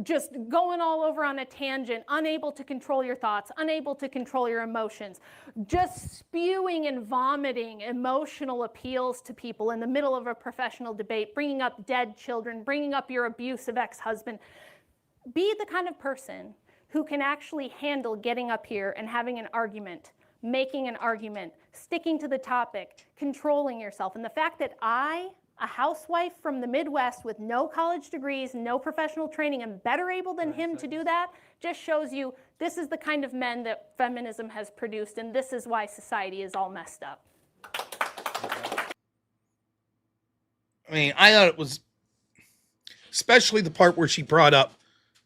Speaker 6: just going all over on a tangent, unable to control your thoughts, unable to control your emotions, just spewing and vomiting emotional appeals to people in the middle of a professional debate, bringing up dead children, bringing up your abusive ex-husband. Be the kind of person who can actually handle getting up here and having an argument, making an argument, sticking to the topic, controlling yourself. And the fact that I, a housewife from the Midwest with no college degrees, no professional training, am better able than him to do that, just shows you this is the kind of men that feminism has produced, and this is why society is all messed up.
Speaker 1: I mean, I thought it was, especially the part where she brought up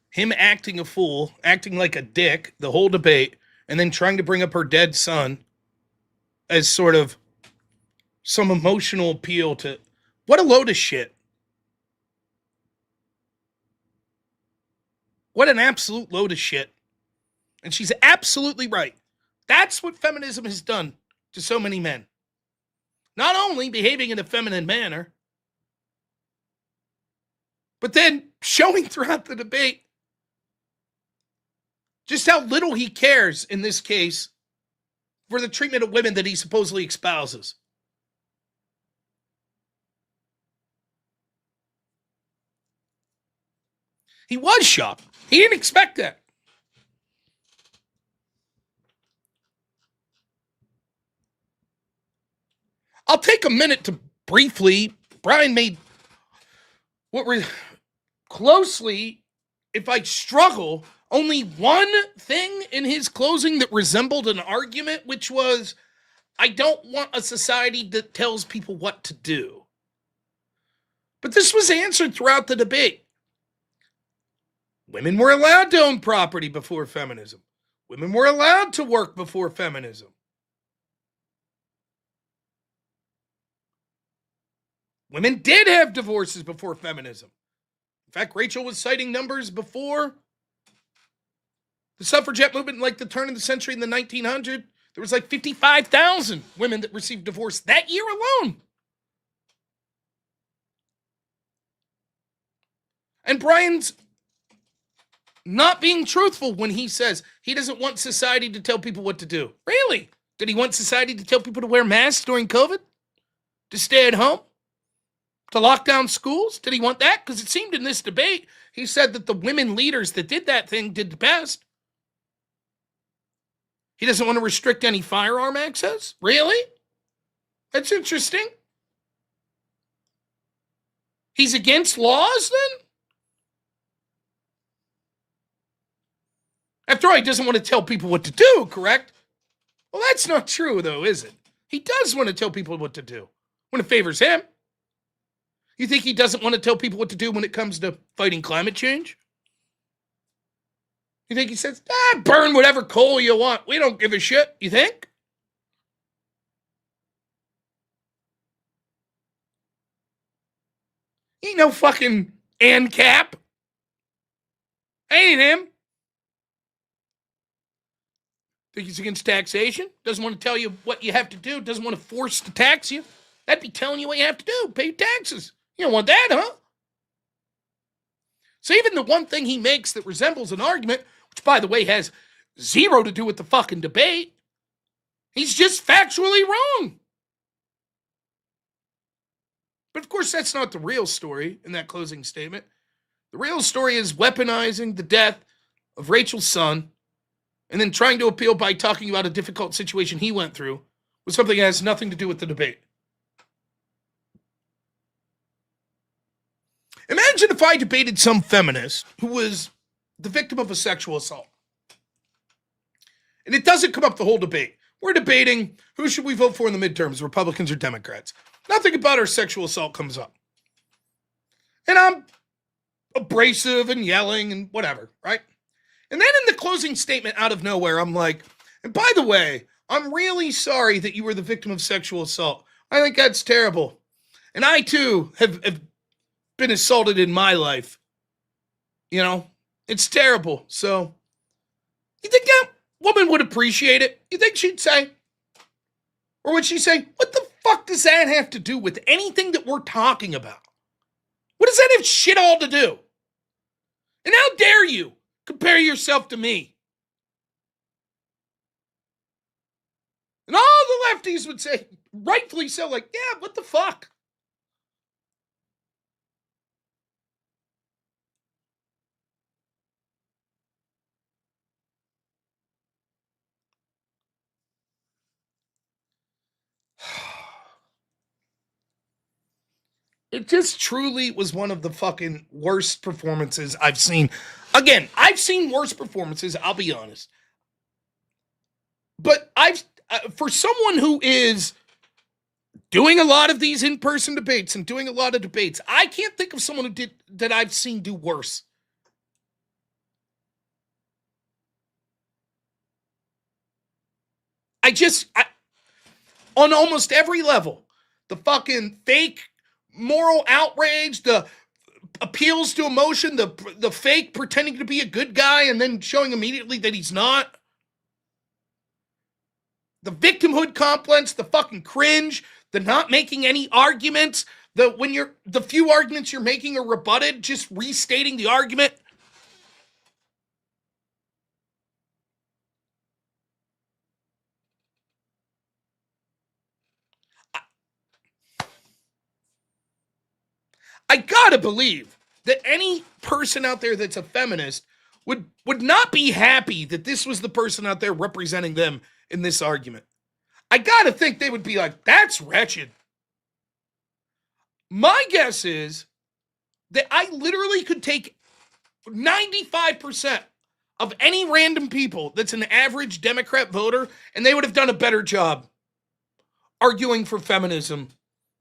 Speaker 1: him acting a fool, acting like a dick the whole debate, and then trying to bring up her dead son as sort of some emotional appeal to, what a load of shit. What an absolute load of shit. And she's absolutely right. That's what feminism has done to so many men. Not only behaving in a feminine manner, but then showing throughout the debate just how little he cares, in this case, for the treatment of women that he supposedly espouses. He was shocked. He didn't expect that. I'll take a minute to briefly, Brian made what were closely, if I struggle, only one thing in his closing that resembled an argument, which was, I don't want a society that tells people what to do. But this was answered throughout the debate. Women were allowed to own property before feminism. Women were allowed to work before feminism. Women did have divorces before feminism. In fact, Rachel was citing numbers before the suffragette movement, like the turn of the century in the 1900s. There was like 55,000 women that received divorce that year alone. And Brian's not being truthful when he says he doesn't want society to tell people what to do. Really? Did he want society to tell people to wear masks during COVID? To stay at home? To lock down schools? Did he want that? Because it seemed in this debate, he said that the women leaders that did that thing did the best. He doesn't want to restrict any firearm access? Really? That's interesting. He's against laws then? After all, he doesn't want to tell people what to do, correct? Well, that's not true, though, is it? He does want to tell people what to do when it favors him. You think he doesn't want to tell people what to do when it comes to fighting climate change? You think he says, burn whatever coal you want. We don't give a shit. You think? He ain't no fucking ANCAP. Ain't him. Think he's against taxation? Doesn't want to tell you what you have to do. Doesn't want to force to tax you. That'd be telling you what you have to do. Pay taxes. You don't want that, huh? So even the one thing he makes that resembles an argument, which, by the way, has zero to do with the fucking debate, He's just factually wrong. But of course, that's not the real story in that closing statement. The real story is weaponizing the death of Rachel's son and then trying to appeal by talking about a difficult situation he went through with something that has nothing to do with the debate. Imagine if I debated some feminist who was the victim of a sexual assault. And it doesn't come up the whole debate. We're debating who should we vote for in the midterms, Republicans or Democrats. Nothing about her sexual assault comes up. And I'm abrasive and yelling and whatever, right? And then in the closing statement out of nowhere, I'm like, and by the way, I'm really sorry that you were the victim of sexual assault. I think that's terrible. And I too have been assaulted in my life. You know, it's terrible. So, you think that woman would appreciate it? You think she'd say? Or would she say, what the fuck does that have to do with anything that we're talking about? What does that have shit all to do? And how dare you compare yourself to me? And all the lefties would say, rightfully so, like, yeah, what the fuck? It just truly was one of the fucking worst performances I've seen. Again, I've seen worse performances, I'll be honest. But for someone who is doing a lot of these in-person debates and doing a lot of debates, I can't think of someone that I've seen do worse. On almost every level, the fucking fake moral outrage, the appeals to emotion, the fake pretending to be a good guy and then showing immediately that he's not, the victimhood complex, the fucking cringe, the not making any arguments, the few arguments you're making are rebutted, just restating the argument. I gotta believe that any person out there that's a feminist would not be happy that this was the person out there representing them in this argument. I gotta think they would be like, that's wretched. My guess is that I literally could take 95% of any random people that's an average Democrat voter, and they would have done a better job arguing for feminism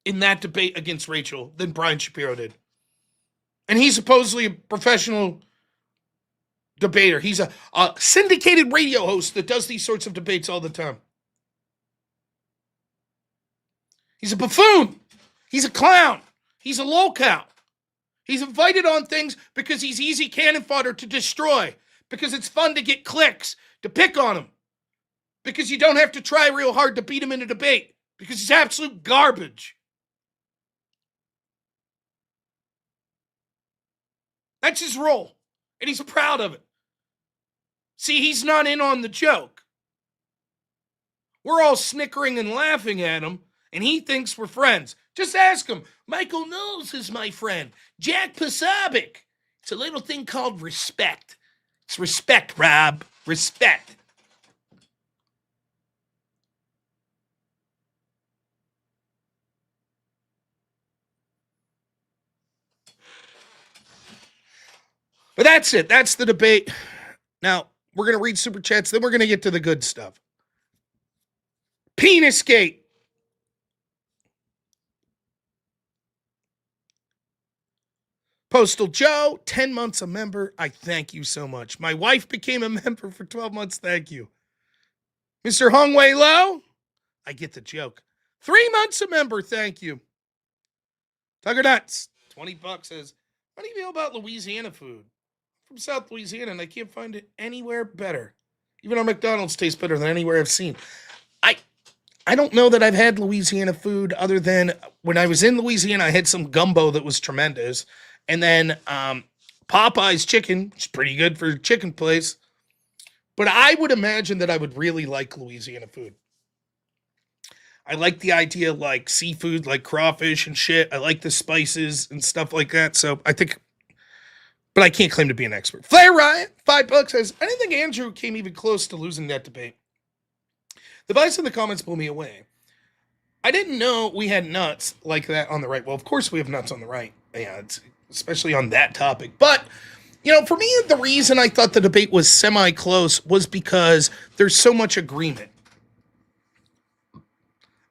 Speaker 1: in that debate against Rachel than Brian Shapiro did. And he's supposedly a professional debater. He's a syndicated radio host that does these sorts of debates all the time. He's a buffoon. He's a clown. He's a lolcow. He's invited on things because he's easy cannon fodder to destroy, because it's fun to get clicks, to pick on him, because you don't have to try real hard to beat him in a debate, because he's absolute garbage. That's his role, and he's proud of it. See, he's not in on the joke. We're all snickering and laughing at him, and he thinks we're friends. Just ask him. Michael Knowles is my friend. Jack Posobiec. It's a little thing called respect. It's respect, Rob. Respect. But that's it. That's the debate. Now, we're going to read super chats, then we're going to get to the good stuff. Penisgate. Postal Joe, 10 months a member. I thank you so much. My wife became a member for 12 months. Thank you. Mr. Hongwei Low, I get the joke. 3 months a member. Thank you. Tucker Nuts, $20 says, how do you feel about Louisiana food? From South Louisiana, and I can't find it anywhere better. Even our McDonald's tastes better than anywhere I've seen. I don't know that I've had Louisiana food other than when I was in Louisiana, I had some gumbo that was tremendous. And then Popeye's chicken, which is pretty good for a chicken place. But I would imagine that I would really like Louisiana food. I like the idea of like seafood, like crawfish and shit. I like the spices and stuff like that. So I think, but I can't claim to be an expert. Flair Riot, $5 says, I didn't think Andrew came even close to losing that debate. The vice in the comments blew me away. I didn't know we had nuts like that on the right. Well, of course we have nuts on the right. Yeah, it's, especially on that topic. But, you know, for me, the reason I thought the debate was semi-close was because there's so much agreement.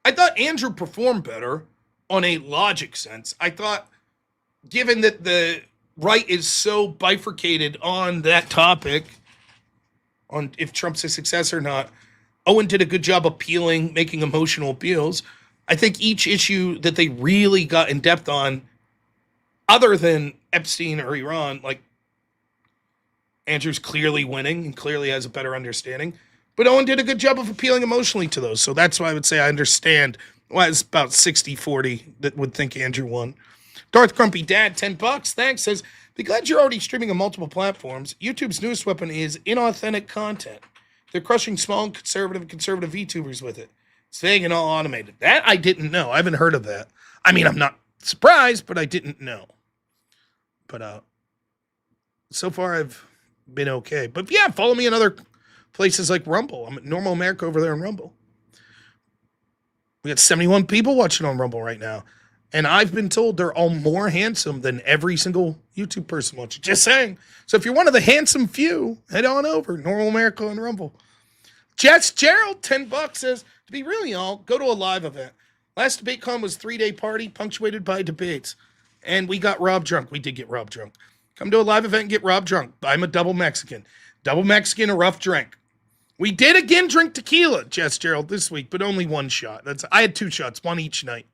Speaker 1: I thought Andrew performed better on a logic sense. I thought, given that the right is so bifurcated on that topic, on if Trump's a success or not, Owen did a good job appealing, making emotional appeals. I think each issue that they really got in depth on, other than Epstein or Iran, like Andrew's clearly winning and clearly has a better understanding. But Owen did a good job of appealing emotionally to those. So that's why I would say I understand why it's about 60-40 that would think Andrew won. Darth Grumpy Dad, $10. Thanks. Says, be glad you're already streaming on multiple platforms. YouTube's newest weapon is inauthentic content. They're crushing small and conservative VTubers with it. It's vague and all automated. That I didn't know. I haven't heard of that. I mean, I'm not surprised, but I didn't know. But so far I've been okay. But yeah, follow me in other places like Rumble. I'm at Normal America over there in Rumble. We got 71 people watching on Rumble right now. And I've been told they're all more handsome than every single YouTube person watching. Just saying. So if you're one of the handsome few, head on over. Normal America and Rumble. Jess Gerald, $10 says, to be really all, go to a live event. Last DebateCon was a 3-day party punctuated by debates. And we got Rob drunk. We did get Rob drunk. Come to a live event and get Rob drunk. I'm a double Mexican. Double Mexican, a rough drink. We did again drink tequila, Jess Gerald, this week, but only one shot. I had 2 shots, one each night.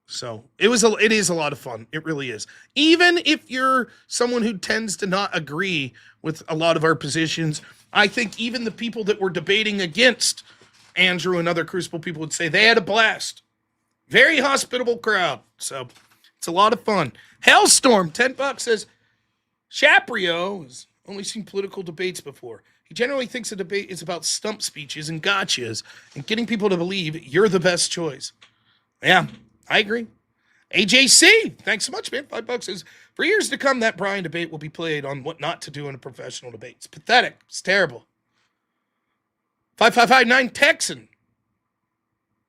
Speaker 1: So it is a lot of fun. It really is. Even if you're someone who tends to not agree with a lot of our positions, I think even the people that were debating against Andrew and other Crucible people would say they had a blast. Very hospitable crowd. So it's a lot of fun. Hellstorm, $10 says, Shapiro has only seen political debates before. He generally thinks a debate is about stump speeches and gotchas and getting people to believe you're the best choice. Yeah, I agree. AJC, thanks so much, man. $5 says, for years to come, that Brian debate will be played on what not to do in a professional debate. It's pathetic. It's terrible. 5559 Texan.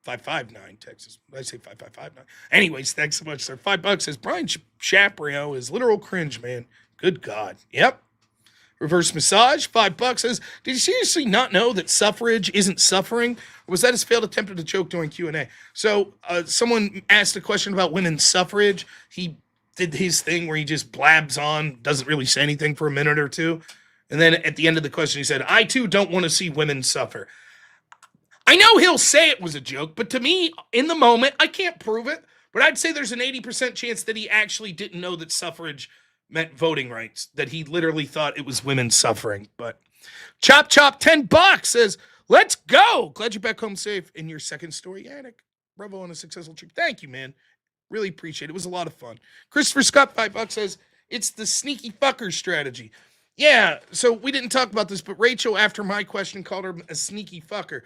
Speaker 1: 559 Texas. Did I say 5559? Anyways, thanks so much, sir. $5 says, Brian Shapiro is literal cringe, man. Good God. Yep. Reverse Massage, $5 says, did you seriously not know that suffrage isn't suffering? Or was that his failed attempt at a joke during Q&A? So someone asked a question about women's suffrage. He did his thing where he just blabs on, doesn't really say anything for a minute or two. And then at the end of the question, he said, I too don't want to see women suffer. I know he'll say it was a joke, but to me, in the moment, I can't prove it. But I'd say there's an 80% chance that he actually didn't know that suffrage meant voting rights, that he literally thought it was women suffering. But Chop $10 says, let's go. Glad you're back home safe in your second story attic. Bravo on a successful trip. Thank you, man. Really appreciate it. It was a lot of fun. Christopher Scott, $5 says, it's the sneaky fucker strategy. Yeah, so we didn't talk about this, but Rachel, after my question, called her a sneaky fucker.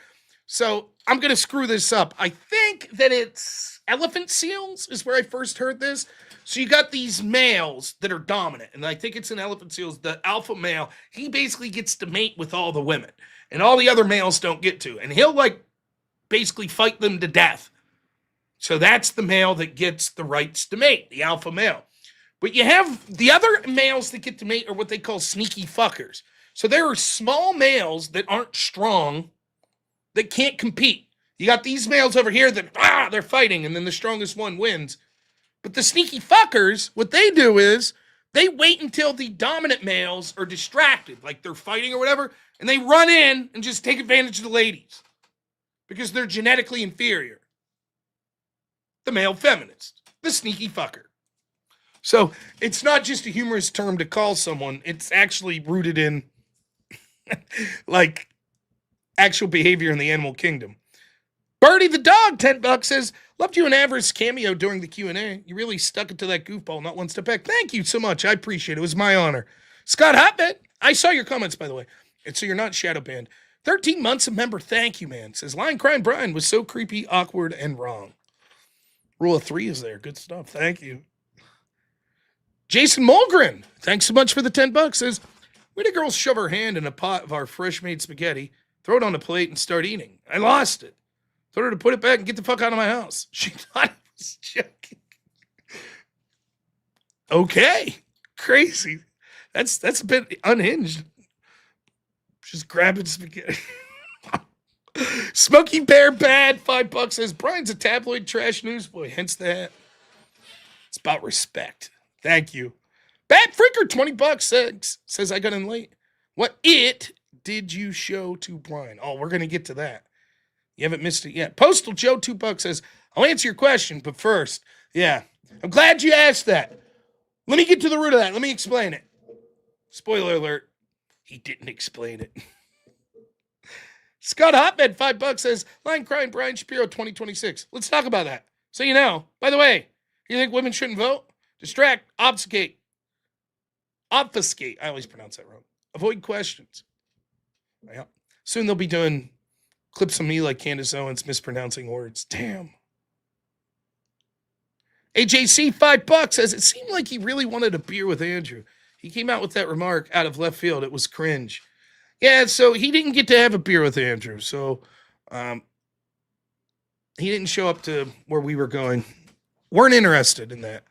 Speaker 1: So I'm going to screw this up. I think that it's elephant seals is where I first heard this. So you got these males that are dominant, and I think it's in elephant seals, the alpha male, he basically gets to mate with all the women, and all the other males don't get to, and he'll like basically fight them to death. So that's the male that gets the rights to mate, the alpha male. But you have the other males that get to mate are what they call sneaky fuckers. So there are small males that aren't strong, that can't compete. You got these males over here that, they're fighting, and then the strongest one wins. But the sneaky fuckers, what they do is they wait until the dominant males are distracted, like they're fighting or whatever, and they run in and just take advantage of the ladies because they're genetically inferior. The male feminist, the sneaky fucker. So it's not just a humorous term to call someone, it's actually rooted in like actual behavior in the animal kingdom. Birdie the dog, $10 says, loved you and Avarice cameo during the Q&A. You really stuck it to that goofball, not one step back. Thank you so much. I appreciate it. It was my honor. Scott Hotbed, I saw your comments, by the way. And so you're not shadow banned. 13 months a member. Thank you, man. Says, Line Crying Brian was so creepy, awkward, and wrong. Rule of 3 is there. Good stuff. Thank you. Jason Mulgren, thanks so much for the $10. Says, we had a girl shove her hand in a pot of our fresh made spaghetti, throw it on a plate, and start eating. I lost it. Told her to put it back and get the fuck out of my house. She thought I was joking. Okay. Crazy. That's a bit unhinged. Just grabbing spaghetti. Smokey Bear Bad, $5 says, Brian's a tabloid trash newsboy, hence the hat. It's about respect. Thank you. Bad Freaker, $20 says I got in late. What did you show to Brian? Oh, we're going to get to that. You haven't missed it yet. Postal Joe, $2 says, I'll answer your question, but first, yeah. I'm glad you asked that. Let me get to the root of that. Let me explain it. Spoiler alert. He didn't explain it. Scott Hotbed, $5 says, Line Crying Brian Shapiro 2026. Let's talk about that. So you know, by the way, you think women shouldn't vote? Distract, obfuscate. I always pronounce that wrong. Avoid questions. Yeah. Soon they'll be doing clips of me like Candace Owens mispronouncing words. Damn. AJC, $5 says, it seemed like he really wanted a beer with Andrew. He came out with that remark out of left field. It was cringe. Yeah, so he didn't get to have a beer with Andrew. So he didn't show up to where we were going. Weren't interested in that.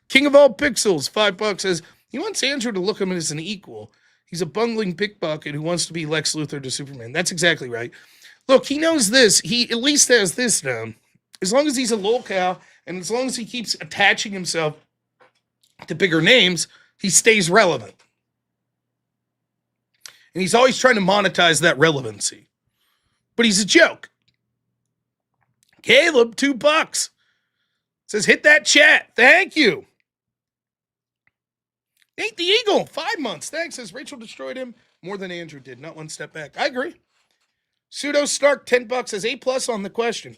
Speaker 1: King of all pixels, $5 says, he wants Andrew to look at him as an equal. He's a bungling pickpocket who wants to be Lex Luthor to Superman. That's exactly right. Look, he knows this. He at least has this down. As long as he's a lolcow and as long as he keeps attaching himself to bigger names, he stays relevant. And he's always trying to monetize that relevancy. But he's a joke. Caleb, $2. Says, hit that chat. Thank you. Ain't the Eagle, 5 months. Thanks. Says, Rachel destroyed him more than Andrew did. Not one step back. I agree. Pseudo Stark, $10. Says, A+ on the question.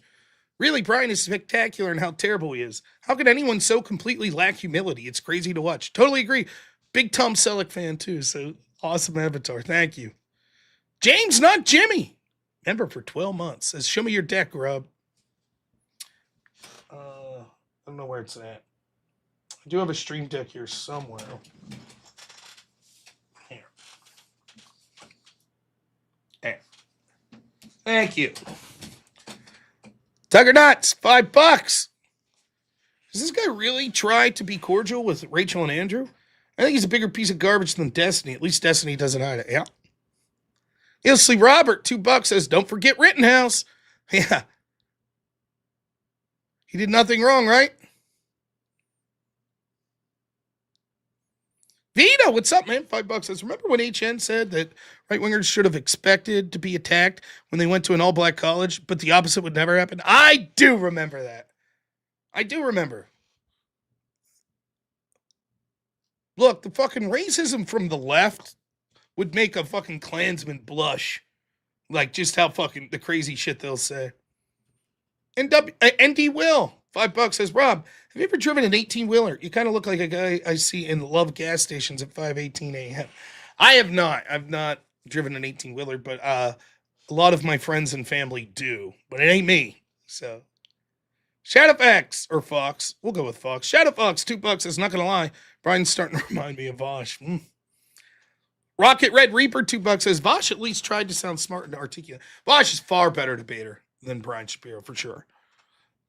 Speaker 1: Really, Brian is spectacular in how terrible he is. How can anyone so completely lack humility? It's crazy to watch. Totally agree. Big Tom Selleck fan, too. So, awesome avatar. Thank you. James, not Jimmy. Member for 12 months. Says, show me your deck, Rob. I don't know where it's at. I do have a stream deck here somewhere. Here. There. Thank you. Tugger Nuts, $5. Does this guy really try to be cordial with Rachel and Andrew? I think he's a bigger piece of garbage than Destiny. At least Destiny doesn't hide it. Yeah. Ilsley Robert, $2 says, don't forget Rittenhouse. Yeah. He did nothing wrong, right? Vito, what's up, man? $5 says, remember when HN said that right-wingers should have expected to be attacked when they went to an all-black college, but the opposite would never happen? I do remember that. I do remember. Look, the fucking racism from the left would make a fucking Klansman blush. Like, just how fucking the crazy shit they'll say. ND Will, $5 says, Rob, have you ever driven an 18-wheeler? You kind of look like a guy I see in Love gas stations at 5:18 a.m. I have not. I've not driven an 18-wheeler, but a lot of my friends and family do. But it ain't me. So, Shadowfax, or Fox. We'll go with Fox. Shadowfox, $2 says, not going to lie, Brian's starting to remind me of Vosh. Rocket Red Reaper, $2 says, Vosh at least tried to sound smart and articulate. Vosh is far better debater than Brian Shapiro, for sure.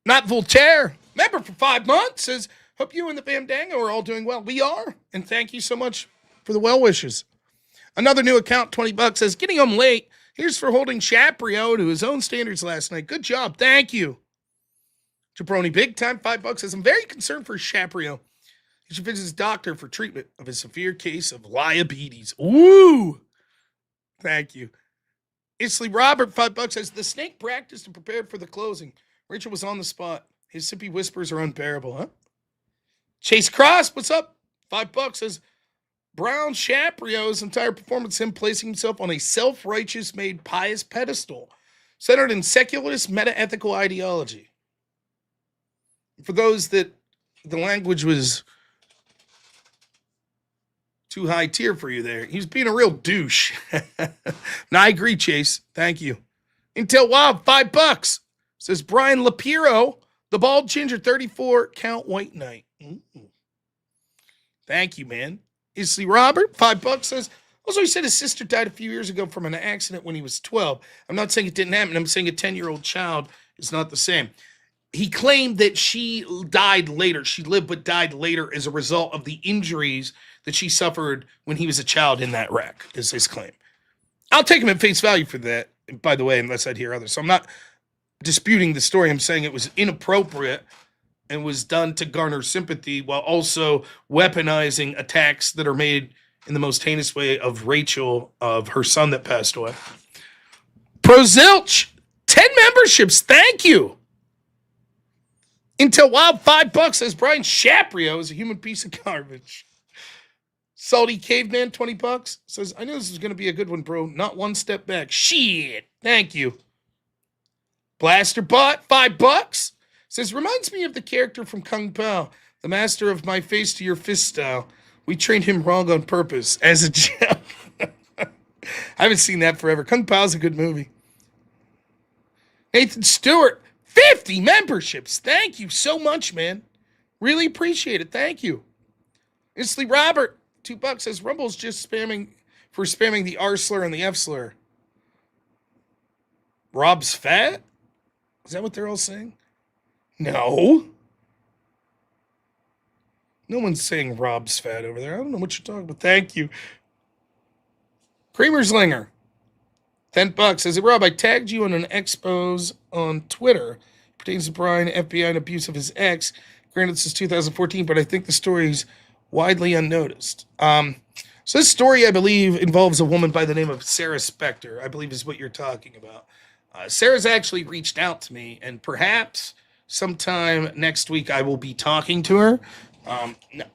Speaker 1: Not Voltaire, member for 5 months, says, hope you and the Fandango are all doing well. We are, and thank you so much for the well wishes. Another new account, $20, says, getting home late. Here's for holding Shapiro to his own standards last night. Good job, thank you. Jabroni Big Time, $5 says, I'm very concerned for Shapiro. He should visit his doctor for treatment of his severe case of diabetes. Ooh, thank you. Isley Robert, $5 says, the snake practiced and prepared for the closing. Rachel was on the spot. His sippy whispers are unbearable, huh? Chase Cross, what's up? $5 says, Brown Shaprio's entire performance, him placing himself on a self-righteous made pious pedestal, centered in secularist meta-ethical ideology. For those that the language was Too high tier for you there. He's being a real douche. No, I agree, Chase. Thank you. Intel Wild, $5. Says Brian Shapiro, the bald ginger, 34 count white knight. Ooh. Thank you, man. Isley Robert, $5 says, also he said his sister died a few years ago from an accident when he was 12. I'm not saying it didn't happen. I'm saying a 10-year-old child is not the same. He claimed that she died later. She lived but died later as a result of the injuries that she suffered when he was a child in that wreck, is his claim. I'll take him at face value for that, by the way, unless I'd hear others. So I'm not disputing the story. I'm saying it was inappropriate and was done to garner sympathy while also weaponizing attacks that are made in the most heinous way of Rachel, of her son that passed away. Prozilch, 10 memberships. Thank you. Intel Wild, $5 says Brian Shapiro is a human piece of garbage. Salty Caveman, $20 says, I knew this was going to be a good one, bro. Not one step back. Shit. Thank you. Blasterbot, $5 says, reminds me of the character from Kung Pao, the master of my face to your fist style. We trained him wrong on purpose as a joke. I haven't seen that forever. Kung Pao's a good movie. Nathan Stewart, 50 memberships. Thank you so much, man. Really appreciate it. Thank you. Isley Robert, $2 says Rumble's just spamming the R slur and the F slur. Rob's fat? Is that what they're all saying? No. No one's saying Rob's fat over there. I don't know what you're talking about. Thank you. Kramerslinger, $10 says, Rob, I tagged you in an expose on Twitter. It pertains to Brian, FBI, and abuse of his ex. Granted, this is 2014, but I think the story's widely unnoticed. So this story, I believe, involves a woman by the name of Sarah Spector, I believe is what you're talking about. Sarah's actually reached out to me, and perhaps sometime next week I will be talking to her.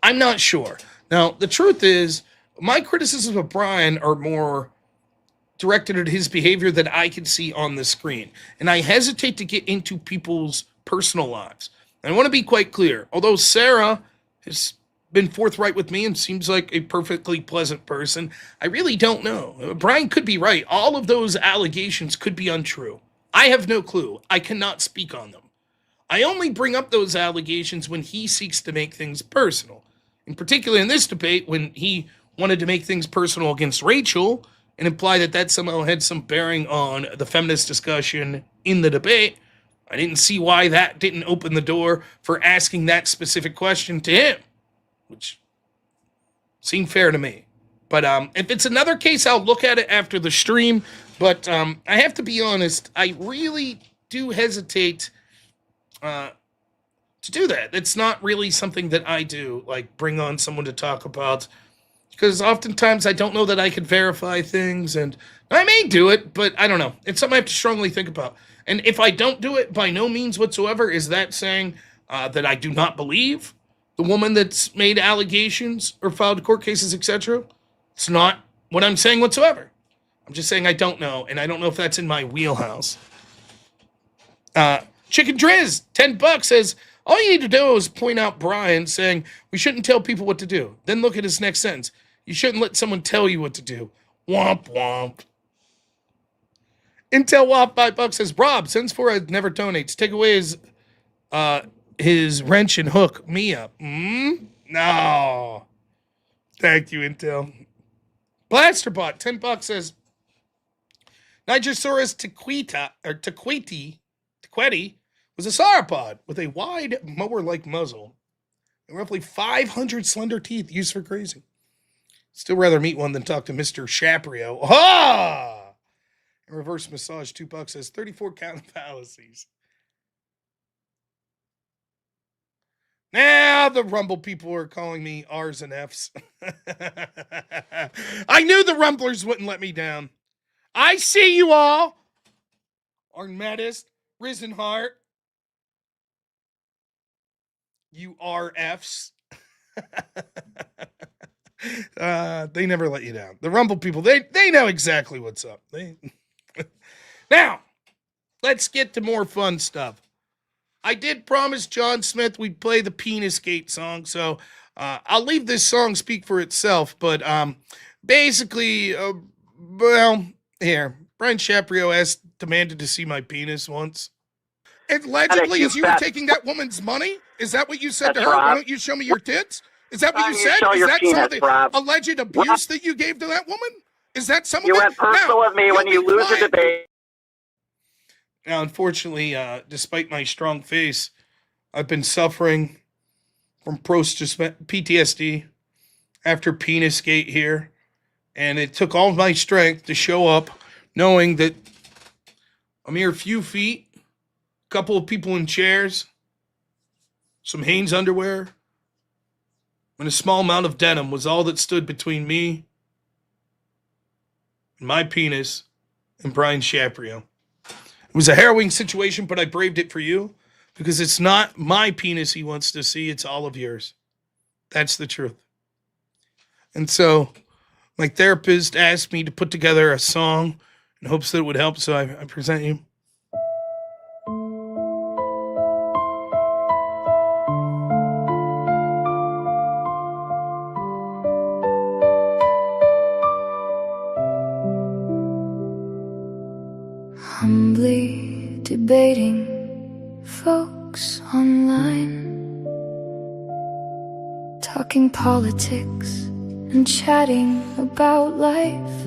Speaker 1: I'm not sure. Now, the truth is, my criticisms of Brian are more directed at his behavior that I can see on the screen. And I hesitate to get into people's personal lives. And I want to be quite clear. Although Sarah has been forthright with me and seems like a perfectly pleasant person, I really don't know. Brian could be right. All of those allegations could be untrue. I have no clue. I cannot speak on them. I only bring up those allegations when he seeks to make things personal. In particular, in this debate, when he wanted to make things personal against Rachel and imply that that somehow had some bearing on the feminist discussion in the debate, I didn't see why that didn't open the door for asking that specific question to him, which seemed fair to me. But if it's another case, I'll look at it after the stream. But I have to be honest, I really do hesitate to do that. It's not really something that I do, like bring on someone to talk about, because oftentimes I don't know that I could verify things, and I may do it, but I don't know. It's something I have to strongly think about. And if I don't do it, by no means whatsoever is that saying that I do not believe the woman that's made allegations or filed court cases, etc. It's not what I'm saying whatsoever. I'm just saying I don't know, and I don't know if that's in my wheelhouse. Chicken Driz, $10 says, all you need to do is point out Brian saying, we shouldn't tell people what to do. Then look at his next sentence. You shouldn't let someone tell you what to do. Womp womp. Intel Womp, $5 says, Rob, since Forehead never donates, take away his wrench and hook me up. No. Thank you, Intel. Blasterbot, $10 says, Nigersaurus tequeti was a sauropod with a wide mower-like muzzle and roughly 500 slender teeth used for grazing. Still rather meet one than talk to Mr. Shapiro. Ah! And reverse massage, $2 says 34 count fallacies. Now the Rumble people are calling me R's and F's. I knew the Rumblers wouldn't let me down. I see you all. Arnmettist, Risen Heart. You RFs. They never let you down. The Rumble people, they know exactly what's up. Now, let's get to more fun stuff. I did promise John Smith we'd play the Penis Gate song, so I'll leave this song speak for itself, but basically, well, here, Brian Shapiro demanded to see my penis once. Allegedly,
Speaker 8: you
Speaker 1: as you were
Speaker 8: fat-
Speaker 1: taking that woman's money, is that what you said to
Speaker 8: That's
Speaker 1: her? Why
Speaker 8: Rob.
Speaker 1: don't you show me your tits? Is that what
Speaker 8: Why
Speaker 1: you
Speaker 8: don't you
Speaker 1: said?
Speaker 8: show
Speaker 1: Is
Speaker 8: your
Speaker 1: that some
Speaker 8: penis,
Speaker 1: of the
Speaker 8: Rob?
Speaker 1: alleged abuse that you gave to that woman? Is that some
Speaker 8: You
Speaker 1: of it?
Speaker 8: went personal
Speaker 1: Now,
Speaker 8: with me when
Speaker 1: you'll
Speaker 8: you
Speaker 1: be
Speaker 8: lose a
Speaker 1: quiet.
Speaker 8: debate.
Speaker 1: Now, unfortunately, despite my strong face, I've been suffering from PTSD after Penisgate here, and it took all my strength to show up, knowing that a mere few feet, a couple of people in chairs, some Hanes underwear, and a small amount of denim was all that stood between me and my penis and Brian Shapiro. It was a harrowing situation, but I braved it for you because it's not my penis he wants to see, it's all of yours. That's the truth. And so my therapist asked me to put together a song in hopes that it would help, so I present you.
Speaker 2: Humbly debating folks online, talking politics and chatting about life.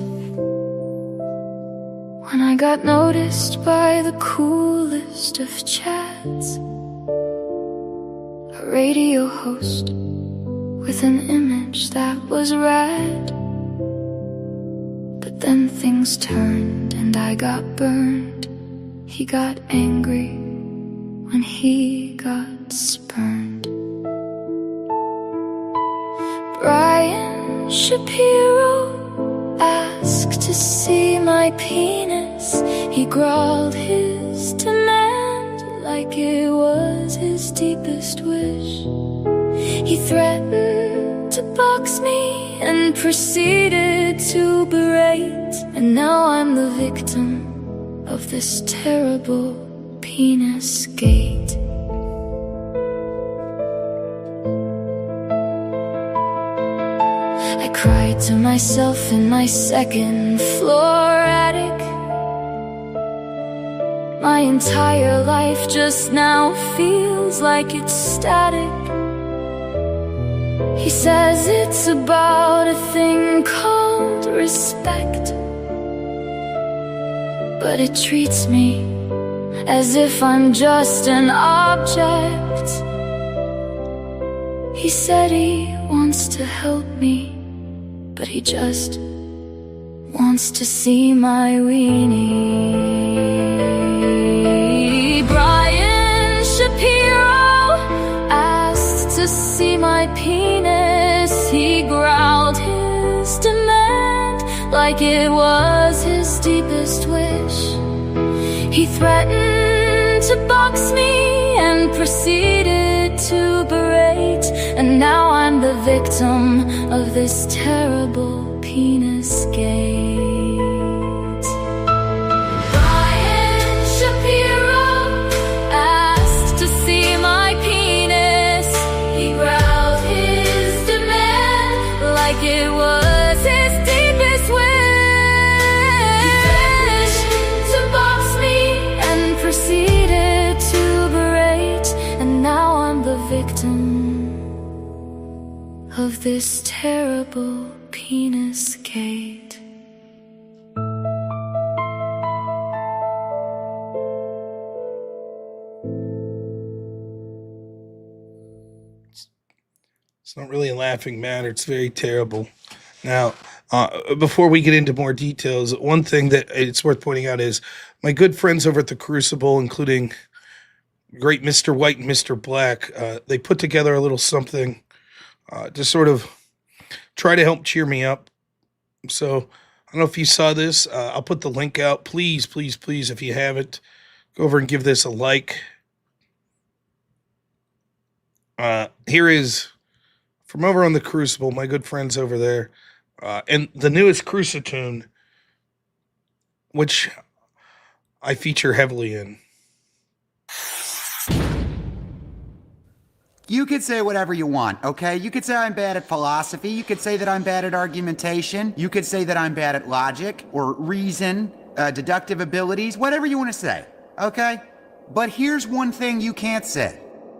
Speaker 2: When I got noticed by the coolest of chats, a radio host with an image that was rad. But then things turned and I got burned. He got angry when he got spurned. Brian Shapiro asked to see my penis. He growled his demand like it was his deepest wish. He threatened to box me and proceeded to berate. And now I'm the victim of this terrible penis gate. I cried to myself in my second floor attic. My entire life just now feels like it's static. He says it's about a thing called respect, but it treats me as if I'm just an object. He said he wants to help me, but he just wants to see my weenie. Brian Shapiro asked to see my penis. He growled his demand like it was his deepest wish. He threatened to box me and proceeded to berate. And now I'm the victim of this terrible penis gate. Brian Shapiro asked to see my penis. He growled his demand like it was his deepest wish. He threatened to box me and proceeded to berate. And now I'm the victim of this terrible penis gate.
Speaker 1: It's not really a laughing matter. It's very terrible. Now, before we get into more details, one thing that it's worth pointing out is my good friends over at the Crucible, including great Mr. White and Mr. Black, they put together a little something to sort of try to help cheer me up. So I don't know if you saw this. I'll put the link out. Please, please, please, if you haven't, go over and give this a like. Here is from over on the Crucible, my good friends over there, and the newest Crucitune, which I feature heavily in.
Speaker 8: You could say whatever you want, okay? You could say I'm bad at philosophy. You could say that I'm bad at argumentation. You could say that I'm bad at logic or reason, deductive abilities, whatever you want to say, okay? But here's one thing you can't say.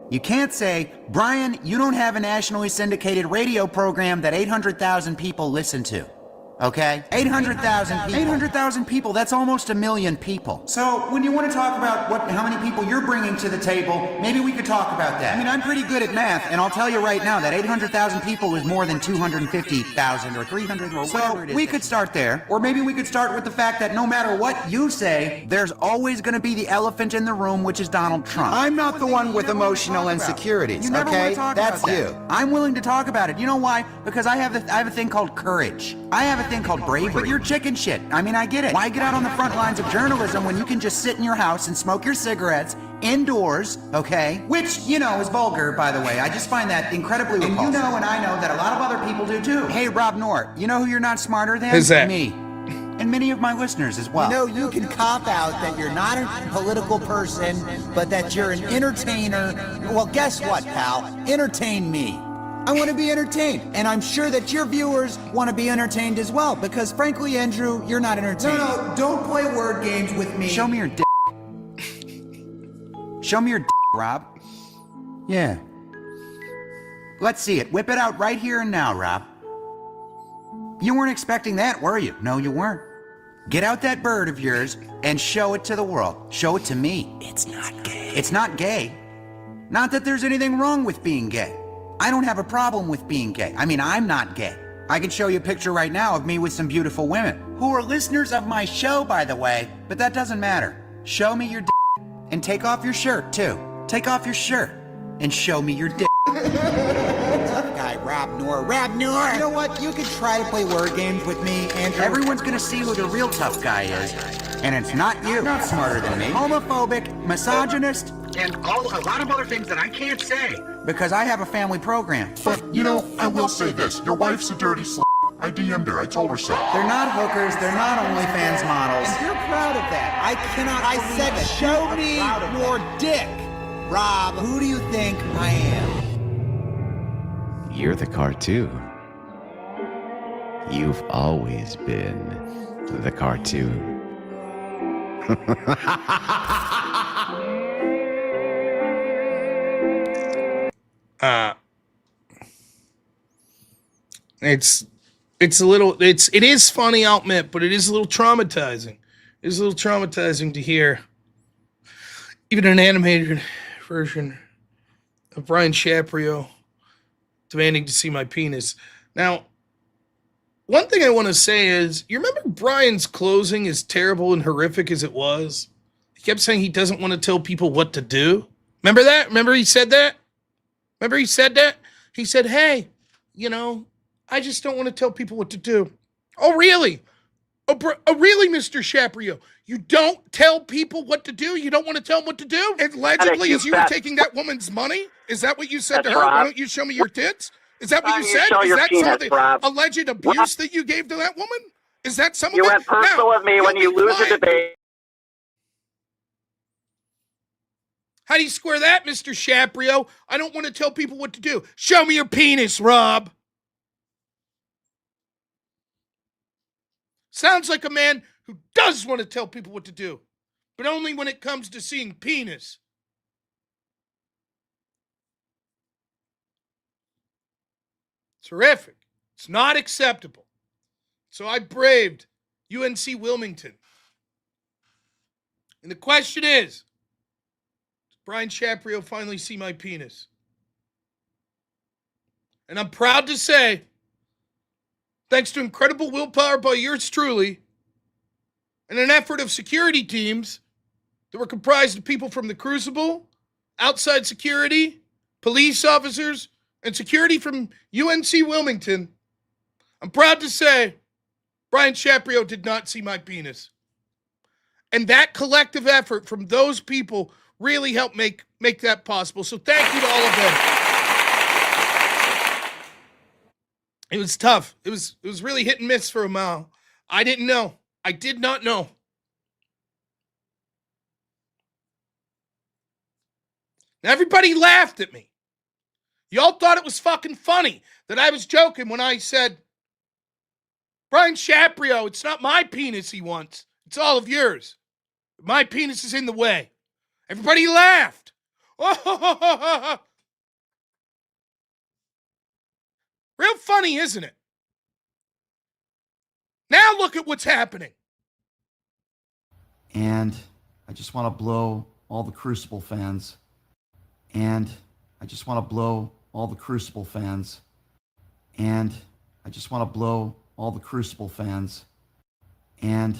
Speaker 8: You can't say, Brian, you don't have a nationally syndicated radio program that 800,000 people listen to. Okay? 800,000 people. 800,000 people, that's almost 1 million people. So when you want to talk about how many people you're bringing to the table, maybe we could talk about that. I mean, I'm pretty good at math, and I'll tell you right now that 800,000 people is more than 250,000 or 300 or whatever it is. So we could start there, or maybe we could start with the fact that no matter what you say, there's always going to be the elephant in the room, which is Donald Trump. I'm not the one with emotional insecurities, okay? That's you. I'm willing to talk about it. You know why? Because I have a thing called courage. I have a thing called bravery. But you're chicken shit. I mean, I get it. Why get out on the front lines of journalism when you can just sit in your house and smoke your cigarettes indoors, okay? Which, you know, is vulgar, by the way. I just find that incredibly repulsive. And you know and I know that a lot of other people do too. Hey, robnoerr, you know who you're not smarter than?
Speaker 1: Who's that?
Speaker 8: Me. And many of my listeners as well.
Speaker 9: You know, you can cop out that you're not a political person, but that you're an entertainer. Well, guess what, pal? Entertain me. I want to be entertained, and I'm sure that your viewers want to be entertained as well, because frankly, Andrew, you're not entertained.
Speaker 8: No, don't play word games with me. Show me your dick. Show me your dick, Rob. Yeah. Let's see it. Whip it out right here and now, Rob. You weren't expecting that, were you? No, you weren't. Get out that bird of yours and show it to the world. Show it to me. It's not gay. It's not gay. Not that there's anything wrong with being gay. I don't have a problem with being gay. I mean, I'm not gay. I can show you a picture right now of me with some beautiful women who are listeners of my show, by the way, but that doesn't matter. Show me your dick and take off your shirt, too. Take off your shirt and show me your dick.
Speaker 9: Tough guy, robnoerr. You know what? You could try to play word games with me, Andrew.
Speaker 8: Everyone's gonna see who the real tough guy is, and it's not you. Not smarter than me. Homophobic, misogynist, and a lot of other things that I can't say because I have a family program.
Speaker 10: But, you know, I will say this. Your wife's a dirty slut. I DM'd her. I told her so.
Speaker 8: They're not hookers. They're not OnlyFans models.
Speaker 9: And you're proud of that. I cannot. I said, show me your dick. Rob, who do you think I am?
Speaker 11: You're the cartoon. You've always been the cartoon.
Speaker 1: It is funny, I'll admit, but it is a little traumatizing. It is a little traumatizing to hear even an animated version of Brian Shapiro demanding to see my penis. Now, one thing I want to say is, you remember Brian's closing, as terrible and horrific as it was? He kept saying he doesn't want to tell people what to do. Remember that? Remember he said that? Remember he said that? He said, hey, you know, I just don't want to tell people what to do. Oh, really? Oh, really, Mr. Shapiro? You don't tell people what to do? You don't want to tell them what to do? And allegedly, as you were taking that woman's money? Is that what you said to her? Why don't you show me your tits? Is that what you said? Is that some of the alleged abuse that you gave to that woman? Is that some of it?
Speaker 4: You went personal with me when you lose a debate.
Speaker 1: How do you square that, Mr. Shapiro? I don't want to tell people what to do. Show me your penis, Rob. Sounds like a man who does want to tell people what to do, but only when it comes to seeing penis. It's horrific. It's not acceptable. So I braved UNC Wilmington. And the question is, does Brian Shapiro finally see my penis? And I'm proud to say, thanks to incredible willpower by yours truly, and an effort of security teams that were comprised of people from the Crucible, outside security, police officers, and security from UNC Wilmington, I'm proud to say Brian Shapiro did not see my penis. And that collective effort from those people really helped make that possible. So thank you to all of them. It was tough. It was really hit and miss for a while. I didn't know. I did not know. Now everybody laughed at me. Y'all thought it was fucking funny that I was joking when I said, Brian Shapiro, it's not my penis he wants. It's all of yours. My penis is in the way. Everybody laughed. Real funny, isn't it? Now look at what's happening.
Speaker 12: And I just want to blow all the Crucible fans. And I just want to blow all the Crucible fans. And I just want to blow all the Crucible fans. And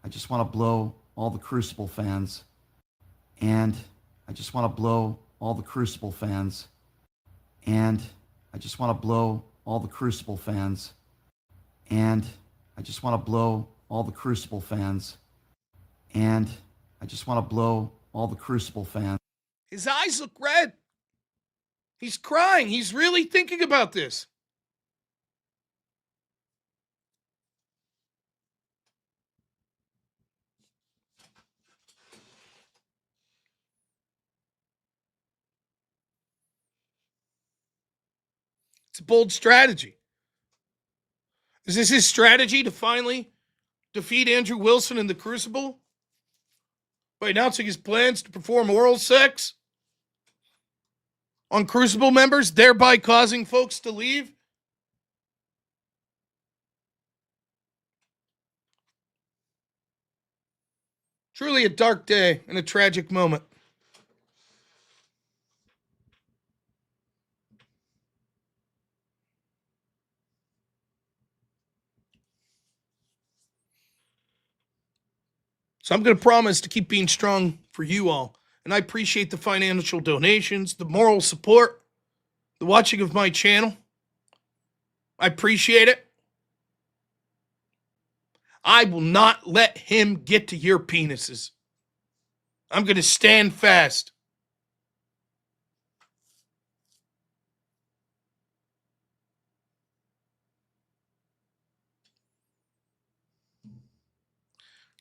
Speaker 12: I just want to blow all the Crucible fans. And I just want to blow all the Crucible fans. And I just want to blow all the Crucible fans. And I just want to blow all the Crucible fans. And I just want to blow all the Crucible fans.
Speaker 1: His eyes look red. He's crying. He's really thinking about this. It's a bold strategy. Is this his strategy to finally defeat Andrew Wilson in the Crucible? By announcing his plans to perform oral sex on Crucible members, thereby causing folks to leave? Truly a dark day and a tragic moment. So I'm going to promise to keep being strong for you all. And I appreciate the financial donations, the moral support, the watching of my channel. I appreciate it. I will not let him get to your penises. I'm going to stand fast.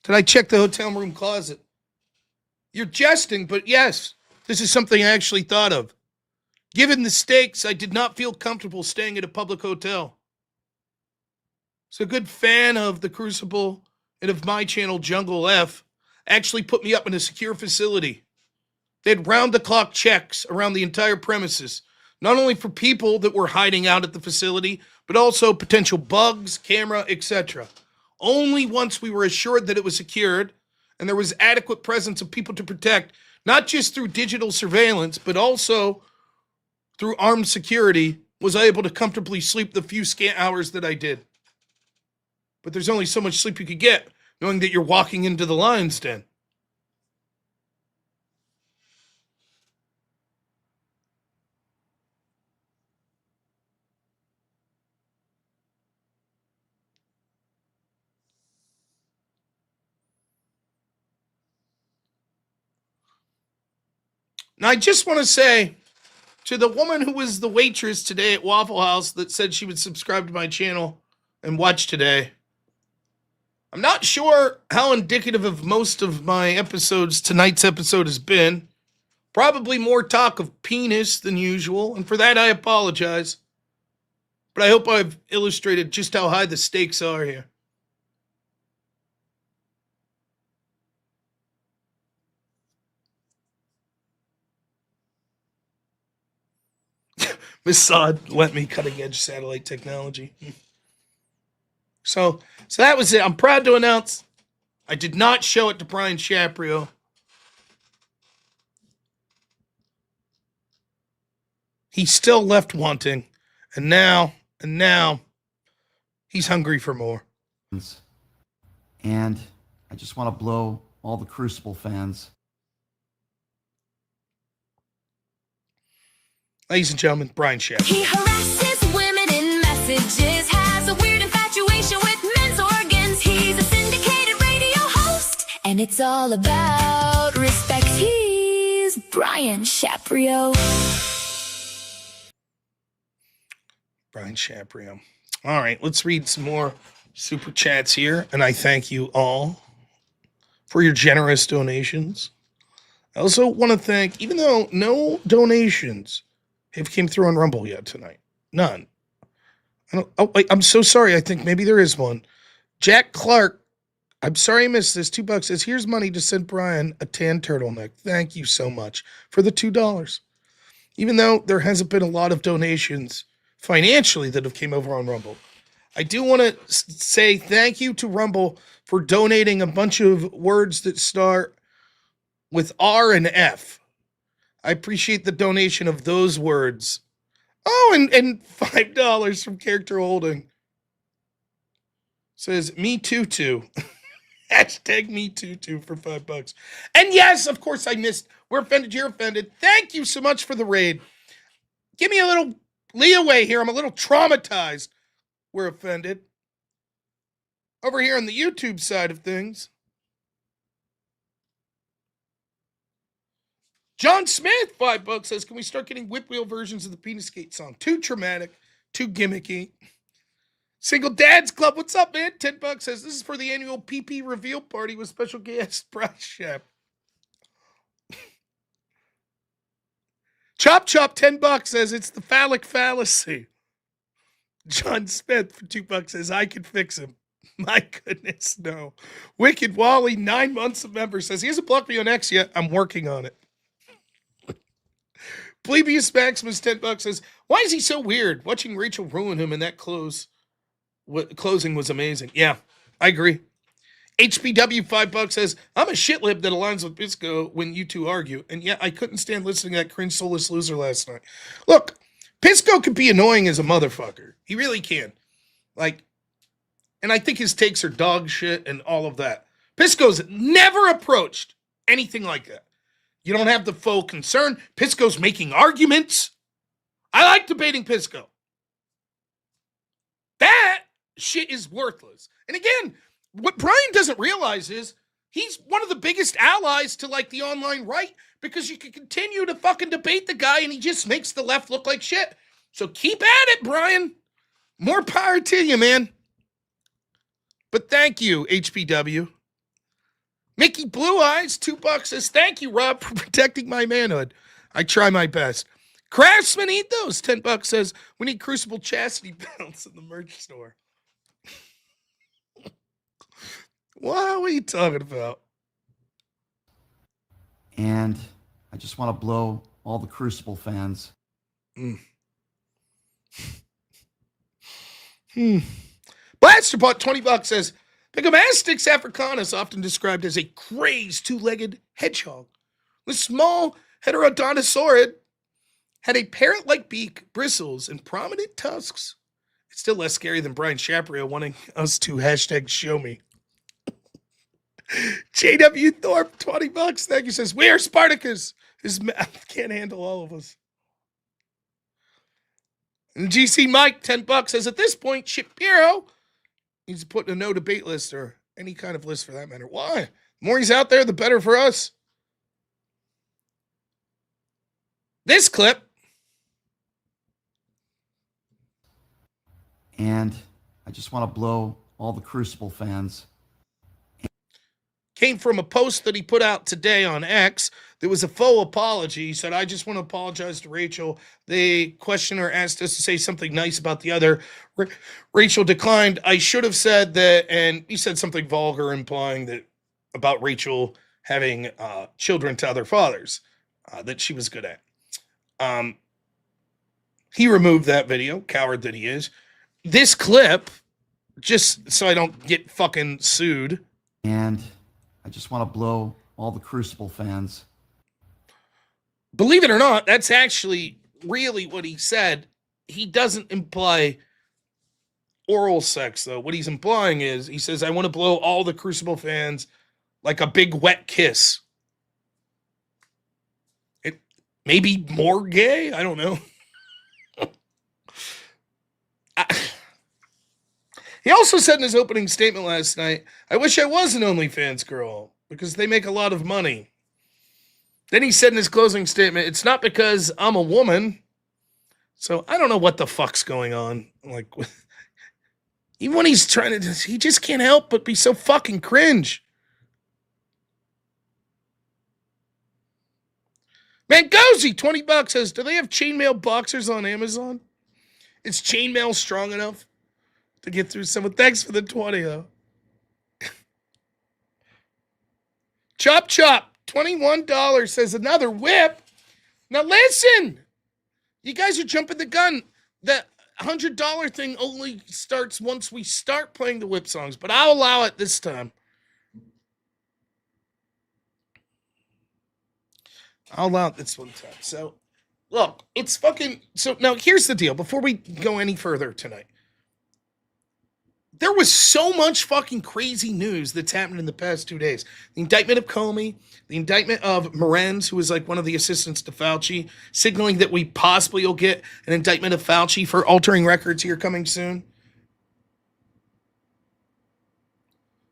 Speaker 1: Did I check the hotel room closet? You're jesting, but yes, this is something I actually thought of. Given the stakes, I did not feel comfortable staying at a public hotel. So a good fan of the Crucible and of my channel, Jungle F, actually put me up in a secure facility. They had round-the-clock checks around the entire premises, not only for people that were hiding out at the facility, but also potential bugs, camera, etc. Only once we were assured that it was secured and there was adequate presence of people to protect, not just through digital surveillance, but also through armed security, was I able to comfortably sleep the few scant hours that I did. But there's only so much sleep you could get, knowing that you're walking into the lion's den. Now, I just want to say to the woman who was the waitress today at Waffle House that said she would subscribe to my channel and watch today, I'm not sure how indicative of most of my episodes tonight's episode has been. Probably more talk of penis than usual, and for that I apologize. But I hope I've illustrated just how high the stakes are here. Mossad lent me cutting-edge satellite technology. So that was it. I'm proud to announce I did not show it to Brian Shapiro. He still left wanting, and now he's hungry for more.
Speaker 12: And I just want to blow all the Crucible fans.
Speaker 1: Ladies and gentlemen, Brian Shapiro.
Speaker 2: He harasses women in messages, has a weird infatuation with men's organs. He's a syndicated radio host, and it's all about respect. He's Brian Shapiro.
Speaker 1: Brian Shapiro. All right, let's read some more super chats here, and I thank you all for your generous donations. I also want to thank, even though no donations have came through on Rumble yet tonight. None. I'm so sorry. I think maybe there is one. Jack Clark, I'm sorry I missed this. $2 says, here's money to send Brian a tan turtleneck. Thank you so much for the $2. Even though there hasn't been a lot of donations financially that have came over on Rumble, I do want to say thank you to Rumble for donating a bunch of words that start with R and F. I appreciate the donation of those words. Oh, and $5 from Character Holding. Says, me too. Hashtag me too for $5. And yes, of course I missed. We're offended, you're offended. Thank you so much for the raid. Give me a little leeway here. I'm a little traumatized. We're offended. Over here on the YouTube side of things, John Smith, $5 says, can we start getting whip wheel versions of the Penis Skate song? Too traumatic, too gimmicky. Single Dads Club, what's up, man? $10 says, this is for the annual PP reveal party with special guest Brian Shapiro. Chop, $10 says, it's the phallic fallacy. John Smith for $2 says, I can fix him. My goodness, no. Wicked Wally, 9 months of member, says, he hasn't blocked me on X yet. I'm working on it. Plebius Maximus, $10 says, why is he so weird? Watching Rachel ruin him in that closing was amazing. Yeah, I agree. HPW, $5 says, I'm a shitlib that aligns with Pisco when you two argue. And yeah, I couldn't stand listening to that cringe soulless loser last night. Look, Pisco can be annoying as a motherfucker. He really can. Like, and I think his takes are dog shit and all of that. Pisco's never approached anything like that. You don't have the faux concern. Pisco's making arguments. I like debating Pisco. That shit is worthless. And again, what Brian doesn't realize is he's one of the biggest allies to like the online right because you can continue to fucking debate the guy and he just makes the left look like shit. So keep at it, Brian. More power to you, man. But thank you, HPW. Mickey Blue Eyes, $2 says, thank you, Rob, for protecting my manhood. I try my best. Craftsman Ethos, $10 says, we need Crucible Chastity belts in the merch store. What are you talking about?
Speaker 12: And I just want to blow all the Crucible fans.
Speaker 1: Blasterbot, $20 says, Pygomastix africanus, often described as a crazed two-legged hedgehog. The small heterodontosaurid had a parrot-like beak, bristles, and prominent tusks. It's still less scary than Brian Shapiro wanting us to hashtag show me. JW Thorpe, $20. Thank you. Says, we are Spartacus. His mouth can't handle all of us. And GC Mike, $10 says, at this point, Shapiro needs to put in a no debate list or any kind of list for that matter. Why? The more he's out there, the better for us. This clip.
Speaker 12: And I just want to blow all the Crucible fans.
Speaker 1: Came from a post that he put out today on X. There was a faux apology. He said, I just want to apologize to Rachel. The questioner asked us to say something nice about the other. Rachel declined. I should have said that, and he said something vulgar implying that about Rachel having children to other fathers that she was good at. He removed that video, coward that he is. This clip, just so I don't get fucking sued.
Speaker 12: And I just want to blow all the Crucible fans.
Speaker 1: Believe it or not, that's actually really what he said. He doesn't imply oral sex, though. What he's implying is, he says, I want to blow all the Crucible fans like a big wet kiss. It may be more gay. I don't know. He also said in his opening statement last night, I wish I was an OnlyFans girl because they make a lot of money. Then he said in his closing statement, it's not because I'm a woman. So I don't know what the fuck's going on. Like, even when he's trying to, he just can't help but be so fucking cringe. Mangozy, $20 says, do they have chainmail boxers on Amazon? Is chainmail strong enough to get through someone? Thanks for the 20, though. Chop Chop, $21 says, another whip. Now listen, you guys are jumping the gun. The $100 thing only starts once we start playing the whip songs, but I'll allow it this time. I'll allow it this one time. So, look, it's fucking... So, now, here's the deal. Before we go any further tonight. There was so much fucking crazy news that's happened in the past 2 days. The indictment of Comey, the indictment of Morenz, who was like one of the assistants to Fauci, signaling that we possibly will get an indictment of Fauci for altering records here coming soon.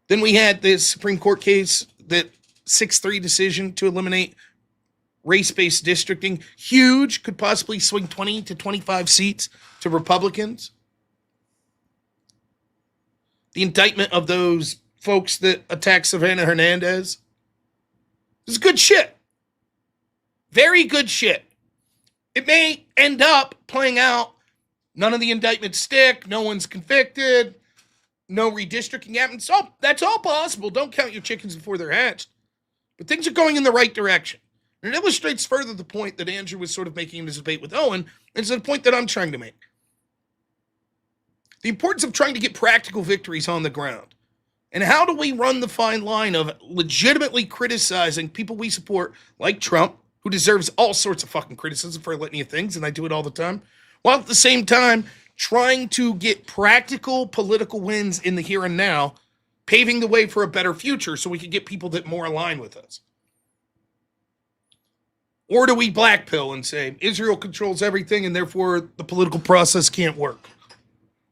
Speaker 1: Then we had this Supreme Court case, that 6-3 decision to eliminate race-based districting. Huge, could possibly swing 20 to 25 seats to Republicans. The indictment of those folks that attacked Savannah Hernandez. This is good shit. Very good shit. It may end up playing out. None of the indictments stick. No one's convicted. No redistricting happens. Oh, that's all possible. Don't count your chickens before they're hatched. But things are going in the right direction. And it illustrates further the point that Andrew was sort of making in his debate with Owen. And it's the point that I'm trying to make. The importance of trying to get practical victories on the ground. And how do we run the fine line of legitimately criticizing people we support, like Trump, who deserves all sorts of fucking criticism for a litany of things, and I do it all the time, while at the same time trying to get practical political wins in the here and now, paving the way for a better future so we can get people that more align with us. Or do we blackpill and say Israel controls everything and therefore the political process can't work?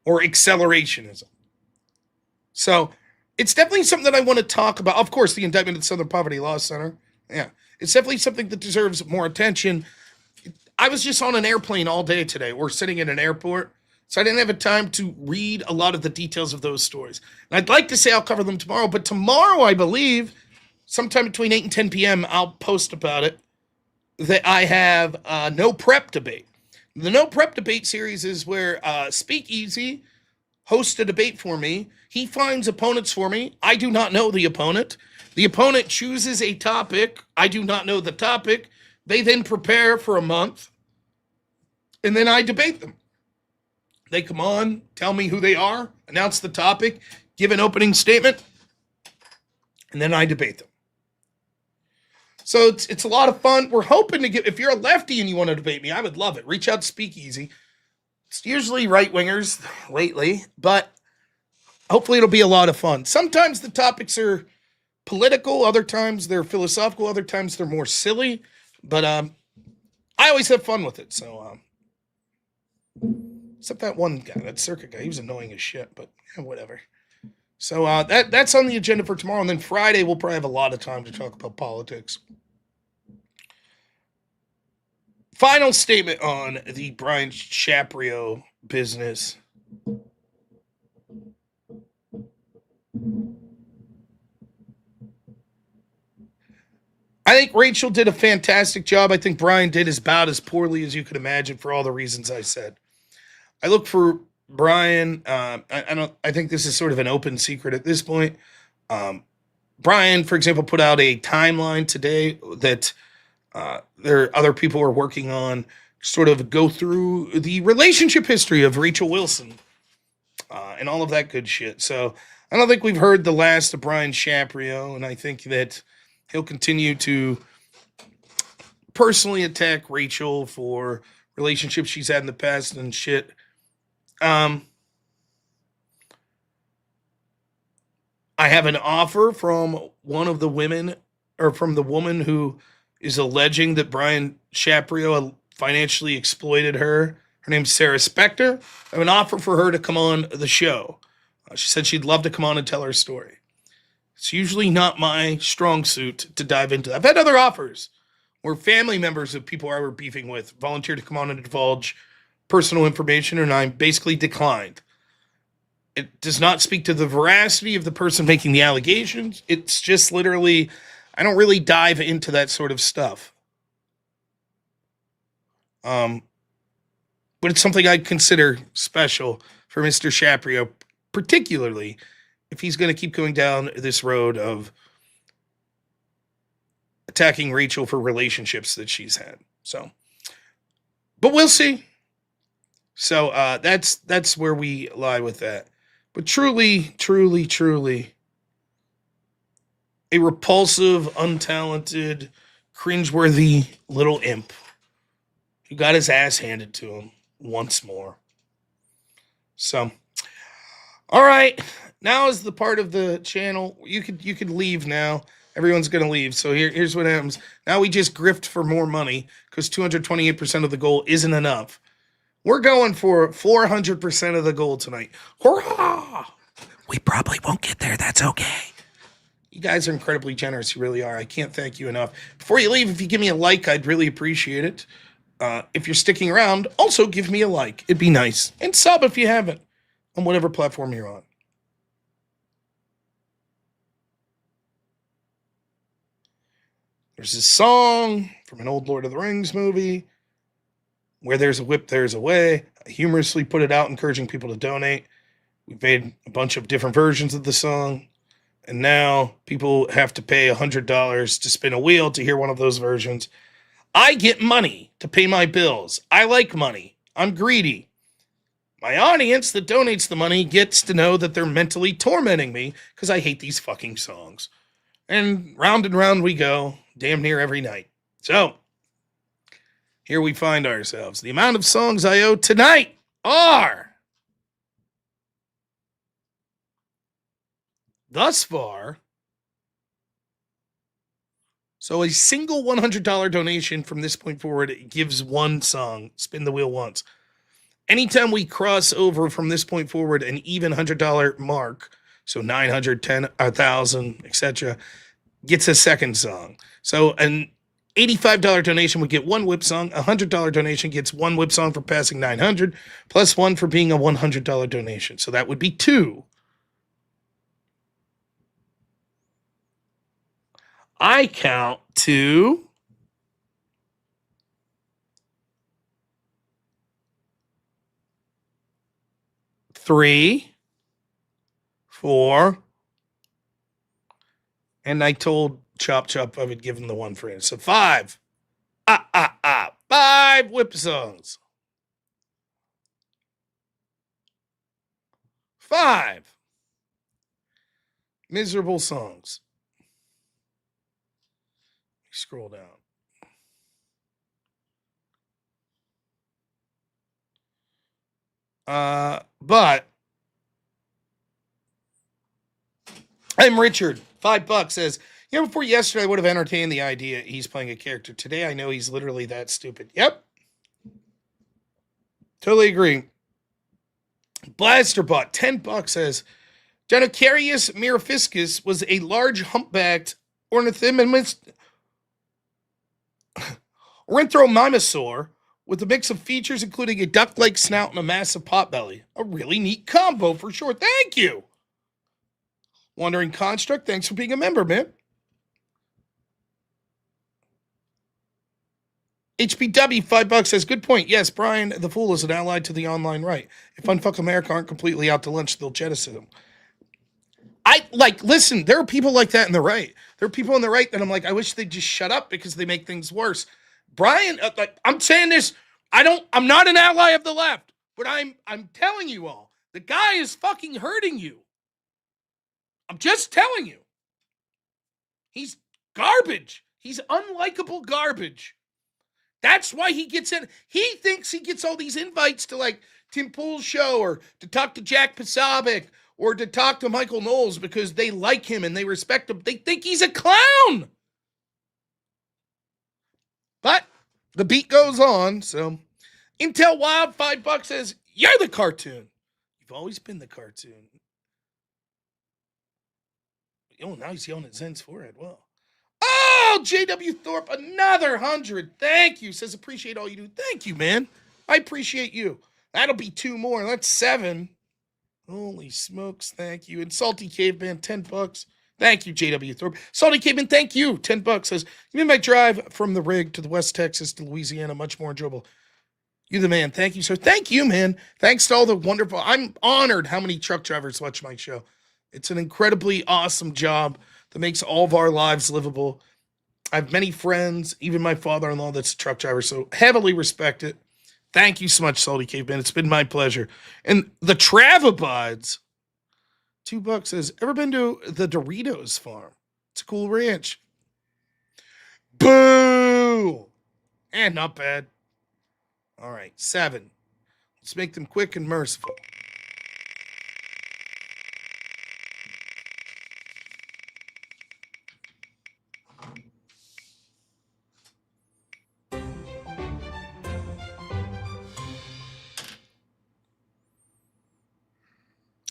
Speaker 1: Or accelerationism. So it's definitely something that I want to talk about. Of course, the indictment of the Southern Poverty Law Center. Yeah, it's definitely something that deserves more attention. I was just on an airplane all day today. We're sitting in an airport. So I didn't have a time to read a lot of the details of those stories. And I'd like to say I'll cover them tomorrow. But tomorrow, I believe, sometime between 8 and 10 p.m., I'll post about it, that I have a no prep debate. The No Prep Debate series is where Speakeasy hosts a debate for me. He finds opponents for me. I do not know the opponent. The opponent chooses a topic. I do not know the topic. They then prepare for a month, and then I debate them. They come on, tell me who they are, announce the topic, give an opening statement, and then I debate them. So it's a lot of fun. We're hoping to get, if you're a lefty and you want to debate me, I would love it. Reach out to Speakeasy. It's usually right-wingers lately, but hopefully it'll be a lot of fun. Sometimes the topics are political, other times they're philosophical, other times they're more silly, but I always have fun with it. So except that one guy, that circuit guy, he was annoying as shit, but whatever. So that's on the agenda for tomorrow, and then Friday we'll probably have a lot of time to talk about politics. Final statement on the Brian Shapiro business. I think Rachel did a fantastic job. I think Brian did about as poorly as you could imagine for all the reasons I said. I look for Brian. I think this is sort of an open secret at this point. Brian, for example, put out a timeline today that there are other people are working on, sort of go through the relationship history of Rachel Wilson and all of that good shit. So I don't think we've heard the last of Brian Shapiro, and I think that he'll continue to personally attack Rachel for relationships she's had in the past and shit. I have an offer from one of the women, or from the woman who is alleging that Brian Shapiro financially exploited her. Her name's Sarah Spector. I have an offer for her to come on the show. She said she'd love to come on and tell her story. It's usually not my strong suit to dive into. I've had other offers where family members of people I were beefing with volunteered to come on and divulge personal information, and I basically declined. It does not speak to the veracity of the person making the allegations. It's just literally, I don't really dive into that sort of stuff. But it's something I'd consider special for Mr. Shapiro, particularly if he's going to keep going down this road of attacking Rachel for relationships that she's had. So, but we'll see. So that's where we lie with that. But truly, truly, truly, a repulsive, untalented, cringeworthy little imp who got his ass handed to him once more. So, all right, now is the part of the channel you could leave now. Everyone's gonna leave. So here's what happens. Now we just grift for more money because 228% of the goal isn't enough. We're going for 400% of the goal tonight. Hurrah! We probably won't get there. That's okay. You guys are incredibly generous. You really are. I can't thank you enough. Before you leave, if you give me a like, I'd really appreciate it. If you're sticking around, also give me a like. It'd be nice. And sub if you haven't on whatever platform you're on. There's this song from an old Lord of the Rings movie. Where there's a whip, there's a way. I humorously put it out, encouraging people to donate. We've made a bunch of different versions of the song. And now people have to pay $100 to spin a wheel to hear one of those versions. I get money to pay my bills. I like money. I'm greedy. My audience that donates the money gets to know that they're mentally tormenting me because I hate these fucking songs. And round we go, damn near every night. So, here we find ourselves. The amount of songs I owe tonight are, thus far, so a single $100 donation from this point forward gives one song. Spin the wheel once. Anytime we cross over from this point forward an even $100 mark, so 900, 10, 1,000, etc., gets a second song. So an $85 donation would get one whip song. A $100 donation gets one whip song for passing 900, plus one for being a $100 donation. So that would be two. I count 2, 3, 4, and I told Chop I would give him the one for him. So 5. 5 whip songs. 5 miserable songs. Scroll down. But I'm Richard. $5 says, before yesterday I would have entertained the idea he's playing a character. Today I know he's literally that stupid. Yep. Totally agree. Blasterbot, $10 says, Denocarius myrifiscus was a large humpbacked ornithomimosaur with a mix of features including a duck-like snout and a massive potbelly. A really neat combo for sure. Thank you. Wandering Construct, thanks for being a member, man. HBW, $5 says, good point. Yes, Brian the Fool is an ally to the online right. If Unfuck America aren't completely out to lunch, they'll jettison him. Listen, there are people like that in the right. There are people on the right that I'm like, I wish they'd just shut up because they make things worse. Brian, I'm saying this, I'm not an ally of the left, but I'm telling you all, the guy is fucking hurting you. I'm just telling you. He's garbage. He's unlikable garbage. That's why he gets in. He thinks he gets all these invites to Tim Pool's show or to talk to Jack Posobiec or to talk to Michael Knowles because they like him and they respect him. They think he's a clown. But the beat goes on. So Intel Wild, $5 says, you're the cartoon. You've always been the cartoon. Oh, now he's yelling at Zen's forehead. Well. Oh, J.W. Thorpe, another 100. Thank you. Says, appreciate all you do. Thank you, man. I appreciate you. That'll be 2 more. That's 7. Holy smokes. Thank you. And Salty Caveman, $10. Thank you, J.W. Thorpe. Salty Caveman, thank you. $10 says, you made my drive from the rig to the West Texas to Louisiana much more enjoyable. You the man. Thank you, sir. Thank you, man. Thanks to all the wonderful. I'm honored how many truck drivers watch my show. It's an incredibly awesome job that makes all of our lives livable. I have many friends, even my father-in-law that's a truck driver, so heavily respect it. Thank you so much, Salty Caveman. It's been my pleasure. And the Travabides, $2 says, ever been to the Doritos farm? It's a cool ranch. Boo! And not bad. All right, 7. Let's make them quick and merciful.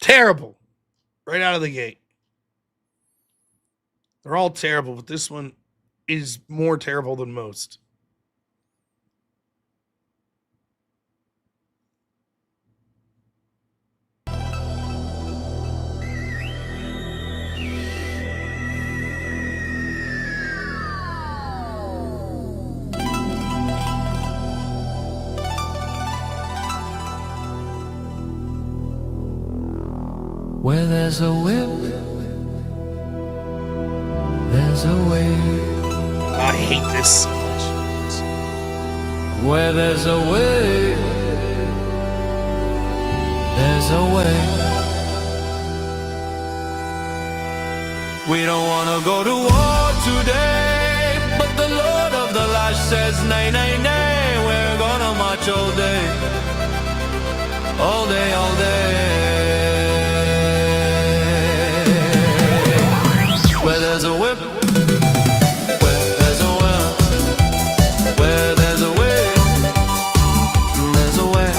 Speaker 1: Terrible. Right out of the gate. They're all terrible, but this one is more terrible than most.
Speaker 13: Where there's a will, there's a way.
Speaker 1: I hate this so much.
Speaker 13: Where there's a way, there's a way. We don't wanna go to war today, but the Lord of the Lash says nay, nay, nay. We're gonna march all day, all day, all day. Where there's a whip, where there's a will, where there's a way, there's a way.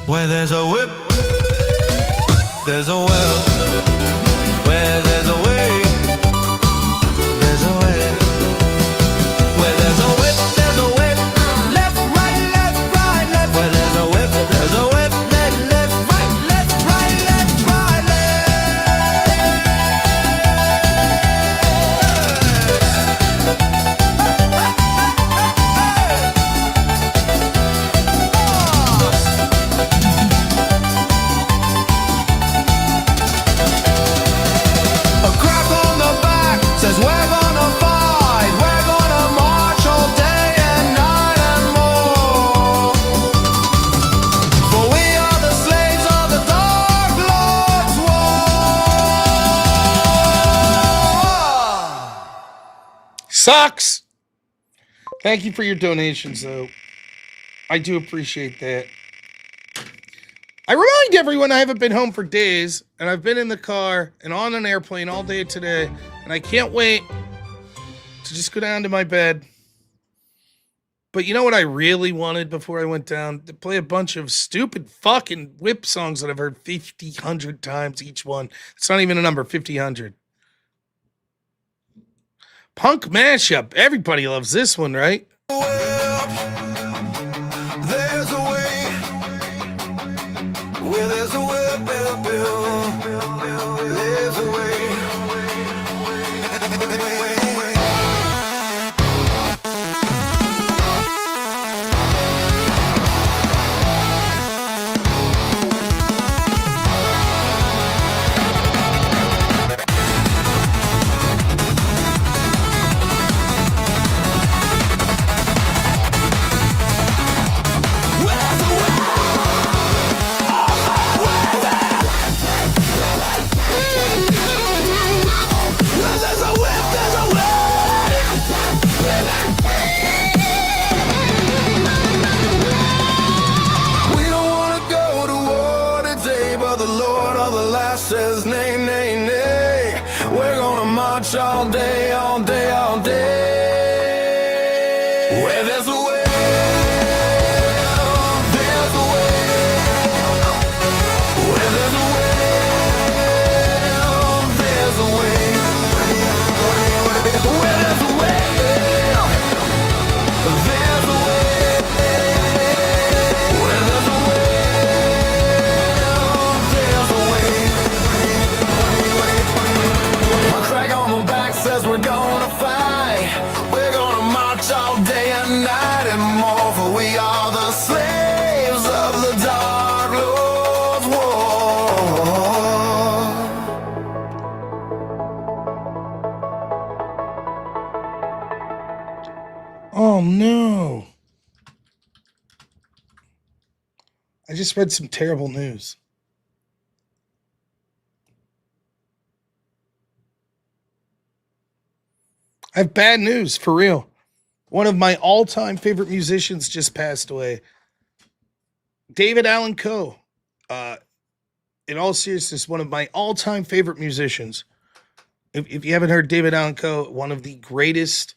Speaker 13: Where there's a whip, there's a will. Where there's a way, there's a way. Where there's a whip, there's a whip. Left, right, left, left. Where there's a whip, there's a whip. Left, right, left, right, A crack on the back says we're gonna fight, we're gonna march all day and night and more. For we are the slaves of the Dark Lord's war.
Speaker 1: Sucks. Thank you for your donations, though. I do appreciate that. I remind everyone I haven't been home for days, and I've been in the car and on an airplane all day today, and I can't wait to just go down to my bed. But you know what I really wanted before I went down? To play a bunch of stupid fucking whip songs that I've heard 50, 100 times each one. It's not even a number, 50, 100. Punk mashup. Everybody loves this one, right?
Speaker 13: There's a way. Where there's a way, there's a way. Says nay, nay, nay. We're gonna march all day, all day, all day. Where there's a way, there's a way. Where there's a way, there's a way. Where there's a way, there's a way. Where there's a way, there's a way.
Speaker 1: I just read some terrible news. I have bad news, for real. One of my all-time favorite musicians just passed away. David Allen Coe. In all seriousness, one of my all-time favorite musicians. If you haven't heard David Allen Coe, one of the greatest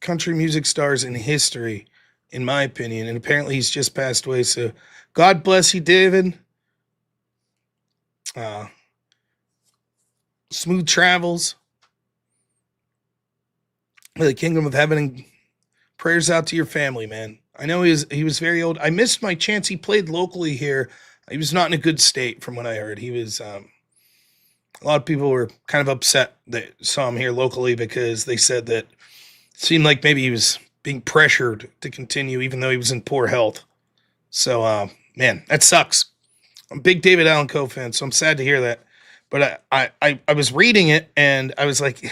Speaker 1: country music stars in history, in my opinion. And apparently he's just passed away. So God bless you, David. Smooth travels. May the kingdom of heaven, and prayers out to your family, man. I know he was very old. I missed my chance. He played locally here. He was not in a good state from what I heard. He was, a lot of people were kind of upset that saw him here locally because they said that it seemed like maybe he was being pressured to continue even though he was in poor health. So, man, that sucks. I'm a big David Allen Coe fan, so I'm sad to hear that. But I was reading it, and I was like,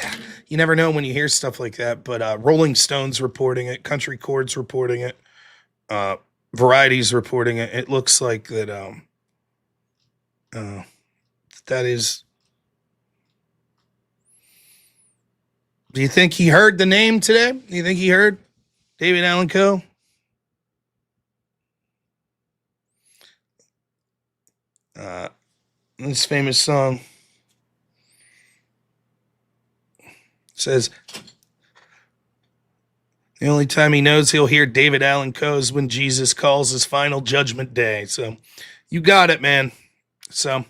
Speaker 1: you never know when you hear stuff like that. But Rolling Stone's reporting it, Country Chord's reporting it, Variety's reporting it. It looks like that that is... Do you think he heard the name today? Do you think he heard David Allen Coe? This famous song says, the only time he knows he'll hear David Allen Coe is when Jesus calls his final judgment day. So you got it, man. So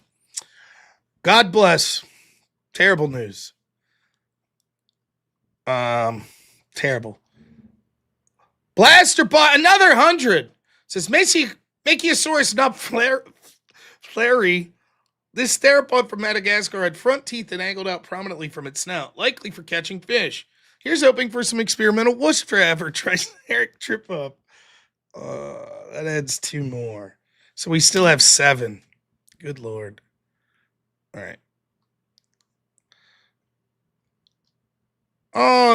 Speaker 1: God bless. Terrible news. Terrible. Blaster bought another 100. Says Machiosaurus not flary. This theropod from Madagascar had front teeth that angled out prominently from its snout, likely for catching fish. Here's hoping for some experimental wuss trap or triceratops trip up. That adds 2 more. So we still have 7. Good Lord. All right. Oh,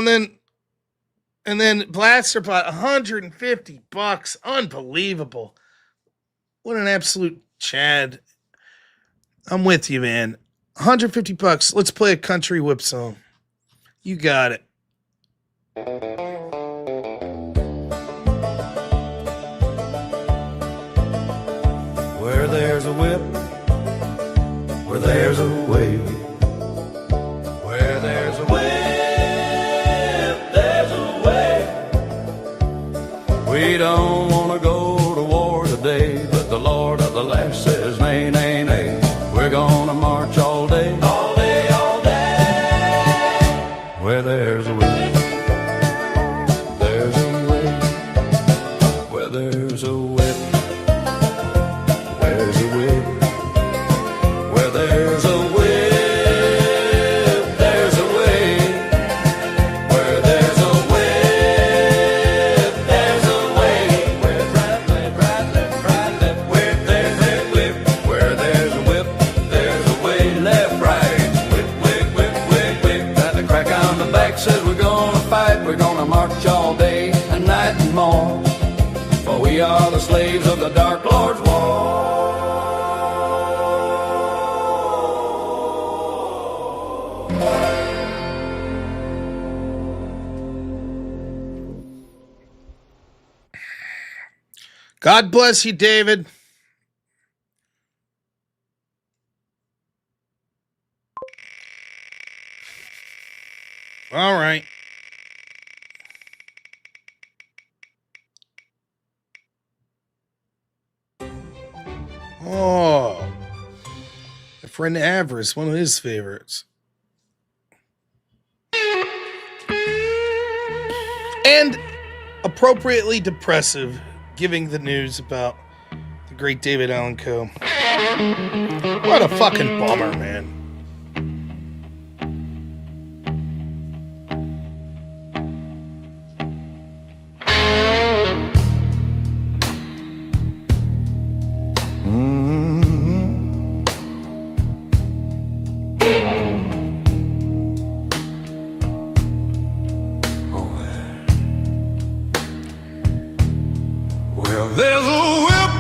Speaker 1: and then Blaster bought $150. Unbelievable. What an absolute Chad. I'm with you, man. $150. Let's play a country whip song. You got it.
Speaker 13: Where there's a whip, where there's a way. Where there's a whip, there's a way. We don't want to go to war today, but the Lord of the land says nay, nay, nay. We're gonna march all day, all day, all day. Where there's a way, there's a way. Where there's a whip, there's a way. Where there's a whip, there's a way. Where there's a whip, there's a way. Where right, left, right, left, right, left. Where there's a whip, where there's a whip, there's a way. Left, right, whip, whip, whip, whip, whip. Got the crack on the back, says we're gonna fight. We're gonna march all day and night and more. For we are the slaves of the Dark Lord's war.
Speaker 1: God bless you, David. All right. Oh, my friend Avarice, one of his favorites. And appropriately depressive, giving the news about the great David Allen Coe. What a fucking bummer, man.
Speaker 13: Well, there's a whip,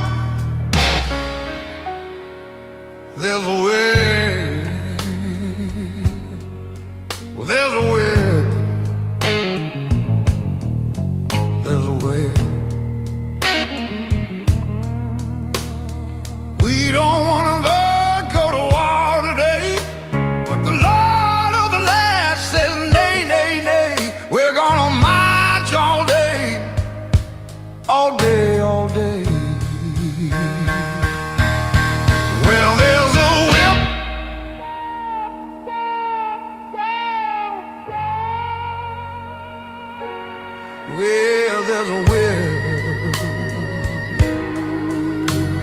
Speaker 13: there's a way. Well, there's a way. There's a way. We don't want to go to war today, but the Lord of the land says nay, nay, nay. We're gonna march all day, all day, all day. Well, there's a whip. Well, there's a whip.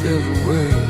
Speaker 13: There's a whip.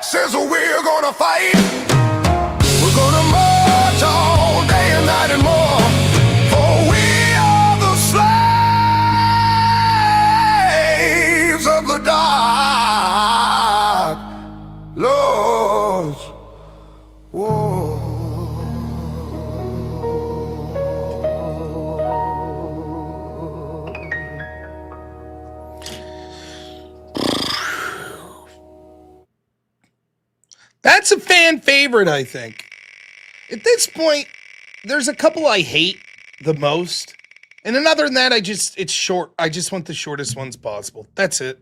Speaker 13: Says we're gonna fight. We're gonna march all day and night and more. For we are the slaves of the dark Lord's war.
Speaker 1: That's a fan favorite, I think. At this point, there's a couple I hate the most. And then other than that, it's short. I just want the shortest ones possible. That's it.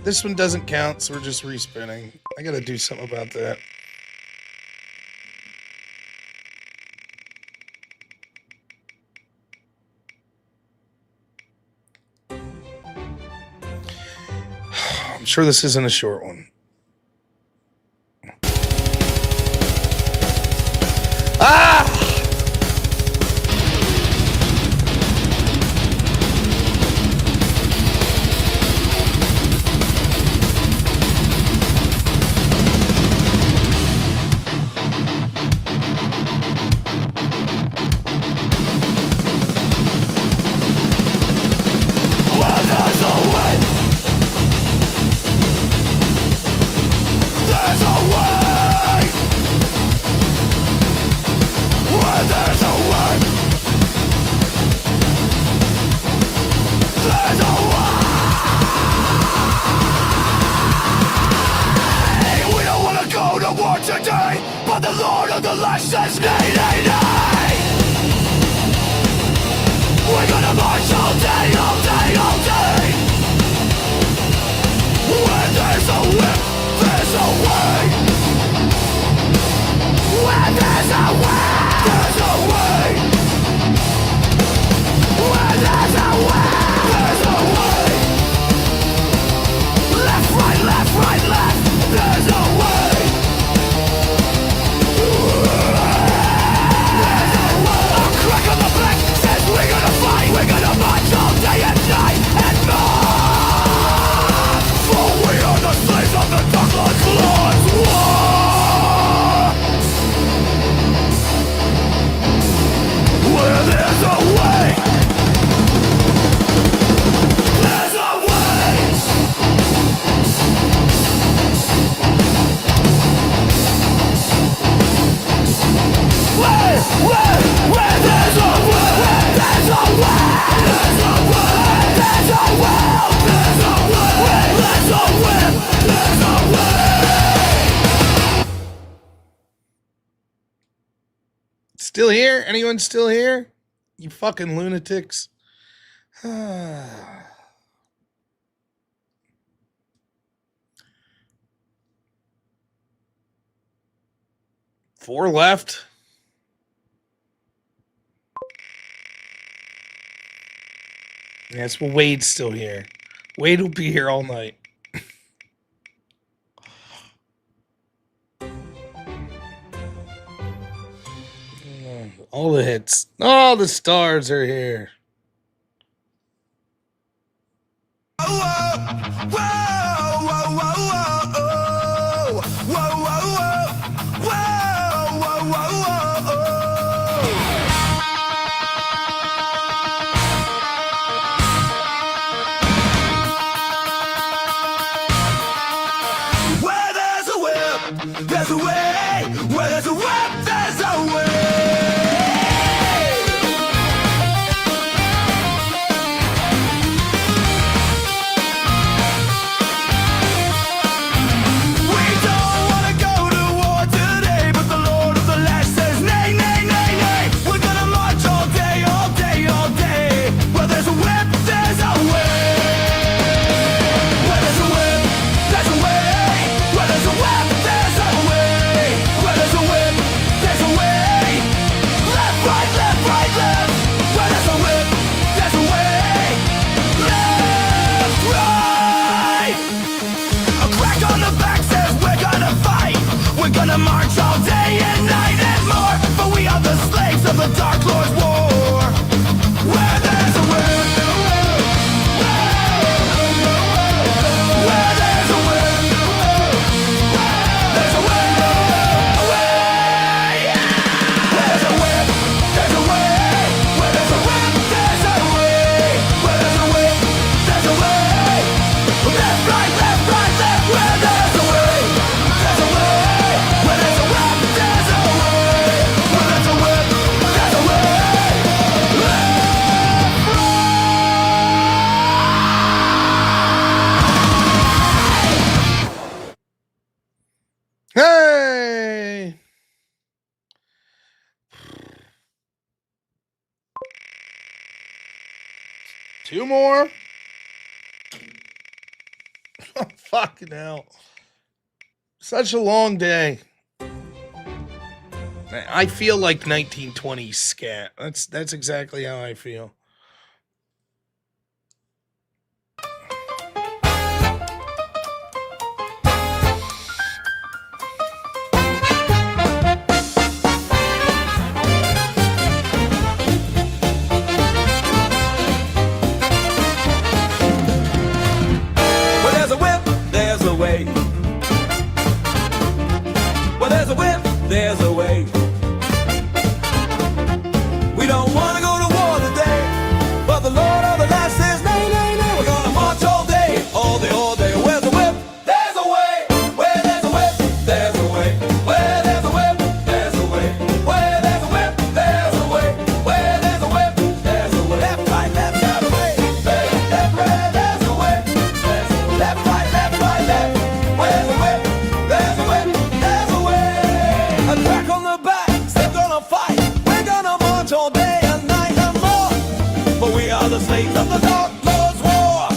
Speaker 1: This one doesn't count, so we're just respinning. I gotta do something about that. I'm sure this isn't a short one. Ah! Today, but the Lord of the Land says nay, nay, nay. We're gonna march all day, all day, all day. Where there's a whip, there's a way. Where there's a way, there's a way. Where there's a way, there's a way. Left, right, left, there's a way. Crack on the back says we're gonna fight. We're gonna march all day and night and more. For we are the slaves of the Dark Lord's war. Where there's a way, there's a way. Where there's a way, there's a way, there's a way, there's a will, there's a way, there's a will, there's a way. Still here? Anyone still here? You fucking lunatics. 4 left. Yes, well, Wade's still here. Wade will be here all night. All the hits. All the stars are here.
Speaker 13: Where there's a will, there's a way. Where there's a will, there's a way. March all day and night and more, but we are the slaves of the Dark Lord's war. Where there's a will, where there's a will, there's a will, way. Where there's a will, there's a way. Where there's a will, there's a way. Where there's a will, there's a way. Left, right, left, right, left. Where there's a way, there's a way.
Speaker 1: Hey! Two more. Fucking hell. Such a long day. I feel like 1920s scat. That's exactly how I feel.
Speaker 13: Where there's a whip, there's a way. Where there's a whip, there's a way. We don't want to go to war today, but the Lord of the Land says, nay, nay, nay. We're gonna march all day, all day, all day. Where's the whip? There's a way. Where there's a whip, there's a way. Where there's a whip, there's a way. Where there's a whip, there's a way. Where there's a whip, there's a way. Left, right, left, there's a way. Left, right, there's a way. Left, right, left, right, left. Where's the whip? There's a whip, there's a way. A crack on the back, still gonna fight. We're gonna march all day and night and more. But we are the slaves of the Dark Lord's war.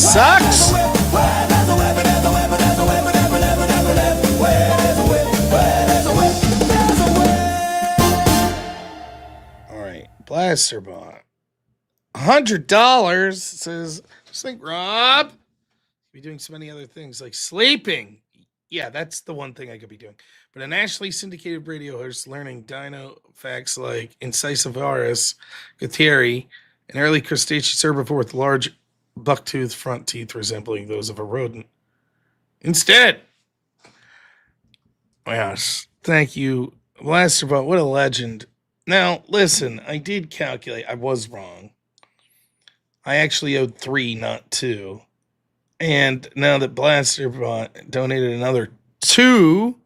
Speaker 1: sucks. All right, Blaster Bot. $100 says, just think, Rob, be doing so many other things like sleeping. Yeah, that's the one thing I could be doing. But a nationally syndicated radio host learning dino facts like Incisivaris, Gutheri, an early crustaceous herbivore with large bucktooth front teeth resembling those of a rodent. Instead, yes, thank you, Blasterbot. What a legend. Now, listen, I did calculate. I was wrong. I actually owed 3, not 2. And now that Blasterbot donated another 2,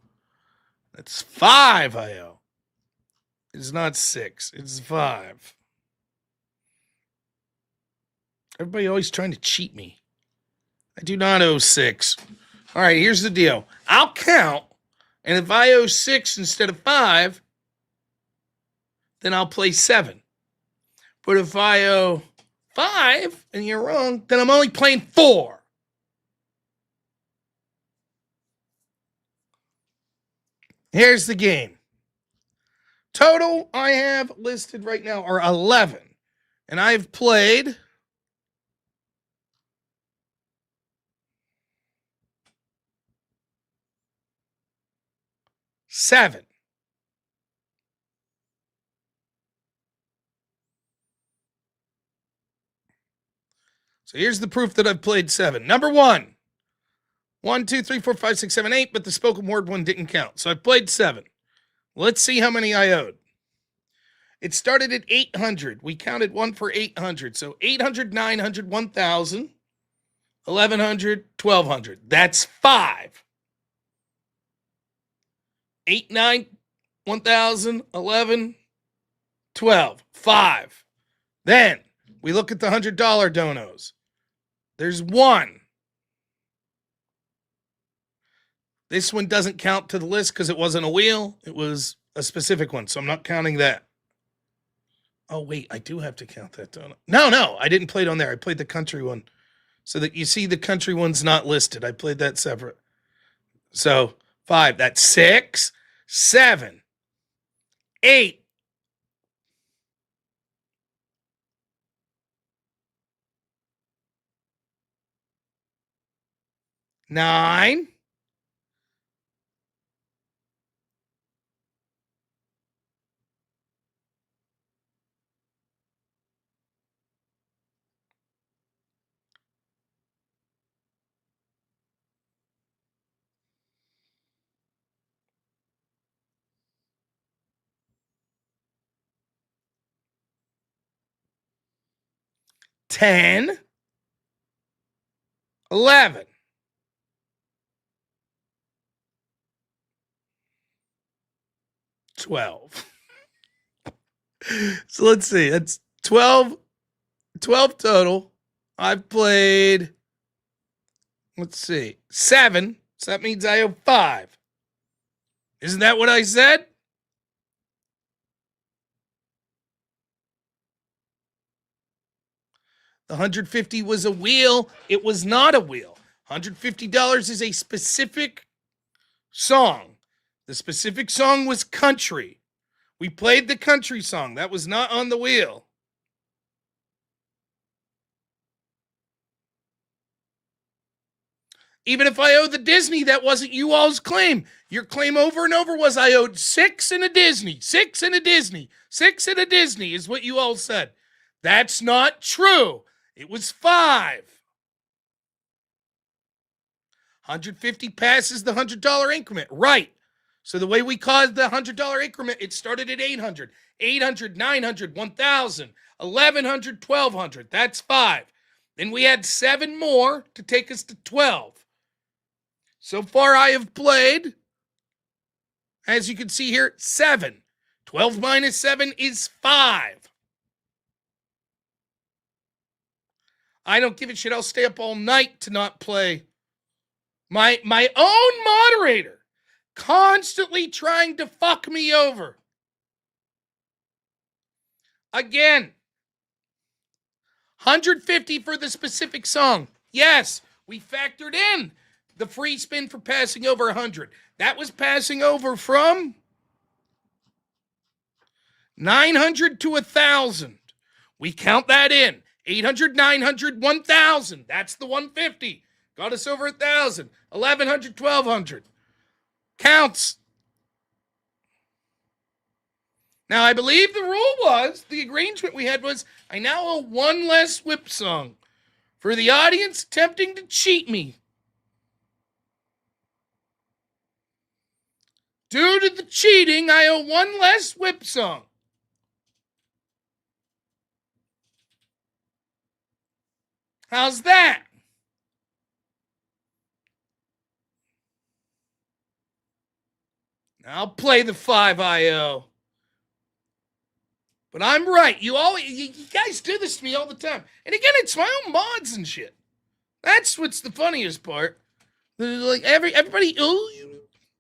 Speaker 1: that's 5 I owe. It's not 6, it's 5. Everybody always trying to cheat me. I do not owe 6. All right, here's the deal. I'll count, and if I owe 6 instead of 5, then I'll play 7. But if I owe 5 and you're wrong, then I'm only playing 4. Here's the game. Total I have listed right now are 11. And I've played 7. So here's the proof that I've played 7. Number 1. 1, 2, 3, 4, 5, 6, 7, 8, but the spoken word one didn't count. So I played 7. Let's see how many I owed. It started at 800. We counted 1 for 800. So 800, 900, 1,000, 1,100, 1,200. That's 5. 8, 9, 1,000, 11, 12. 5. Then we look at the $100 donos. There's 1. This one doesn't count to the list because it wasn't a wheel. It was a specific one, so I'm not counting that. Oh, wait, I do have to count that donut. No, I didn't play it on there. I played the country one. So that you see the country one's not listed. I played that separate. So 5. That's 6, 7, 8. 9. 10, 11. 12. So let's see. That's 12 total. I've played, let's see, 7. So that means I owe 5. Isn't that what I said? The $150 was a wheel. It was not a wheel. $150 is a specific song. The specific song was country. We played the country song. That was not on the wheel. Even if I owed the Disney, that wasn't you all's claim. Your claim over and over was I owed 6 in a Disney, 6 in a Disney, 6 in a Disney is what you all said. That's not true. It was 5. 150 passes the $100 increment. Right. So the way we caused the $100 increment, it started at 800. 800, 900, 1,000, 1,100, 1,200. That's 5. Then we had 7 more to take us to 12. So far I have played, as you can see here, 7. 12 minus 7 is 5. I don't give a shit. I'll stay up all night to not play. My own moderator constantly trying to fuck me over. Again, $150 for the specific song. Yes, we factored in the free spin for passing over 100. That was passing over from 900 to 1,000. We count that in. 800, 900, 1,000. That's the 150. Got us over 1,000. 1,100, 1,200. Counts. Now, I believe the rule was, the arrangement we had was, I now owe one less whip song for the audience attempting to cheat me. Due to the cheating, I owe one less whip song. How's that? I'll play the 5 I owe. But I'm right. You guys do this to me all the time. And again, it's my own mods and shit. That's what's the funniest part. Like everybody,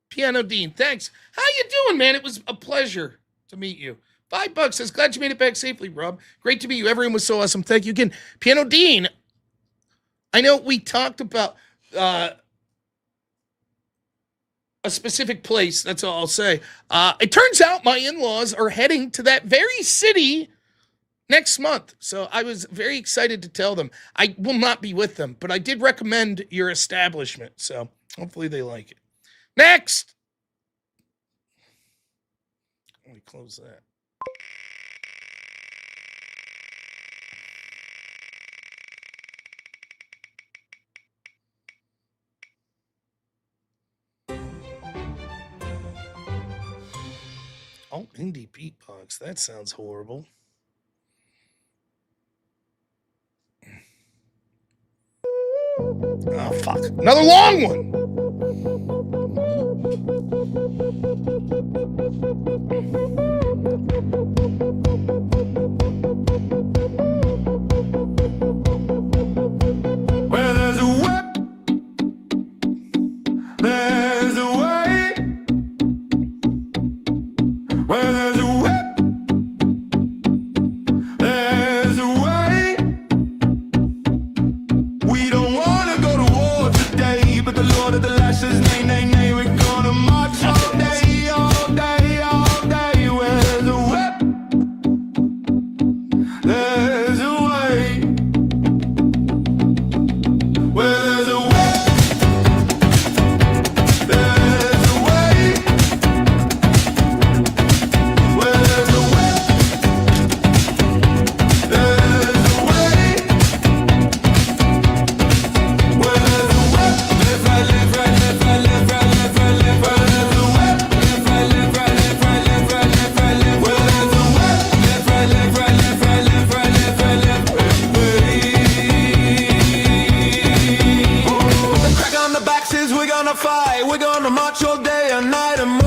Speaker 1: Piano Dean, thanks. How you doing, man? It was a pleasure to meet you. $5 says, glad you made it back safely, Rob. Great to meet you. Everyone was so awesome. Thank you again. Piano Dean, I know we talked about a specific place. That's all I'll say. It turns out my in-laws are heading to that very city next month. So I was very excited to tell them. I will not be with them, but I did recommend your establishment. So hopefully they like it. Next. Let me close that. Oh, indie beatbox. That sounds horrible. Oh, fuck. Another long one.
Speaker 13: Where there's a whip, there's a way. Where there's a whip, there's a way. We don't wanna go to war today, but the Lord of the Lash says, nay, nay, nay. We're gonna march all day, all day, all day. Where there's a whip, there's a way. Where there's a whip, there's a way. Where there's a whip, there's a way. Where there's a whip, live right, live right, live right, live right, live right, live right. Where there's a whip, live right, live right, live right, live right, live right, live. Where there's a whip, live right, live right, live right, live right, live right, live right. The crack on the back says we're gonna fight, we're gonna march all day and night and more.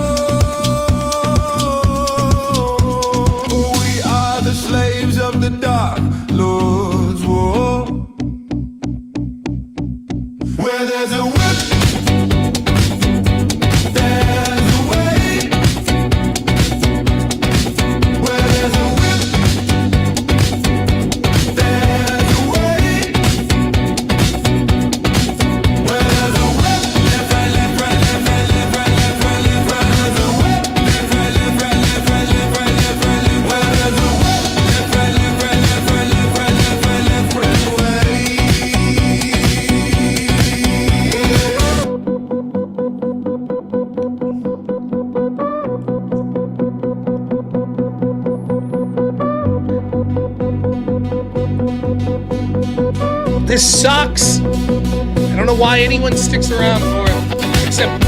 Speaker 13: We are the slaves of the dark Lord's war. Where there's a whip, there's a way. Where there's a whip, there's a way. Where there's a whip, live right, live right, live right, live right, live right, live right. There's a whip, live right, live right, live right, live right, live right, live. Where there's a whip, live right, live right, live right, live right, live right, live right, way.
Speaker 1: This sucks. I don't know why anyone sticks around for it, except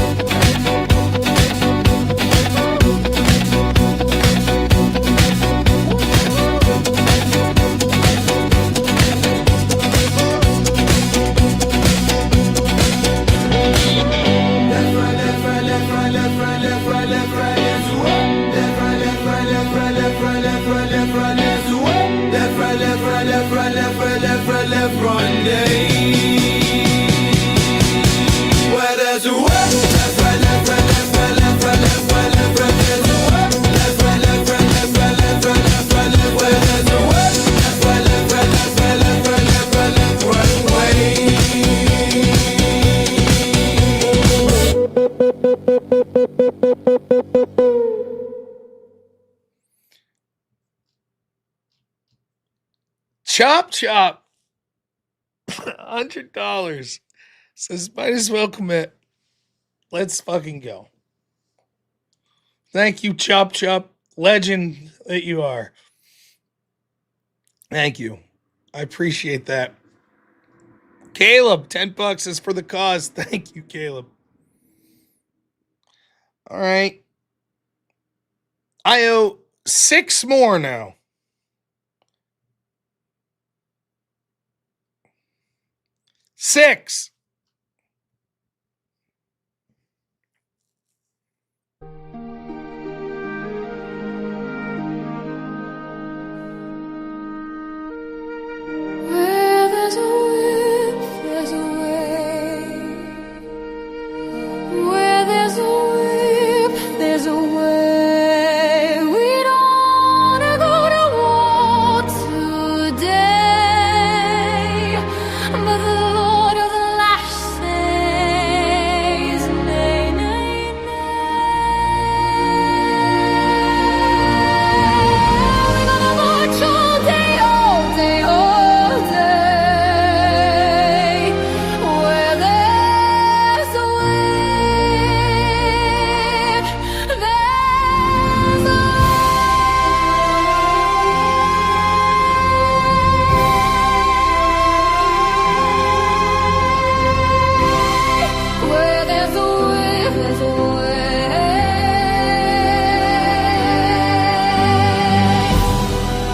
Speaker 13: Left, right, left, right, left, right, left, right, left, right, left, right, left, right. Left, right, left, right, left, right, left, right, left, right, left, right, left, right. Left, right, left, right, left, right, left, right, left, right, left, right, day. Where there's a way, left, right, left, right.
Speaker 1: Chop Chop. $100. Says, might as well commit. Let's fucking go. Thank you, Chop Chop. Legend that you are. Thank you. I appreciate that. Caleb, $10 is for the cause. Thank you, Caleb. All right. I owe 6 more now. 6.
Speaker 2: Where there's a will, there's a way. Where there's a will, there's a way. We don't wanna go to war today, but the Lord of the Lash says, nay, nay, nay. We're gonna march all day, all day, all day. Where there's a wind, there's a way. Where there's a wind, there's a way.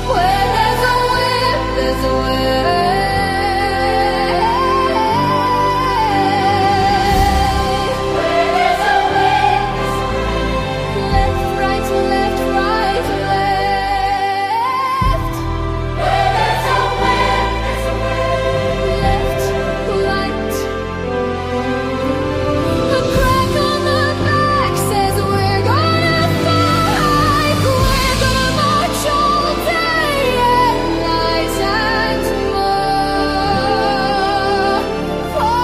Speaker 2: Where there's a will, there's a way. Where there's a will, left, right, left, right, left. Where there's a will, left, right. The crack on the back says we're gonna fight. We're gonna march all day and night and more. For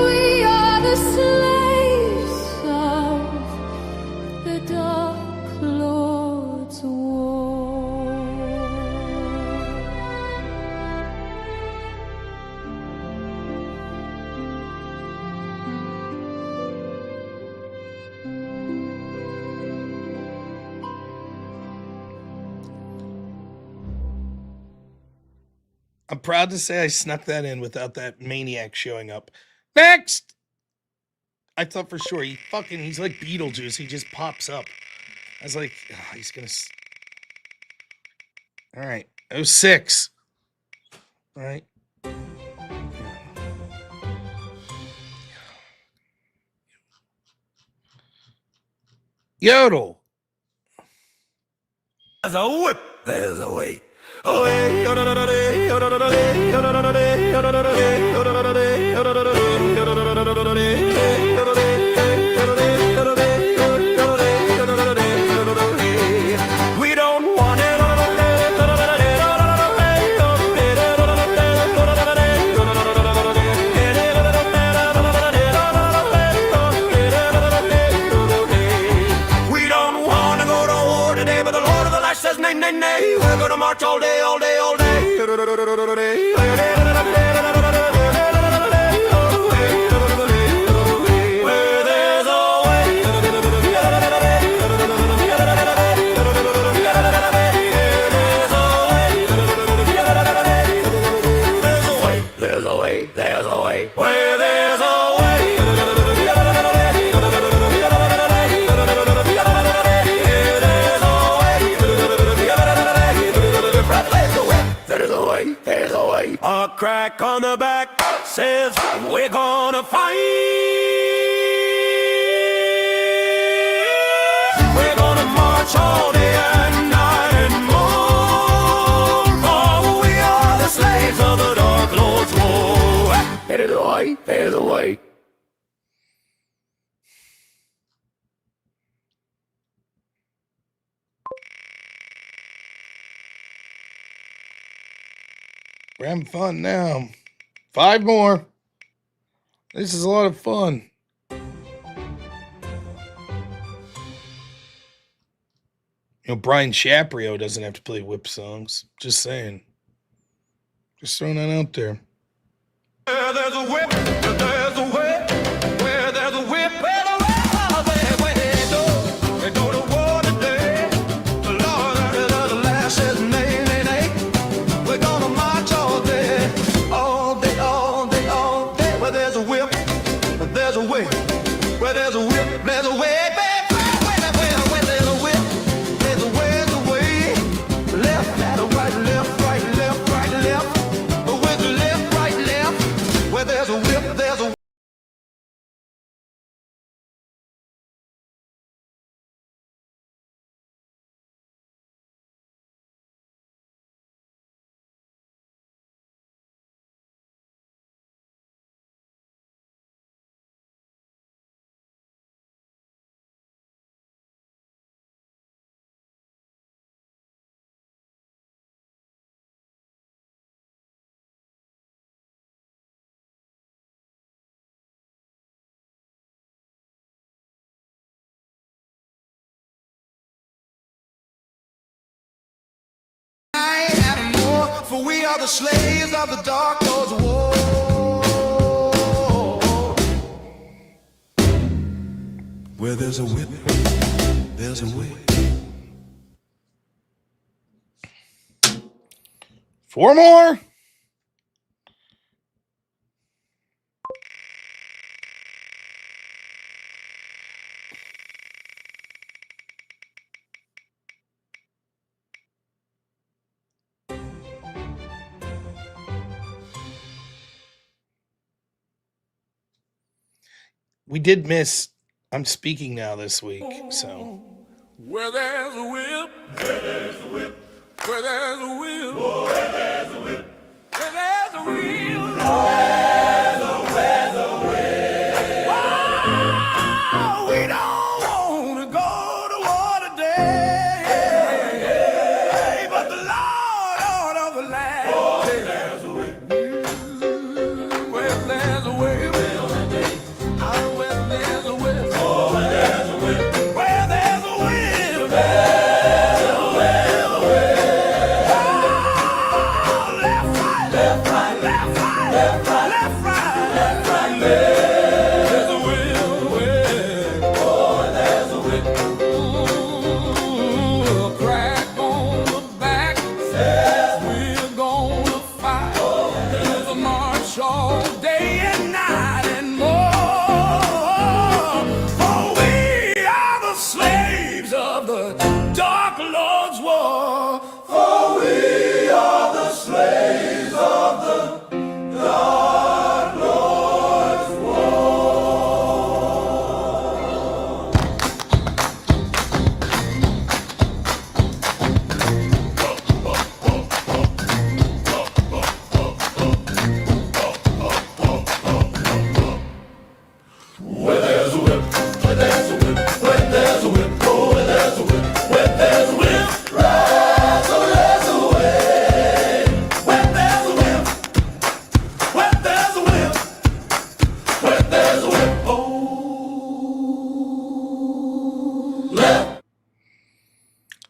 Speaker 2: we are the slaves of the Dark Lord's war.
Speaker 1: I'm proud to say I snuck that in without that maniac showing up. Next! I thought for sure he's like Beetlejuice. He just pops up. I was like, oh, he's gonna. All right. 06. All right. Yodel.
Speaker 13: There's a whip, there's a way. We don't want it. We don't want to go to war today, but the Lord of the Lash says nay, nay, nay. We're gonna march all day, all day, all day. Where there's a way, there's a way, there's a way. Where there's a way, there's a way, there's a way. A crack on the back says we're gonna fight. We're gonna march all day and night and more. For we are the slaves of the Dark Lord's war. There's a way, there's a way.
Speaker 1: We're having fun now. 5 more. This is a lot of fun. Brian Shapiro doesn't have to play whip songs. Just saying. Just throwing that out there.
Speaker 13: Where there's a whip, there's a way. Where there's a whip, there's a way. They go to war today. The Lord of the land says nay, nay, nay. We're gonna march all day, all day, all day, all day. Where there's a whip, there's a way. Where there's a whip, there's a way. Where there's a whip, there's a way, there's a way. Left, right, left, right, left, right, left. With the left, right, left. Where there's a whip, there's a for we are the slaves of the dark Lord's war. Where there's a whip, there's a way.
Speaker 1: 4 more. We did miss I'm Speaking Now this week, so.
Speaker 13: Where there's a whip, where there's a whip, where there's a whip, where there's a whip, where there's a whip, where's a whip. Oh, we don't want to go to war today, but the Lord of the land. Where there's a whip, where there's a whip.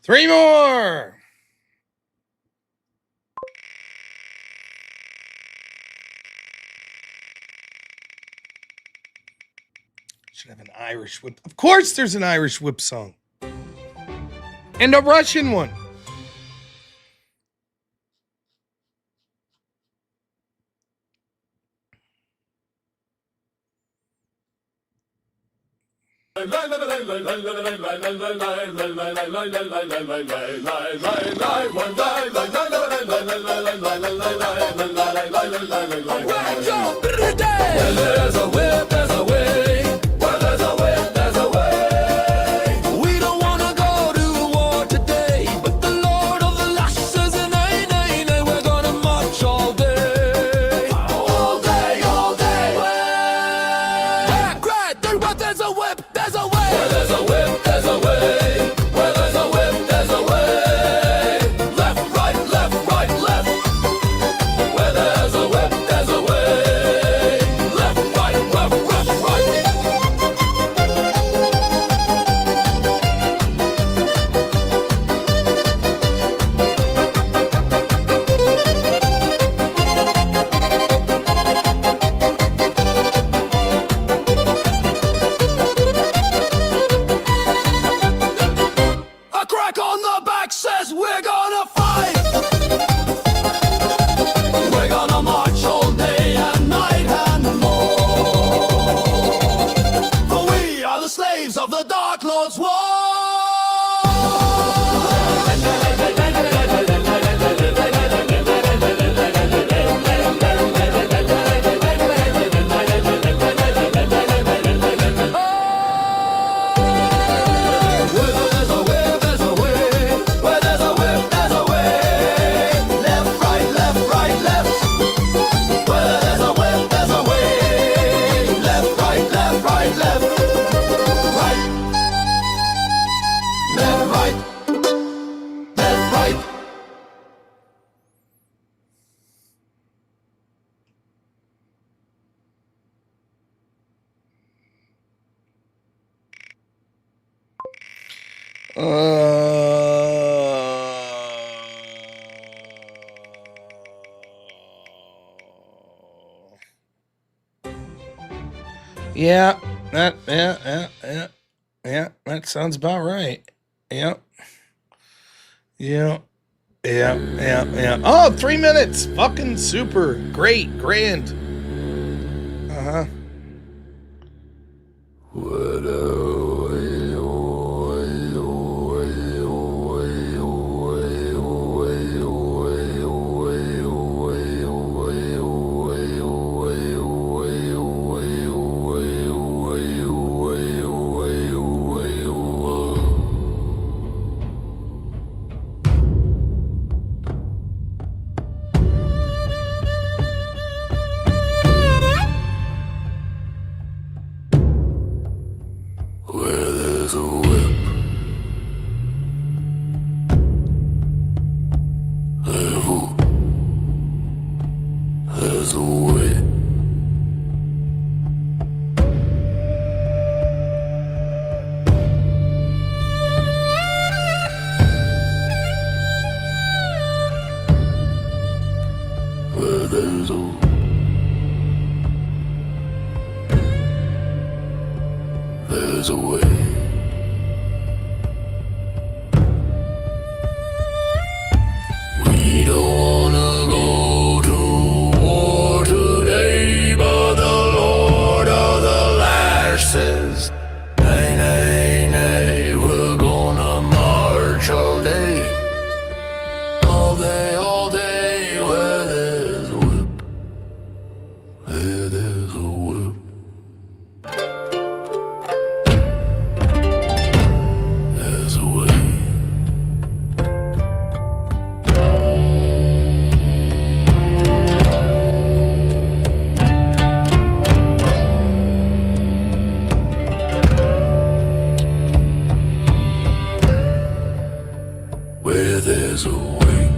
Speaker 1: Three more. Should have an Irish whip. Of course there's an Irish whip song. And a Russian one.
Speaker 13: There's a whip, there's a way. Where there's a whip, there's a way. We don't wanna go to war today, but the Lord of the Lash says, nay, nay, nay, we're gonna march all day. All day, all day. Cry, there's a whip, there's a way. Where there's a whip, there's a way. Where there's a whip, there's a way. Left, right, left, right, left. Where there's a whip, there's a way. Left,
Speaker 1: Yeah, that sounds about right. Yeah. Oh, 3 minutes. Fucking super. Great. Grand. Uh-huh.
Speaker 13: There's a way. We don't wanna go to war today, but the Lord of the Lash says, nay, nay, nay, we're gonna march all day. All day, all day, where there's a whip, where there's a whip. There's a way. Where there's a way.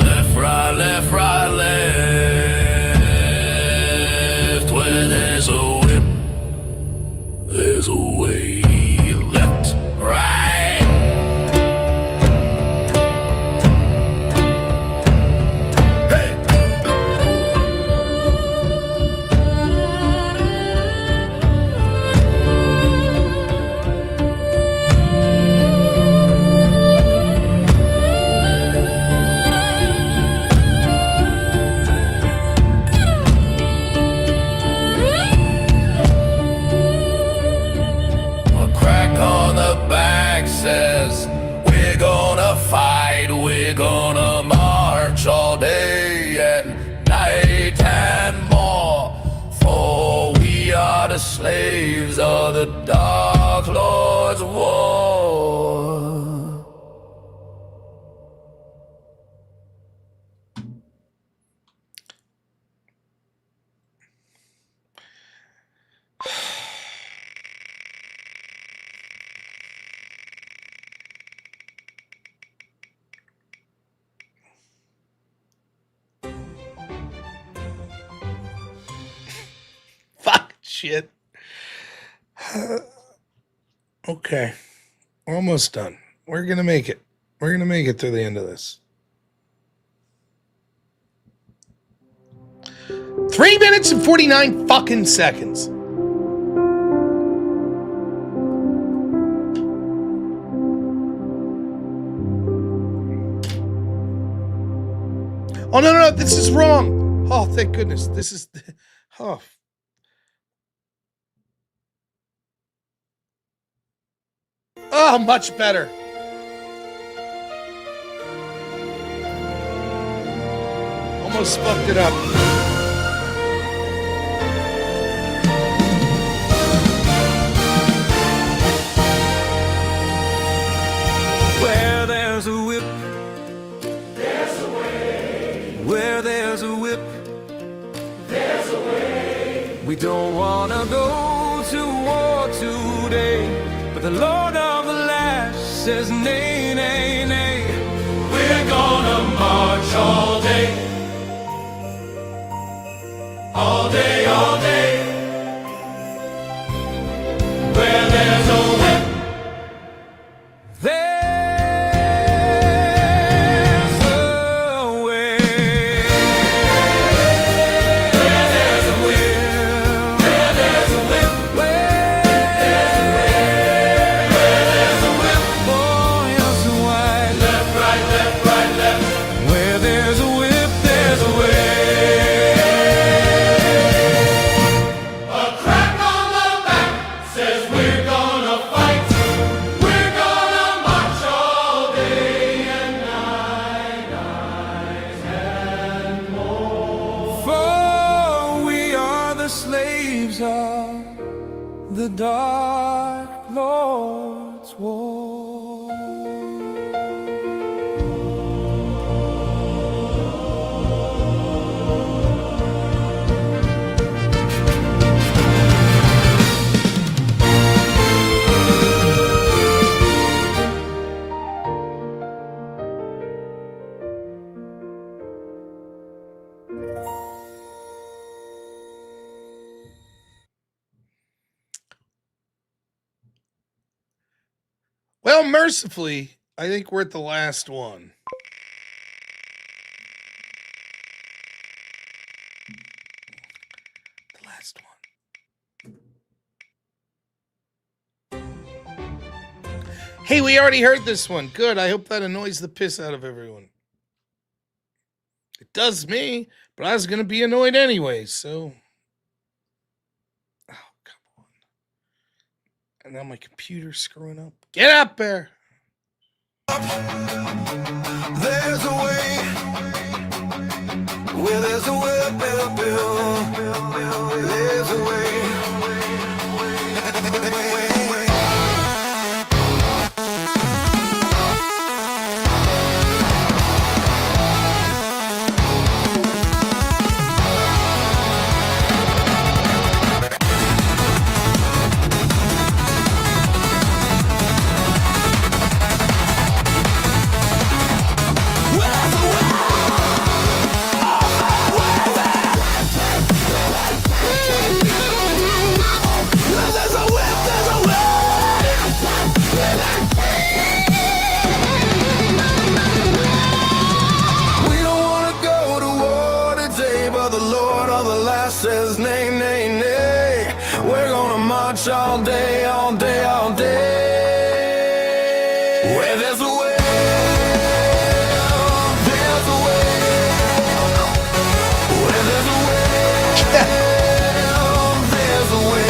Speaker 13: Left, right, left, right, left. Where there's a whip, there's a way. Left, right. Hey. A crack on the back says, we're gonna fight, we're gonna march all day and night and more, for we are the slaves of the Dark Lord's war.
Speaker 1: Fuck shit. Okay. We're almost done. We're gonna make it. We're gonna make it through the end of this. 3 minutes and 49 fucking seconds. Oh, no, this is wrong. Oh, thank goodness. This is, oh. Oh, much better. Almost fucked it up.
Speaker 13: Where there's a whip, there's a way. Where there's a whip, there's a way. We don't wanna go to war today, but the Lord of the Lash says, nay, nay, nay. We're going gonna march all day. All day, all day. Where there's a whip, there's a way. Where there's a whip, where there's a whip, where there's a whip, boys and white. Left, right, left. Where there's a whip, there's a way. A crack on the back says we're gonna fight. We're gonna march all day and night, night and more. For we are the slaves of the Dark Lord's war.
Speaker 1: Well, mercifully, I think we're at the last one. The last one. Hey, we already heard this one. Good. I hope that annoys the piss out of everyone. It does me, but I was going to be annoyed anyway, so. Oh, come on. And now my computer's screwing up. Get up there.
Speaker 13: There's a way. Where there's a way, there's a way. Says nay, nay, nay. We're gonna march all day, all day, all day. Where there's a way, there's a way. Where there's a way, there's a way.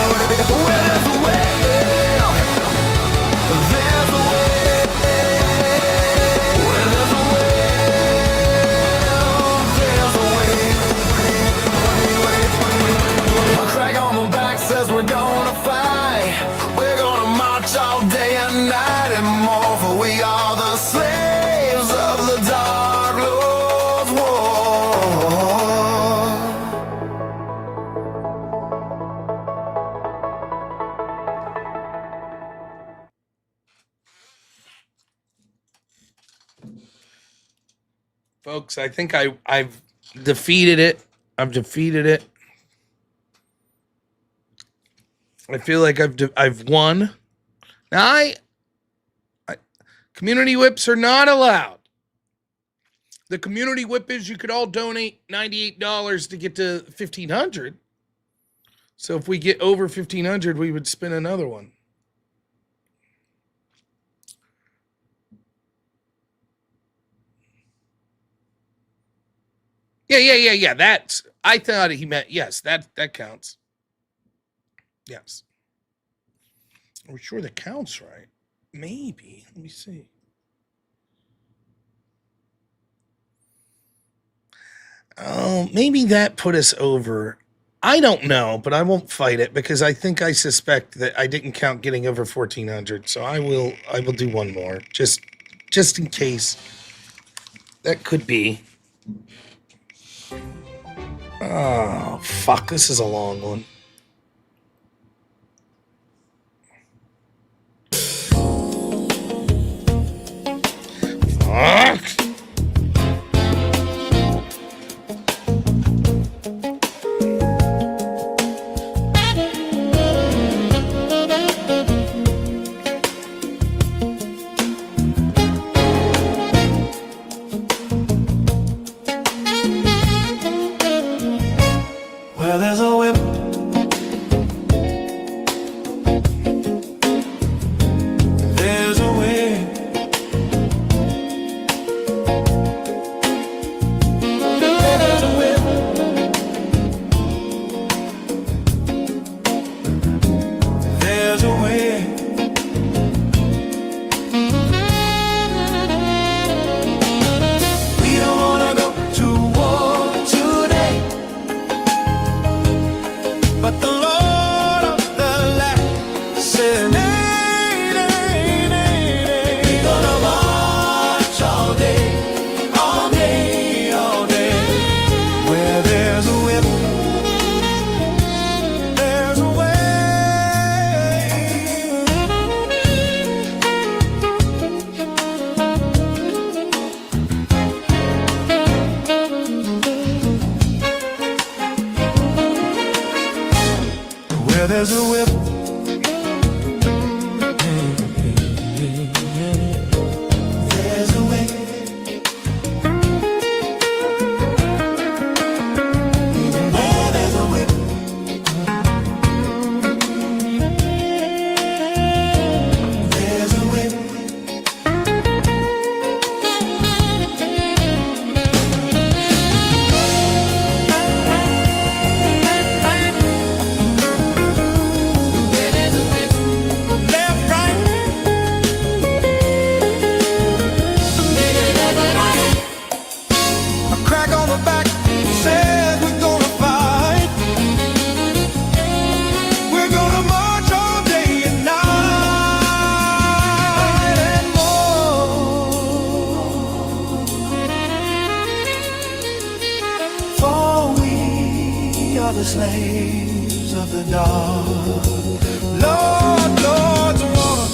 Speaker 13: Where there's a way, there's a way. Where there's a way, there's a way. A crack on the back says we're gonna fight. We're gonna march all day and night and more. For we are the slaves of the Dark Lord's war.
Speaker 1: Folks, I think I've defeated it. I've defeated it. I feel like I've won. Now community whips are not allowed. The community whip is you could all donate $98 to get to 1,500. So if we get over 1,500, we would spin another one. Yeah. That's, I thought he meant, yes, that counts. Yes. Are we sure that counts right? Maybe. Let me see. Oh, maybe that put us over. I don't know, but I won't fight it because I think I suspect that I didn't count getting over 1,400. So I will do one more just in case. That could be. Oh, fuck. This is a long one.
Speaker 13: dark. Lord, Lord, the water.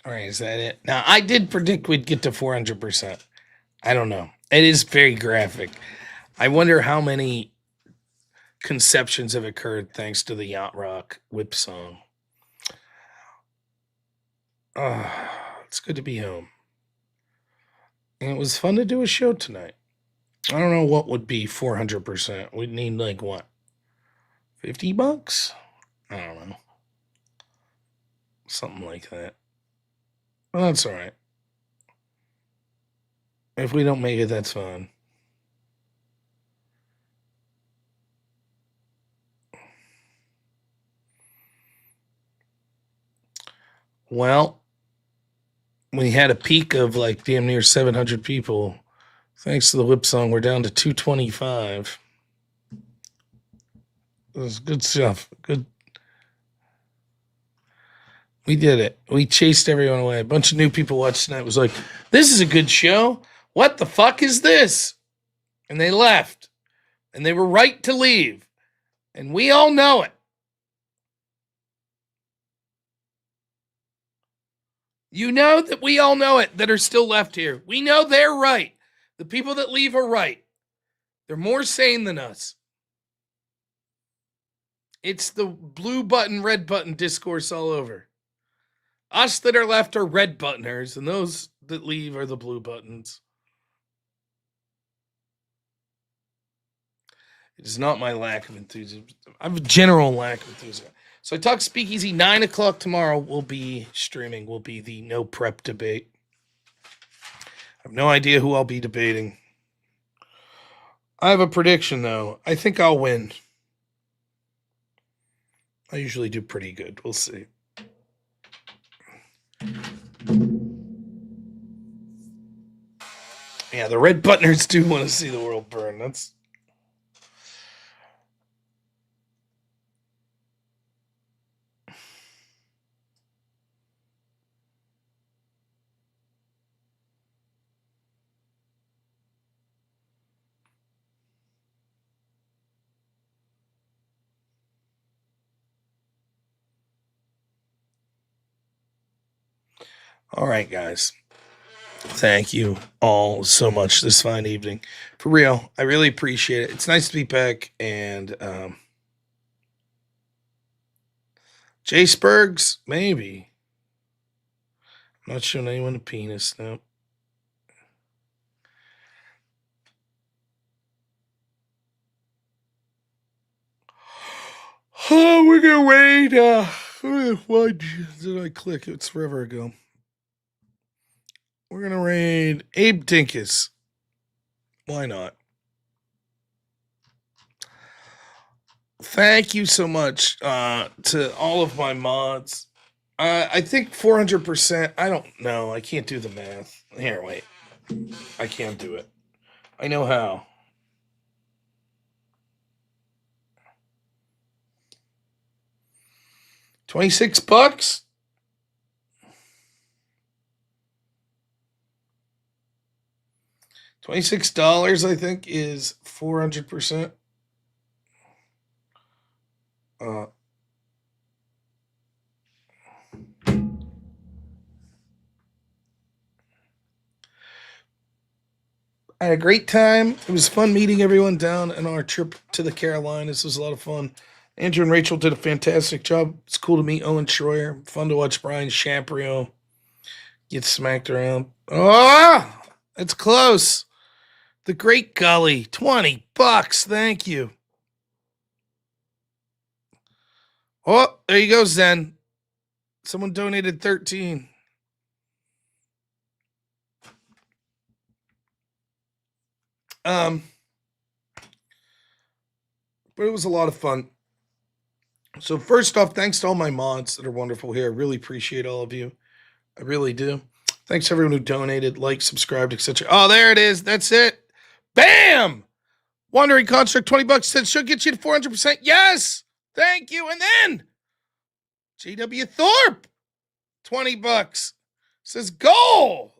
Speaker 1: All right, is that it? Now, I did predict we'd get to 400%. I don't know. It is very graphic. I wonder how many conceptions have occurred thanks to the Yacht Rock whip song. It's good to be home. And it was fun to do a show tonight. I don't know what would be 400%. We'd need like what? $50? I don't know. Something like that. Well, that's all right. If we don't make it, that's fine. Well, we had a peak of like damn near 700 people. Thanks to the whip song, we're down to 225. It was good stuff. Good. We did it. We chased everyone away. A bunch of new people watched tonight. Was like, this is a good show. What the fuck is this? And they left. And they were right to leave. And we all know it. You know that we all know it that are still left here. We know they're right. The people that leave are right. They're more sane than us. It's the blue button, red button discourse all over. Us that are left are red buttoners, and those that leave are the blue buttons. It is not my lack of enthusiasm. I have a general lack of enthusiasm. So I talk Speakeasy 9 o'clock tomorrow. Will be streaming. Will be the no prep debate. I have no idea who I'll be debating. I have a prediction though. I think I'll win. I usually do pretty good. We'll see. Yeah, the red buttoners do want to see the world burn. That's all right, guys. Thank you all so much this fine evening. For real, I really appreciate it. It's nice to be back. And Jay Spurgs, maybe. I'm not showing anyone a penis. No. Oh, we're gonna wait. What did I click? It's forever ago. We're going to raid Abe Dinkus. Why not? Thank you so much to all of my mods. I think 400%. I don't know. I can't do the math. Here, wait. I can't do it. I know how. $26? $26, I think, is 400%. I had a great time. It was fun meeting everyone down on our trip to the Carolinas. It was a lot of fun. Andrew and Rachel did a fantastic job. It's cool to meet Owen Shroyer. Fun to watch Brian Shapiro get smacked around. Oh, it's close. The Great Gully, $20. Thank you. Oh, there you go, Zen. Someone donated 13. But it was a lot of fun. So first off, thanks to all my mods that are wonderful here. I really appreciate all of you. I really do. Thanks to everyone who donated, liked, subscribed, etc. Oh, there it is. That's it. Bam! Wandering Construct, $20 said should get you to 400%. Yes! Thank you. And then JW Thorpe, $20 says goal.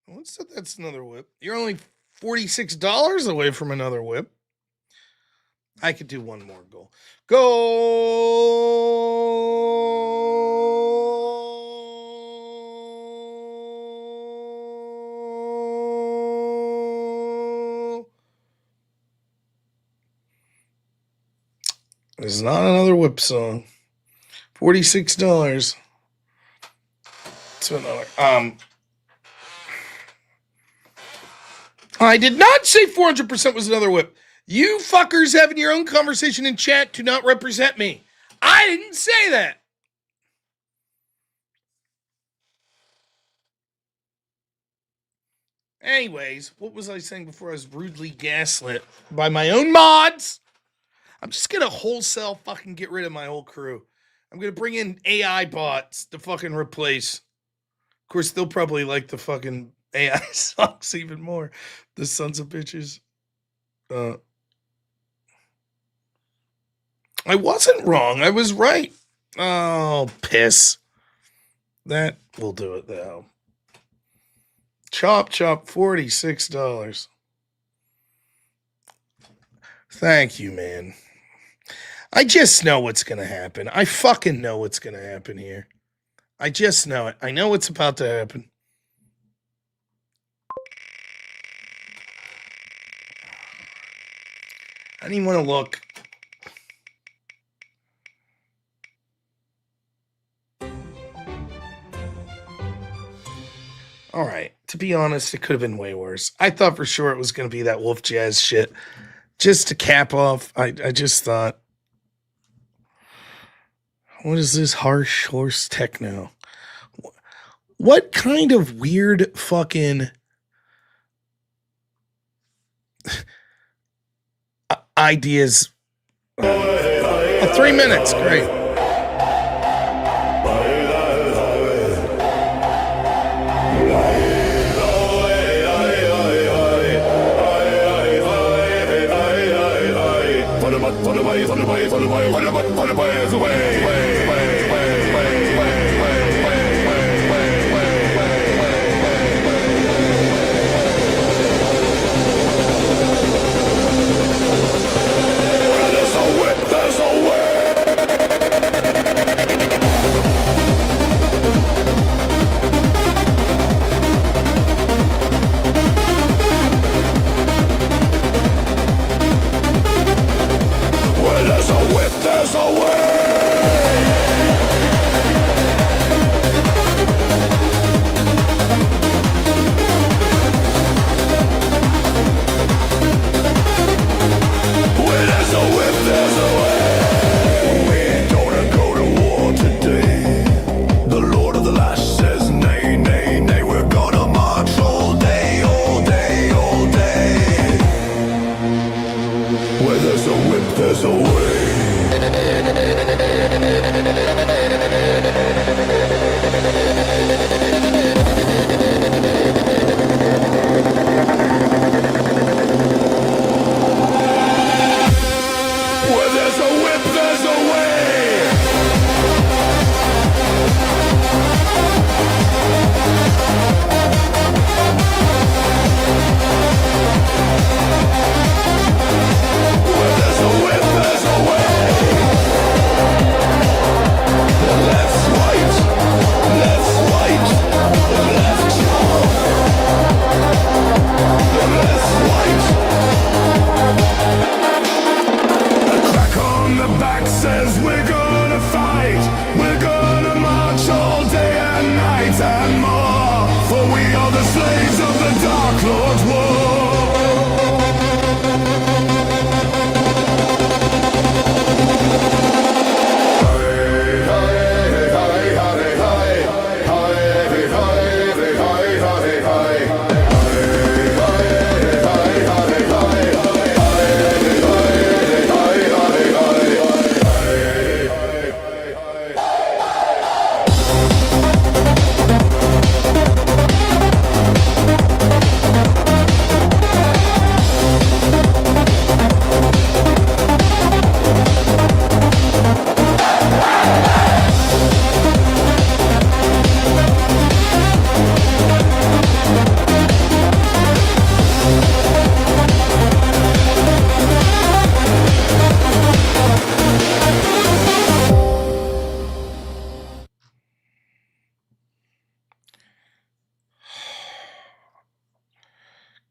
Speaker 1: What's that? That's another whip. You're only $46 away from another whip. I could do one more goal. Goal. It's not another whip song. $46. To another. I did not say 400% was another whip. You fuckers having your own conversation in chat do not represent me. I didn't say that. Anyways, what was I saying before I was rudely gaslit by my own mods? I'm just going to wholesale fucking get rid of my whole crew. I'm going to bring in AI bots to fucking replace. Of course, they'll probably like the fucking AI songs even more. The sons of bitches. I wasn't wrong. I was right. Oh, piss. That will do it, though. Chop, $46. Thank you, man. I just know what's going to happen. I fucking know what's going to happen here. I just know it. I know what's about to happen. I didn't even want to look. All right. To be honest, it could have been way worse. I thought for sure it was going to be that Wolf Jazz shit. Just to cap off, I just thought, what is this harsh horse techno? What kind of weird fucking ideas? 3 minutes, great.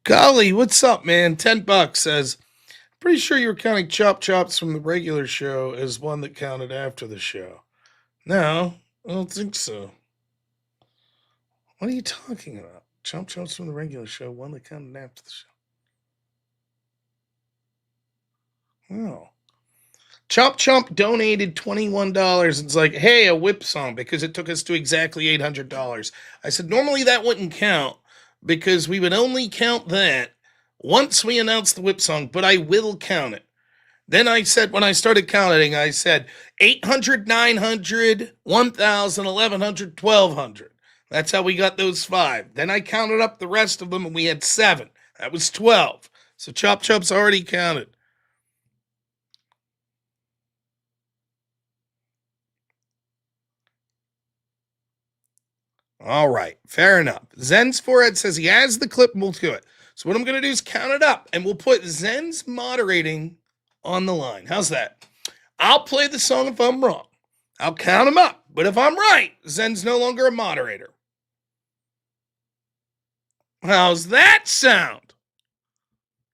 Speaker 1: Golly, what's up, man? $10 says, pretty sure you were counting chop chops from the regular show as one that counted after the show. No, I don't think so. What are you talking about? Chop chops from the regular show, one that counted after the show. Oh. Chop Chomp donated $21. It's like, hey, a whip song, because it took us to exactly $800. I said, normally that wouldn't count, because we would only count that once we announce the whip song, but I will count it. Then I said, when I started counting, I said 800, 900, 1,000, 1,100, 1,200. That's how we got those 5. Then I counted up the rest of them, and we had 7. That was 12. So Chop Chop's already counted. All right, fair enough. Zen's forehead says he has the clip, and we'll do it. So what I'm going to do is count it up, and we'll put Zen's moderating on the line. How's that? I'll play the song if I'm wrong. I'll count him up. But if I'm right, Zen's no longer a moderator. How's that sound?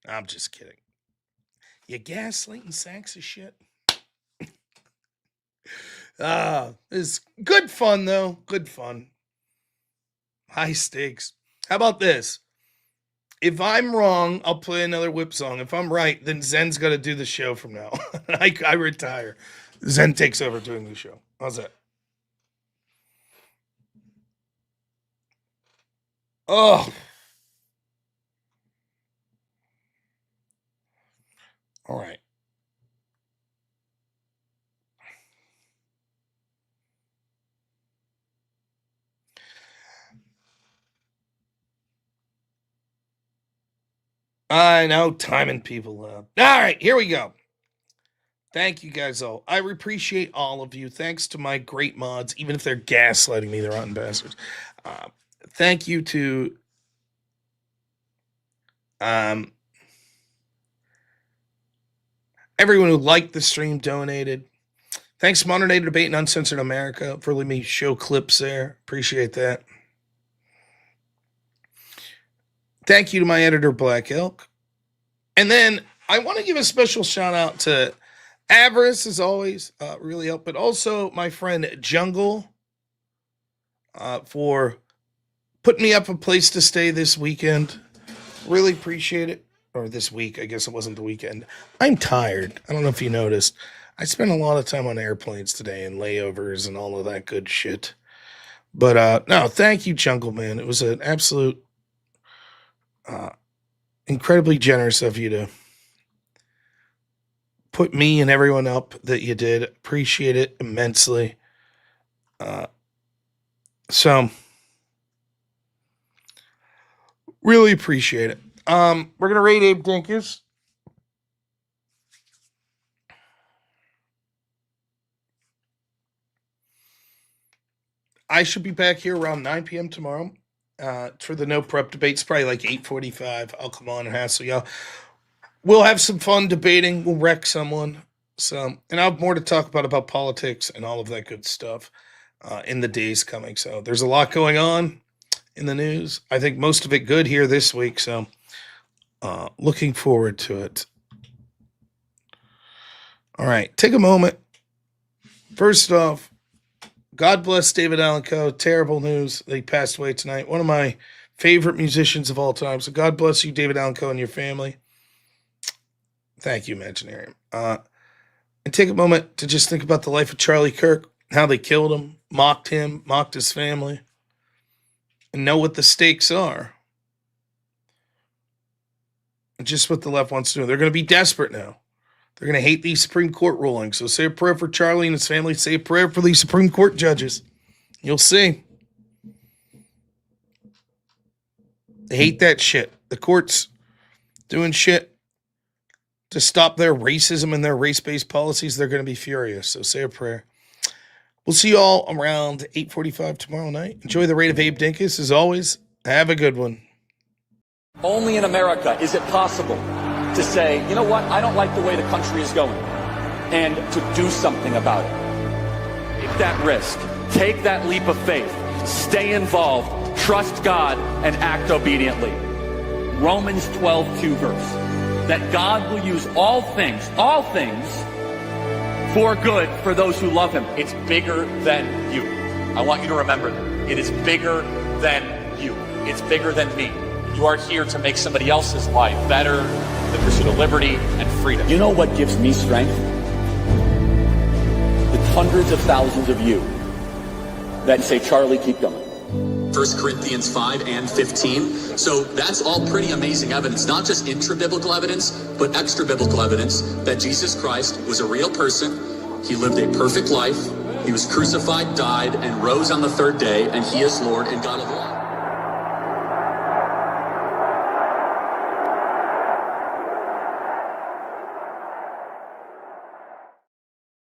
Speaker 1: I'm just kidding. You gaslighting sacks of shit? It's good fun, though. Good fun. High stakes. How about this? If I'm wrong, I'll play another whip song. If I'm right, then Zen's got to do the show from now. I retire. Zen takes over doing the show. How's that? Oh. All right. I know, timing people up. All right, here we go. Thank you guys all. I appreciate all of you. Thanks to my great mods, even if they're gaslighting me, they're rotten bastards. Thank you to everyone who liked the stream, donated. Thanks, Modern Day Debate and Uncensored America, for letting me show clips there. Appreciate that. Thank you to my editor, Black Elk. And then I want to give a special shout out to Avarice, as always, really helped, but also my friend Jungle for putting me up a place to stay this weekend. Really appreciate it. Or this week, I guess it wasn't the weekend. I'm tired. I don't know if you noticed. I spent a lot of time on airplanes today and layovers and all of that good shit. But no, thank you, Jungle Man. It was an absolute incredibly generous of you to put me and everyone up that you did. Appreciate it immensely. So really appreciate it. We're gonna rate Abe Dinkus. I should be back here around 9 p.m. tomorrow. For the no prep debates, probably like 8:45. I'll come on and hassle y'all. We'll have some fun debating. We'll wreck someone. So, and I'll have more to talk about politics and all of that good stuff in the days coming. So there's a lot going on in the news. I think most of it good here this week. So looking forward to it. All right, take a moment. First off, God bless David Allen Coe. Terrible news that he passed away tonight. One of my favorite musicians of all time. So God bless you, David Allen Coe, and your family. Thank you, Imaginarium. And take a moment to just think about the life of Charlie Kirk, how they killed him, mocked his family, and know what the stakes are. And just what the left wants to do. They're going to be desperate now. They're going to hate these Supreme Court rulings. So say a prayer for Charlie and his family. Say a prayer for these Supreme Court judges. You'll see. They hate that shit. The courts doing shit to stop their racism and their race-based policies. They're going to be furious. So say a prayer. We'll see you all around 8:45 tomorrow night. Enjoy the rate of Abe Dinkus. As always, have a good one.
Speaker 14: Only in America is it possible to say, you know what, I don't like the way the country is going, and to do something about it. Take that risk. Take that leap of faith. Stay involved. Trust God and act obediently. Romans 12:2 verse, that God will use all things for good for those who love him. It's bigger than you. I want you to remember that. It is bigger than you. It's bigger than me. You are here to make somebody else's life better, the pursuit of liberty and freedom. You know what gives me strength? The hundreds of thousands of you that say, Charlie, keep going.
Speaker 15: 1 Corinthians 5 and 15. So that's all pretty amazing evidence, not just intra-biblical evidence, but extra-biblical evidence that Jesus Christ was a real person. He lived a perfect life. He was crucified, died, and rose on the third day, and he is Lord and God of all.